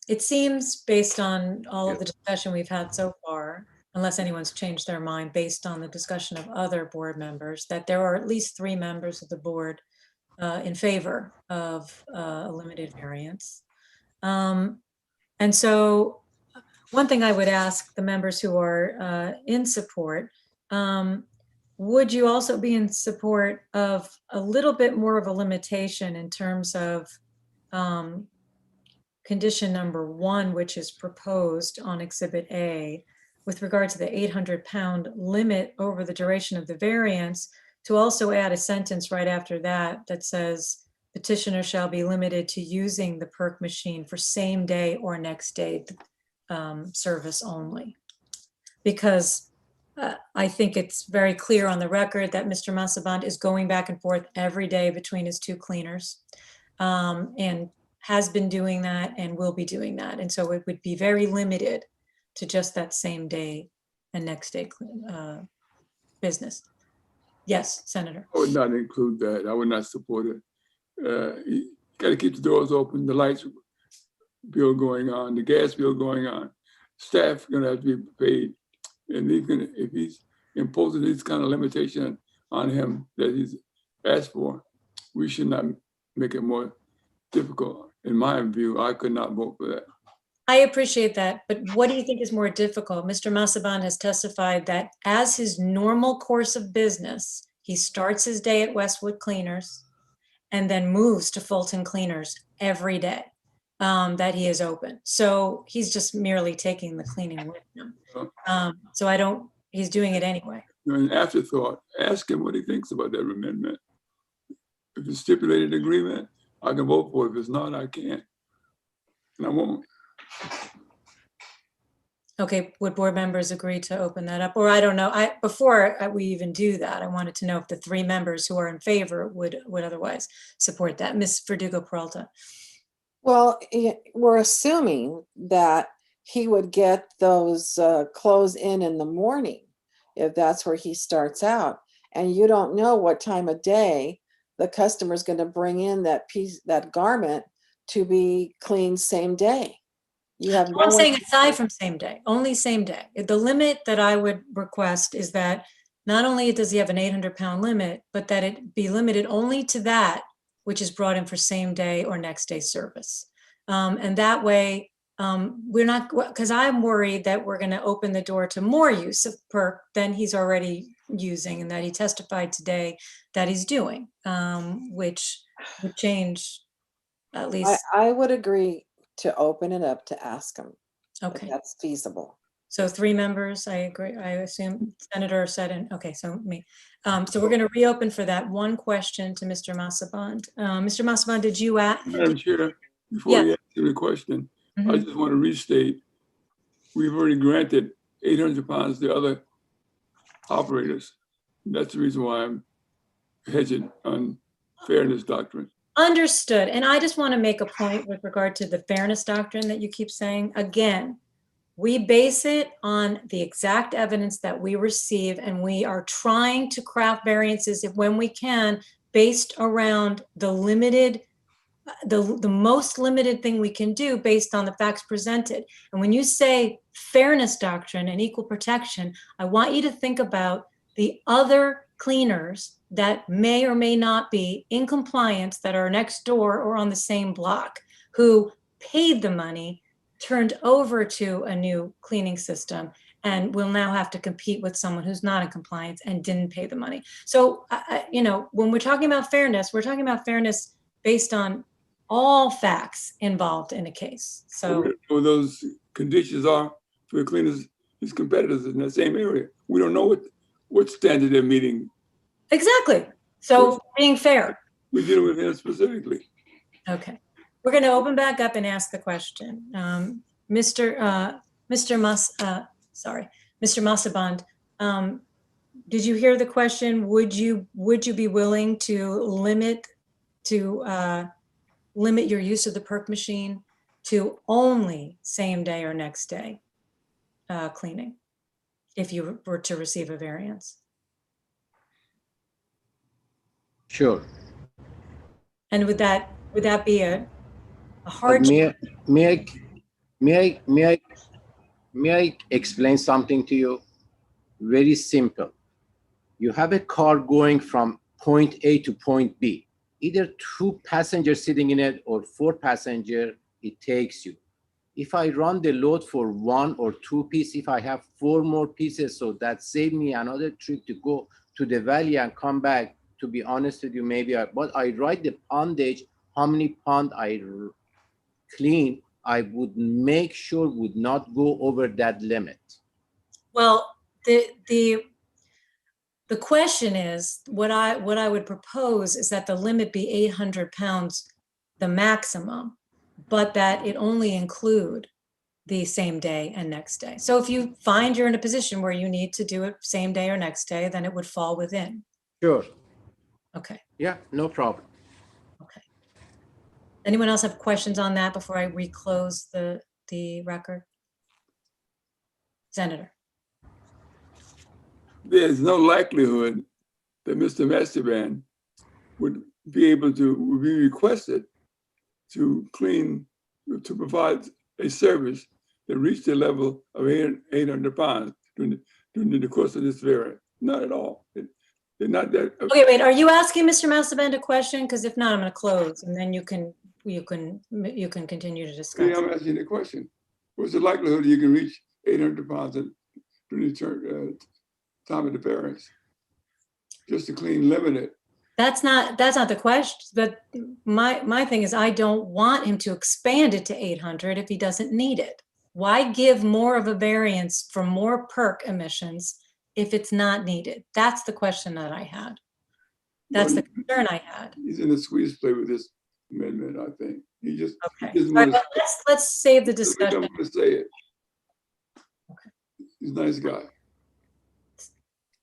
Speaker 1: It seems, based on all of the discussion we've had so far, unless anyone's changed their mind based on the discussion of other board members, that there are at least 3 members of the board in favor of a limited variance. And so one thing I would ask the members who are in support, would you also be in support of a little bit more of a limitation in terms of condition number 1, which is proposed on Exhibit A, with regard to the 800-pound limit over the duration of the variance, to also add a sentence right after that that says, petitioner shall be limited to using the PERC machine for same day or next day service only. Because I think it's very clear on the record that Mr. Masaband is going back and forth every day between his 2 cleaners, and has been doing that and will be doing that. And so it would be very limited to just that same day and next day business. Yes, Senator.
Speaker 8: I would not include that. I would not support it. You got to keep the doors open, the lights bill going on, the gas bill going on. Staff going to have to be paid. And if he's imposing this kind of limitation on him that he's asked for, we should not make it more difficult. In my view, I could not vote for that.
Speaker 1: I appreciate that, but what do you think is more difficult? Mr. Masaband has testified that as his normal course of business, he starts his day at Westwood Cleaners and then moves to Fulton Cleaners every day that he is open. So he's just merely taking the cleaning with him. He's doing it anyway.
Speaker 8: An afterthought, ask him what he thinks about that amendment. If it's stipulated agreement, I can vote for it. If it's not, I can't. And I won't.
Speaker 1: Okay, would board members agree to open that up? Or I don't know, before we even do that, I wanted to know if the 3 members who are in favor would otherwise support that. Ms. Verdugo-Peralta.
Speaker 3: Well, we're assuming that he would get those clothes in the morning, if that's where he starts out. And you don't know what time of day the customer's going to bring in that garment to be cleaned same day. You have
Speaker 1: I'm saying aside from same day, only same day. The limit that I would request is that not only does he have an 800-pound limit, but that it be limited only to that which is brought in for same day or next day service. And that way, we're not, because I'm worried that we're going to open the door to more use of PERC than he's already using and that he testified today that he's doing, which would change at least.
Speaker 3: I would agree to open it up to ask him.
Speaker 1: Okay.
Speaker 3: If that's feasible.
Speaker 1: So 3 members, I agree. I assume Senator said, and okay, so me. So we're going to reopen for that one question to Mr. Masaband. Mr. Masaband, did you ask?
Speaker 8: Madam Chair, before you ask the question, I just want to restate, we've already granted 800 pounds to other operators. That's the reason why I'm hedging on fairness doctrine.
Speaker 1: Understood. And I just want to make a point with regard to the fairness doctrine that you keep saying. Again, we base it on the exact evidence that we receive, and we are trying to craft variances when we can based around the limited, the most limited thing we can do based on the facts presented. And when you say fairness doctrine and equal protection, I want you to think about the other cleaners that may or may not be in compliance that are next door or on the same block, who paid the money, turned over to a new cleaning system, and will now have to compete with someone who's not in compliance and didn't pay the money. So, you know, when we're talking about fairness, we're talking about fairness based on all facts involved in a case. So
Speaker 8: those conditions are for cleaners, his competitors in that same area. We don't know what standard they're meeting.
Speaker 1: exactly. So being fair.
Speaker 8: We're dealing with him specifically.
Speaker 1: Okay. We're going to open back up and ask the question. Mr. Massaband, did you hear the question? Would you be willing to limit your use of the perk machine to only same day or next day cleaning if you were to receive a variance?
Speaker 4: Sure.
Speaker 1: And would that be a
Speaker 4: But
Speaker 1: hard?
Speaker 4: may I explain something to you? Very simple. You have a car going from point A to point B. Either 2 passengers sitting in it or 4 passengers, it takes you. If I run the load for 1 or 2 pieces, if I have 4 more pieces, so that saved me another trip to go to the valley and come back. To be honest with you, but I write the poundage, how many pounds I clean, I would make sure would not go over that limit.
Speaker 1: Well, the question is, what I would propose is that the limit be 800 pounds, the maximum, but that it only include the same day and next day. So if you find you're in a position where you need to do it same day or next day, then it would fall within.
Speaker 4: Sure.
Speaker 1: Okay.
Speaker 4: Yeah, no problem.
Speaker 1: Okay. Anyone else have questions on that before I reclose the record? Senator.
Speaker 8: There's no likelihood that Mr. Masterman would be requested to provide a service that reached the level of 800 pounds during the course of this variant. Not at all. They're not that.
Speaker 1: Okay, wait, are you asking Mr. Massaband a question? Because if not, I'm going to close and then you can continue to discuss.
Speaker 8: Yeah, I'm asking the question. What's the likelihood you can reach 800 pounds during the time of the variance? Just to clean limited.
Speaker 1: That's not the question. But my thing is, I don't want him to expand it to 800 if he doesn't need it. Why give more of a variance for more perk emissions if it's not needed? That's the question that I had. That's the concern I had.
Speaker 8: He's in a squeeze play with this amendment, I think. He just
Speaker 1: Okay.
Speaker 8: he doesn't
Speaker 1: All right,
Speaker 8: want
Speaker 1: let's save the
Speaker 8: to
Speaker 1: discussion.
Speaker 8: say it.
Speaker 1: Okay.
Speaker 8: He's a nice guy.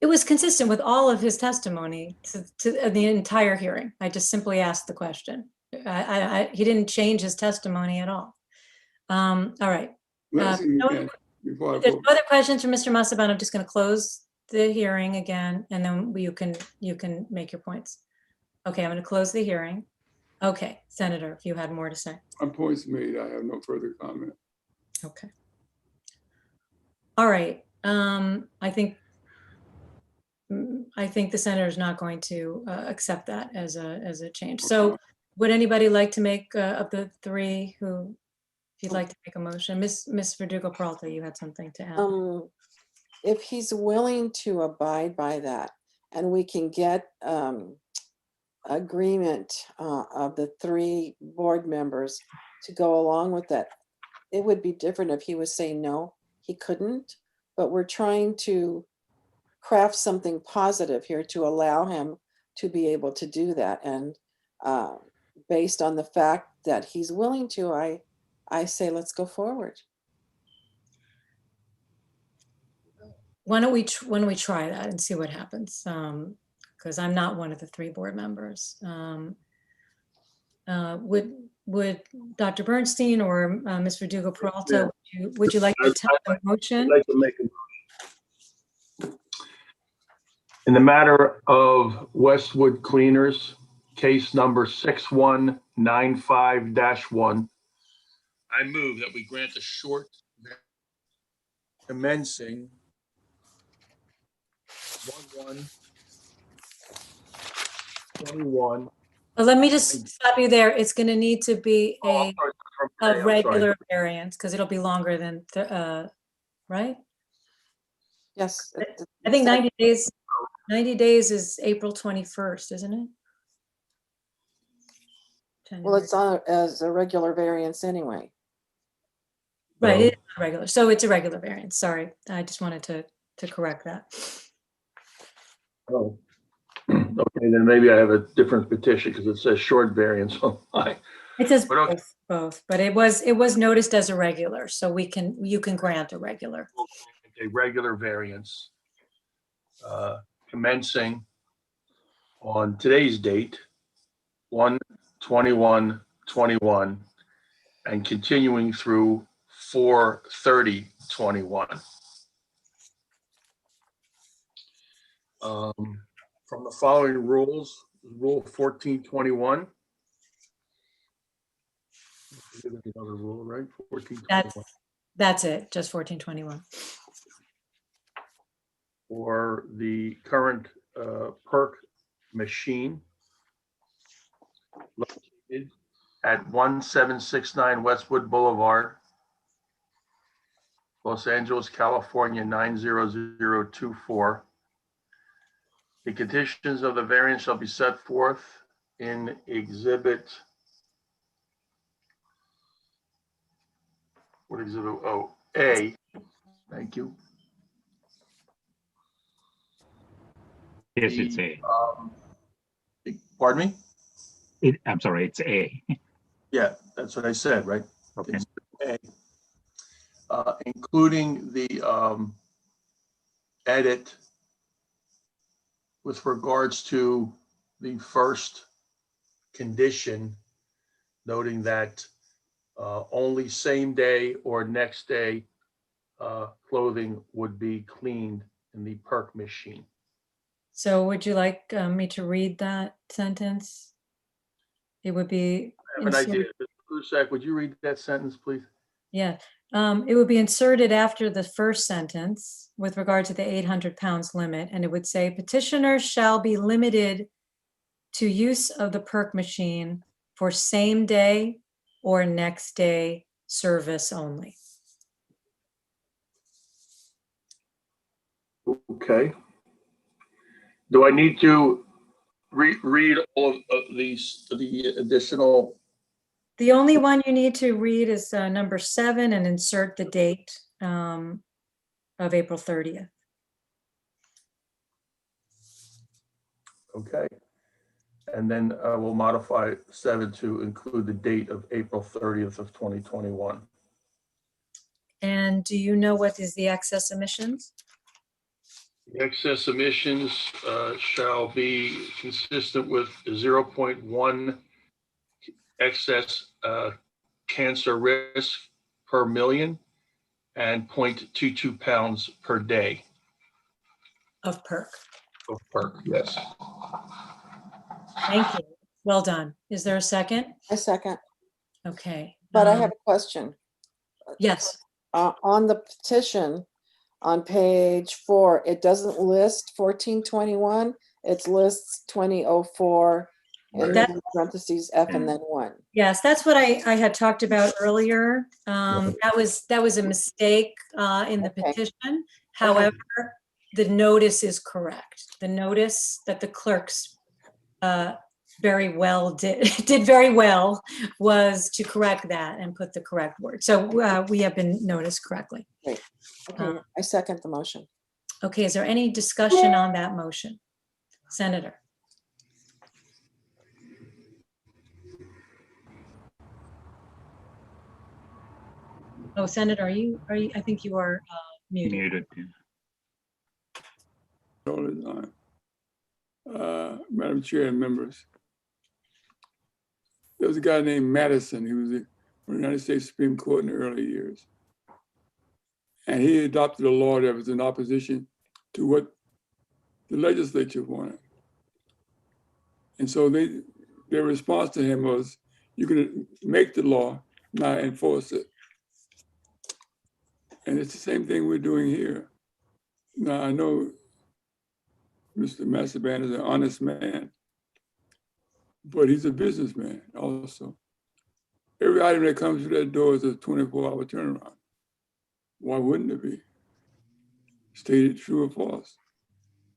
Speaker 1: It was consistent with all of his testimony to the entire hearing. I just simply asked the question. He didn't change his testimony at all. All right.
Speaker 8: Before I
Speaker 1: There's
Speaker 8: vote.
Speaker 1: no other questions from Mr. Massaband. I'm just going to close the hearing again, and then you can make your points. Okay, I'm going to close the hearing. Okay, Senator, if you had more to say.
Speaker 8: My point's made. I have no further comment.
Speaker 1: Okay. All right. I think the senator is not going to accept that as a change. So would anybody like to make of the three who, if you'd like to make a motion? Miss Verdugo-Peralta, you had something to add.
Speaker 3: If he's willing to abide by that and we can get agreement of the 3 board members to go along with that, it would be different if he was saying no, he couldn't, but we're trying to craft something positive here to allow him to be able to do that. And based on the fact that he's willing to, I say, let's go forward.
Speaker 1: Why don't we try that and see what happens? Because I'm not one of the 3 board members. Would Dr. Bernstein or Ms. Verdugo-Peralta, would you like to attempt a motion?
Speaker 6: I'd like to make a motion. In the matter of Westwood Cleaners, case number 6195-1, I move that we grant a short commencing 1/1/21.
Speaker 1: Well, let me just stop you there. It's going to need to be a regular variance because it'll be longer than, right?
Speaker 3: Yes.
Speaker 1: I think 90 days is April 21st, isn't it?
Speaker 3: Well, it's on as a regular variance anyway.
Speaker 1: Right, it is regular. So it's a regular variance. Sorry. I just wanted to correct that.
Speaker 6: Oh, okay, then maybe I have a different petition because it says short variance on mine.
Speaker 1: It says
Speaker 6: But okay.
Speaker 1: both, but it was noticed as a regular, so you can grant a regular.
Speaker 6: A regular variance commencing on today's date, 1/21/21, and continuing through 4/30/21. From the following rules, Rule 1421. Another rule, right? 1421.
Speaker 1: That's it, just 1421.
Speaker 6: For the current perk machine located at 1769 Westwood Boulevard, Los Angeles, California, 90024. The conditions of the variance shall be set forth in exhibit. What exhibit? Oh, A. Thank you.
Speaker 7: Yes, it's A.
Speaker 6: Pardon me?
Speaker 7: I'm sorry, it's A.
Speaker 6: Yeah, that's what I said, right?
Speaker 7: Okay.
Speaker 6: A. Including the edit with regards to the first condition, noting that only same day or next day clothing would be cleaned in the perk machine.
Speaker 1: So would you like me to read that sentence? It would be.
Speaker 6: I have an idea. Mr. Prusak, would you read that sentence, please?
Speaker 1: Yeah, it would be inserted after the first sentence with regard to the 800 pounds limit, and it would say petitioner shall be limited to use of the perk machine for same day or next day service only.
Speaker 6: Okay. Do I need to read all of these, the additional?
Speaker 1: The only one you need to read is number 7 and insert the date of April 30th.
Speaker 6: Okay. And then we'll modify 7 to include the date of April 30th of 2021.
Speaker 1: And do you know what is the excess emissions?
Speaker 6: The excess emissions shall be consistent with 0.1 excess cancer risk per million and 0.22 pounds per day.
Speaker 1: Of perk.
Speaker 6: Of perk, yes.
Speaker 1: Thank you. Well done. Is there a second?
Speaker 3: A second.
Speaker 1: Okay.
Speaker 3: But I have a question.
Speaker 1: Yes.
Speaker 3: On the petition on page 4, it doesn't list 1421. It lists 2004 and then parentheses F and then 1.
Speaker 1: Yes, that's what I had talked about earlier. That was a mistake in the petition. However, the notice is correct. The notice that the clerks very well did very well was to correct that and put the correct word. So we have been noticed correctly.
Speaker 3: Great. Okay, I second the motion.
Speaker 1: Okay, is there any discussion on that motion? Senator? Oh, Senator, are you, I think you are muted.
Speaker 7: Muted.
Speaker 8: All the time. Madam Chair and members. There was a guy named Madison. He was in the United States Supreme Court in the early years. And he adopted a law that was in opposition to what the legislature wanted. And so their response to him was, you can make the law, not enforce it. And it's the same thing we're doing here. Now, I know Mr. Massaban is an honest man, but he's a businessman also. Every item that comes through that door is a 24-hour turnaround. Why wouldn't it be? stated true or false.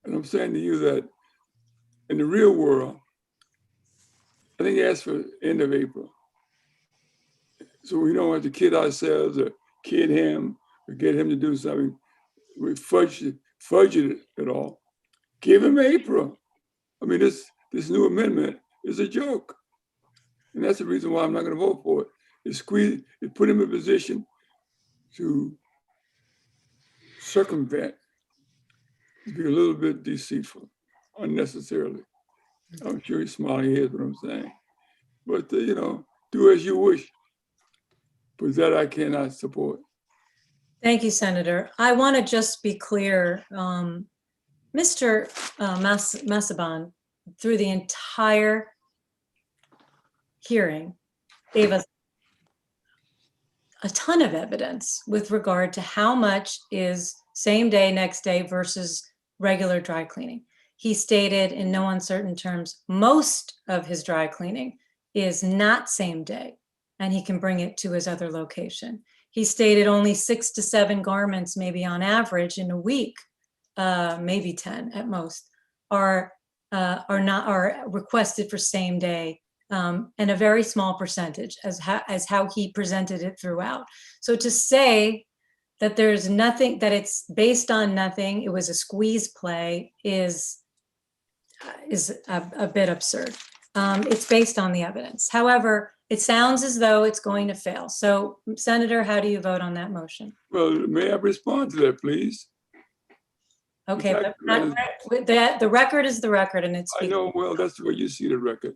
Speaker 8: And I'm saying to you that in the real world, I think he asked for end of April. So we don't have to kid ourselves or kid him or get him to do something. We fudge it at all. Give him April. I mean, this new amendment is a joke. And that's the reason why I'm not going to vote for it. It put him in a position to circumvent, to be a little bit deceitful, unnecessarily. I'm sure he's smiling, he hears what I'm saying. But, you know, do as you wish. But that I cannot support.
Speaker 1: Thank you, Senator. I want to just be clear. Mr. Massaban, through the entire hearing, gave us a ton of evidence with regard to how much is same day, next day versus regular dry cleaning. He stated in no uncertain terms, most of his dry cleaning is not same day, and he can bring it to his other location. He stated only 6 to 7 garments, maybe on average in a week, maybe 10 at most, are requested for same day, and a very small percentage as how he presented it throughout. So to say that there's nothing, that it's based on nothing, it was a squeeze play, is a bit absurd. It's based on the evidence. However, it sounds as though it's going to fail. So, Senator, how do you vote on that motion?
Speaker 8: Well, may I respond to that, please?
Speaker 1: Okay, but the record is the record, and it's.
Speaker 8: I know, well, that's the way you see the record.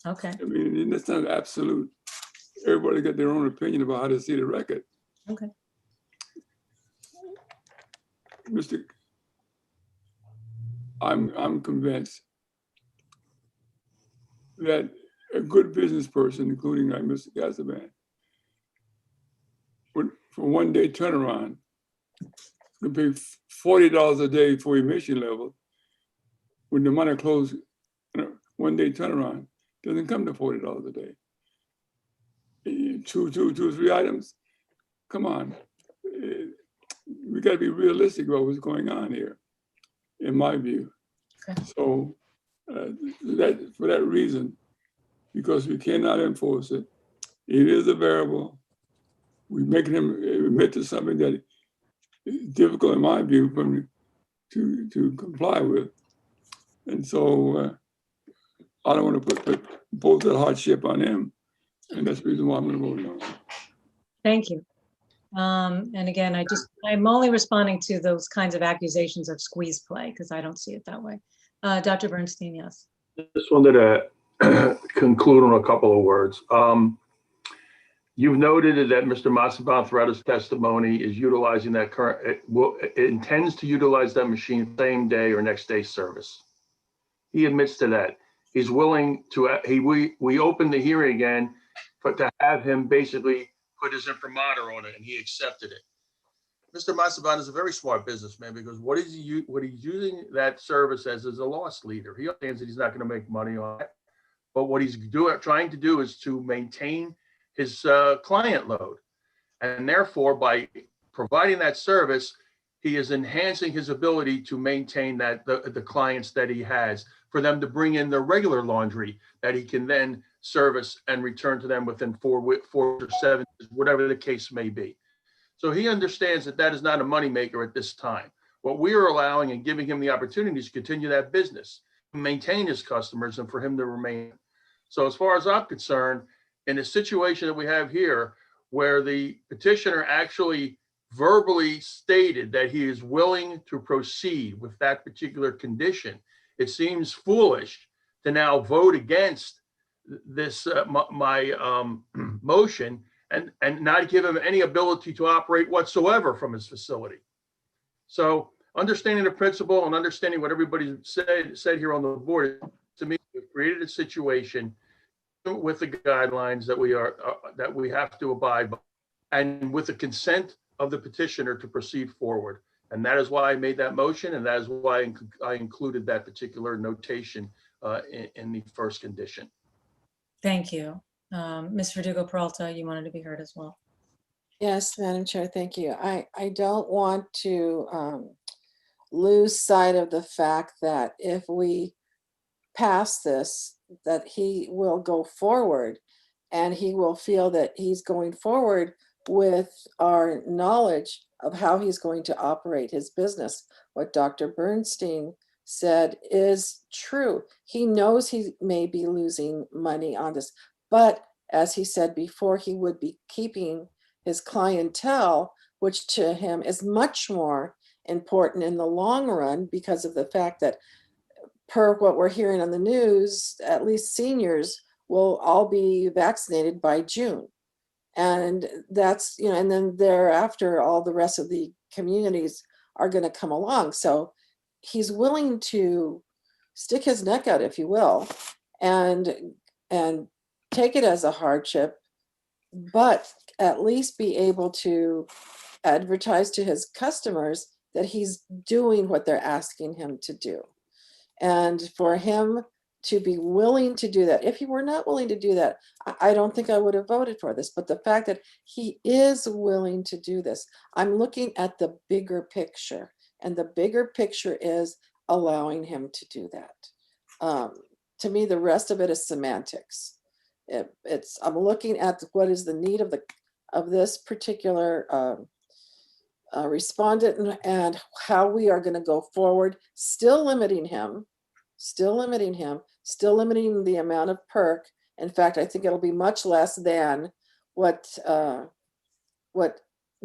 Speaker 1: Okay.
Speaker 8: I mean, that's not absolute. Everybody got their own opinion about how to see the record.
Speaker 1: Okay.
Speaker 8: I'm convinced that a good business person, including like Mr. Casaban, would, for one day turnaround, could pay $40 a day for emission level when the money closed, one day turnaround doesn't come to $40 a day. Two, 3 items. Come on. We got to be realistic about what's going on here, in my view.
Speaker 1: Okay.
Speaker 8: So for that reason, because we cannot enforce it, it is a variable. We're making him admit to something that is difficult, in my view, for him to comply with. And so I don't want to put both that hardship on him. And that's the reason why I'm going to vote no.
Speaker 1: Thank you. And again, I'm only responding to those kinds of accusations of squeeze play because I don't see it that way. Dr. Bernstein, yes.
Speaker 6: Just wanted to conclude on a couple of words. You've noted that Mr. Massaban throughout his testimony is utilizing that it intends to utilize that machine same day or next day service. He admits to that. He's willing to, we opened the hearing again, but to have him basically put his imprimatur on it, and he accepted it. Mr. Massaban is a very smart businessman because what he's using that service as is a loss leader. He understands that he's not going to make money on it, but what he's trying to do is to maintain his client load. And therefore, by providing that service, he is enhancing his ability to maintain that the clients that he has, for them to bring in their regular laundry that he can then service and return to them within 4 or 7, whatever the case may be. So he understands that that is not a moneymaker at this time. What we are allowing and giving him the opportunity to continue that business, maintain his customers, and for him to remain. So as far as I'm concerned, in a situation that we have here, where the petitioner actually verbally stated that he is willing to proceed with that particular condition, it seems foolish to now vote against this my motion and not give him any ability to operate whatsoever from his facility. So understanding the principle and understanding what everybody said here on the board, to me, we've created a situation with the guidelines that we have to abide by, and with the consent of the petitioner to proceed forward. And that is why I made that motion, and that is why I included that particular notation in the first condition.
Speaker 1: Thank you. Ms. Verdugo-Peralta, you wanted to be heard as well.
Speaker 3: Yes, Madam Chair, thank you. I don't want to lose sight of the fact that if we pass this, that he will go forward and he will feel that he's going forward with our knowledge of how he's going to operate his business. What Dr. Bernstein said is true. He knows he may be losing money on this, but as he said before, he would be keeping his clientele, which to him is much more important in the long run because of the fact that, per what we're hearing on the news, at least seniors will all be vaccinated by June. And that's, you know, and then thereafter, all the rest of the communities are going to come along. So he's willing to stick his neck out, if you will, and take it as a hardship, but at least be able to advertise to his customers that he's doing what they're asking him to do. And for him to be willing to do that, if he were not willing to do that, I don't think I would have voted for this. But the fact that he is willing to do this, I'm looking at the bigger picture, and the bigger picture is allowing him to do that. To me, the rest of it is semantics. I'm looking at what is the need of this particular respondent and how we are going to go forward, still limiting the amount of perk. In fact, I think it'll be much less than what the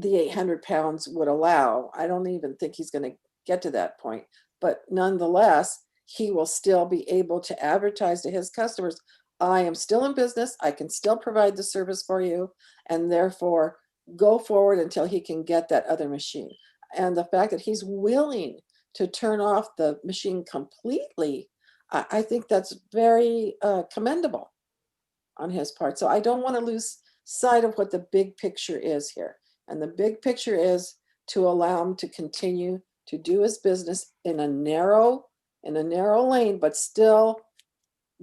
Speaker 3: 800 pounds would allow. I don't even think he's going to get to that point, but nonetheless, he will still be able to advertise to his customers, I am still in business, I can still provide the service for you, and therefore go forward until he can get that other machine. And the fact that he's willing to turn off the machine completely, I think that's very commendable on his part. So I don't want to lose sight of what the big picture is here. And the big picture is to allow him to continue to do his business in a narrow lane, but still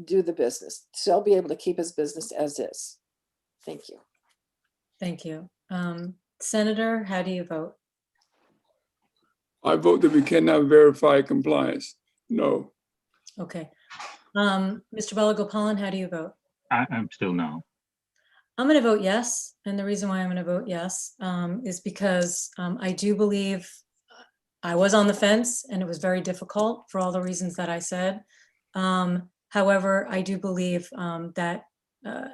Speaker 3: do the business, still be able to keep his business as is. Thank you.
Speaker 1: Thank you. Senator, how do you vote?
Speaker 8: I vote that we cannot verify compliance. No.
Speaker 1: Okay. Mr. Balagopalan, how do you vote?
Speaker 7: I'm still no.
Speaker 1: I'm going to vote yes. And the reason why I'm going to vote yes is because I do believe I was on the fence and it was very difficult for all the reasons that I said. However, I do believe that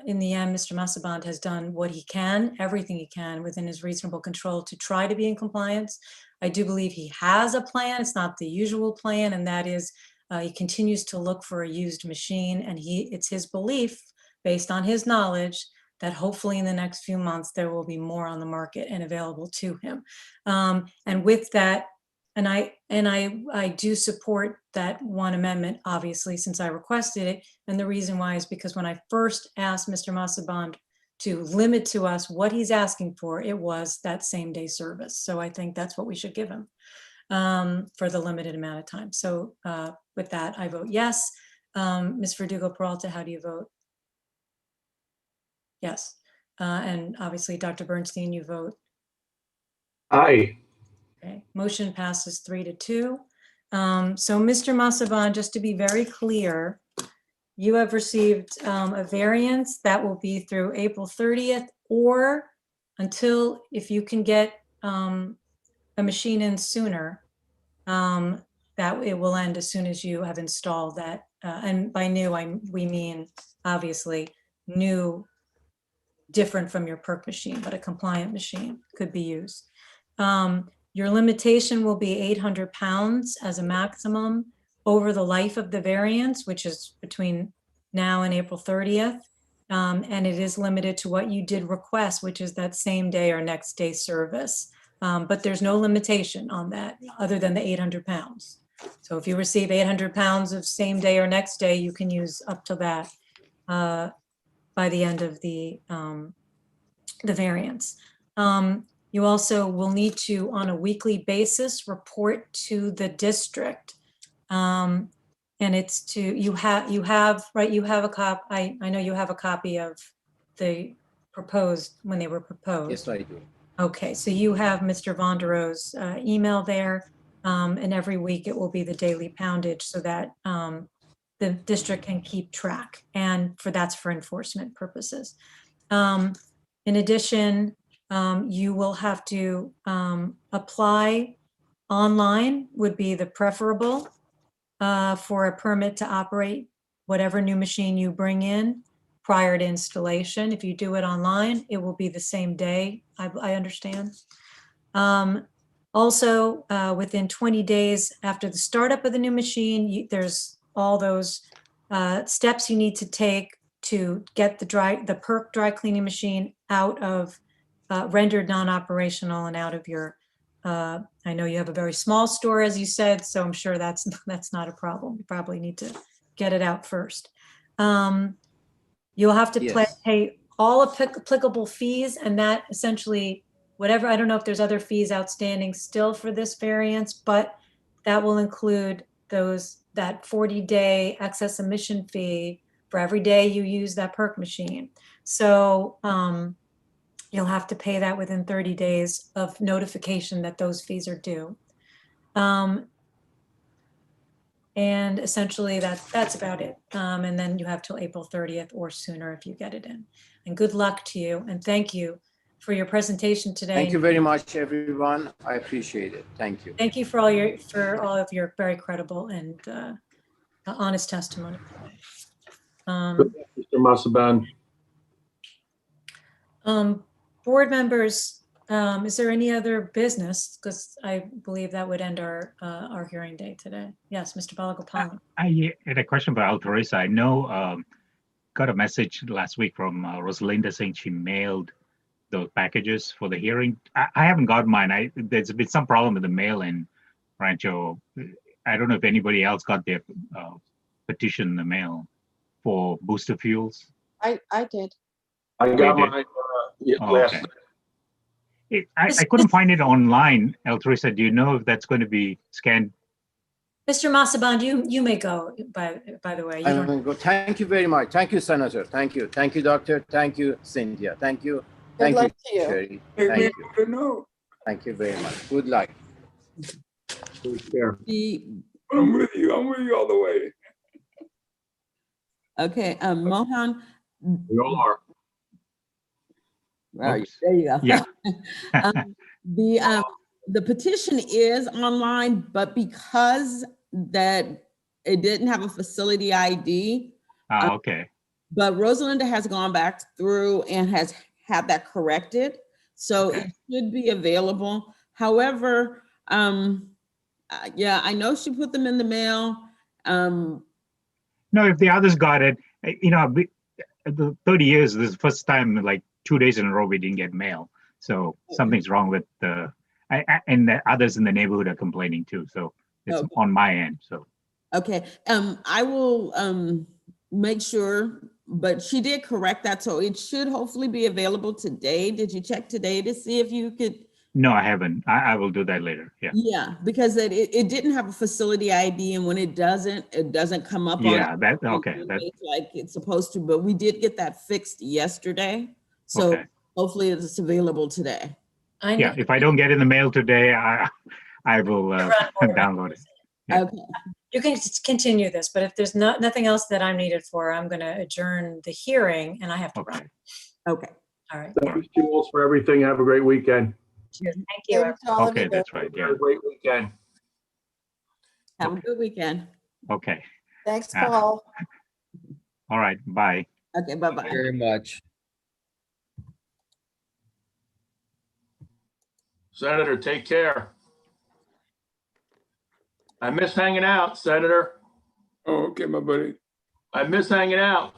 Speaker 1: in the end, Mr. Massaband has done what he can, everything he can within his reasonable control to try to be in compliance. I do believe he has a plan. It's not the usual plan, and that is he continues to look for a used machine, and it's his belief, based on his knowledge, that hopefully in the next few months there will be more on the market and available to him. And with that, and I do support that one amendment, obviously, since I requested it. And the reason why is because when I first asked Mr. Massaband to limit to us what he's asking for, it was that same day service. So I think that's what we should give him for the limited amount of time. So with that, I vote yes. Ms. Verdugo-Peralta, how do you vote? Yes. And obviously, Dr. Bernstein, you vote?
Speaker 6: Aye.
Speaker 1: Okay, motion passes 3-2. So Mr. Massaband, just to be very clear, you have received a variance that will be through April 30th or until, if you can get a machine in sooner, that it will end as soon as you have installed that. And by new, we mean obviously new, different from your PERC machine, but a compliant machine could be used. Your limitation will be 800 pounds as a maximum over the life of the variance, which is between now and April 30th. And it is limited to what you did request, which is that same day or next day service. But there's no limitation on that other than the 800 pounds. So if you receive 800 pounds of same day or next day, you can use up to that by the end of the variance. You also will need to, on a weekly basis, report to the district. And it's to, you have a copy, I know you have a copy of the proposed, when they were proposed.
Speaker 4: Yes, I do.
Speaker 1: Okay, so you have Mr. Vondero's email there. And every week it will be the daily poundage so that the district can keep track, and that's for enforcement purposes. In addition, you will have to apply online would be the preferable for a permit to operate whatever new machine you bring in prior to installation. If you do it online, it will be the same day, I understand. Also, within 20 days after the startup of the new machine, there's all those steps you need to take to get the PERC dry cleaning machine out of rendered non-operational and out of your, I know you have a very small store, as you said, so I'm sure that's not a problem. You probably need to get it out first. You'll have to
Speaker 4: Yes.
Speaker 1: pay all applicable fees, and that essentially, whatever, I don't know if there's other fees outstanding still for this variance, but that will include that 40-day excess emission fee for every day you use that PERC machine. So you'll have to pay that within 30 days of notification that those fees are due. And essentially that's about it. And then you have till April 30th or sooner if you get it in. And good luck to you, and thank you for your presentation today.
Speaker 4: Thank you very much, everyone. I appreciate it. Thank you.
Speaker 1: Thank you for all of your very credible and honest testimony.
Speaker 6: Mr. Masaban.
Speaker 1: Board members, is there any other business? Because I believe that would end our hearing day today. Yes, Mr. Balagopalan.
Speaker 7: I had a question about Teresa. I know got a message last week from Rosalinda saying she mailed those packages for the hearing. I haven't got mine. There's been some problem with the mail in Rancho. I don't know if anybody else got their petition in the mail for booster fuels.
Speaker 3: I did.
Speaker 6: I
Speaker 7: You
Speaker 6: got
Speaker 7: did?
Speaker 6: mine
Speaker 7: Oh,
Speaker 6: last
Speaker 7: okay.
Speaker 6: night.
Speaker 7: I couldn't find it online. Teresa, do you know if that's going to be scanned?
Speaker 1: Mr. Masaban, you may go, by the way. You
Speaker 4: I'm
Speaker 1: don't,
Speaker 4: going to go. Thank you very much. Thank you, Senator. Thank you. Thank you, Doctor. Thank you, Cynthia. Thank you.
Speaker 3: Good
Speaker 4: Thank
Speaker 3: luck
Speaker 4: you,
Speaker 3: to you.
Speaker 4: Sherry.
Speaker 8: Hey,
Speaker 4: Thank
Speaker 8: man,
Speaker 4: you.
Speaker 8: good know.
Speaker 4: Thank you very much. Good luck.
Speaker 6: Take care.
Speaker 8: I'm with you all the way.
Speaker 9: Okay, Mohan,
Speaker 6: We all are.
Speaker 9: where are you?
Speaker 7: Oops.
Speaker 9: There you go.
Speaker 7: Yeah.
Speaker 9: The petition is online, but because that it didn't have a facility ID,
Speaker 7: Okay.
Speaker 9: but Rosalinda has gone back through and has had that corrected. So
Speaker 7: Okay.
Speaker 9: it should be available. However, yeah, I know she put them in the mail.
Speaker 7: No, if the others got it, the 30 years, this is the first time, like 2 days in a row, we didn't get mail. So something's wrong with and the others in the neighborhood are complaining too. So it's
Speaker 9: Okay.
Speaker 7: on my end. So
Speaker 9: Okay, I will make sure, but she did correct that, so it should hopefully be available today. Did you check today to see if you could?
Speaker 7: no, I haven't. I will do that later. Yeah.
Speaker 9: Yeah, because it didn't have a facility ID, and when it doesn't come up on.
Speaker 7: Yeah. That okay. That
Speaker 9: Like it's supposed to, but we did get that fixed yesterday, so
Speaker 7: okay.
Speaker 9: hopefully it's available today.
Speaker 7: Yeah. If I don't get in the mail today, I will download it. Yeah.
Speaker 9: Okay,
Speaker 1: you can continue this, but if there's nothing else that I'm needed for, I'm going to adjourn the hearing, and I have to
Speaker 7: Okay.
Speaker 1: run.
Speaker 9: okay.
Speaker 1: All right.
Speaker 6: Thanks, Jules, for everything. Have a great weekend.
Speaker 1: Cheers. Thank you.
Speaker 3: Same to all of
Speaker 7: Okay.
Speaker 3: you.
Speaker 7: That's right. Yeah.
Speaker 6: Have a great weekend.
Speaker 9: Have a
Speaker 7: Okay.
Speaker 9: good weekend.
Speaker 7: Okay.
Speaker 3: Thanks,
Speaker 7: Ah.
Speaker 3: Paul.
Speaker 7: All right. Bye.
Speaker 9: Okay, bye-bye.
Speaker 10: Very much.
Speaker 6: Senator, take care. I miss hanging out, Senator.
Speaker 8: Oh, okay, my buddy.
Speaker 6: I miss hanging out.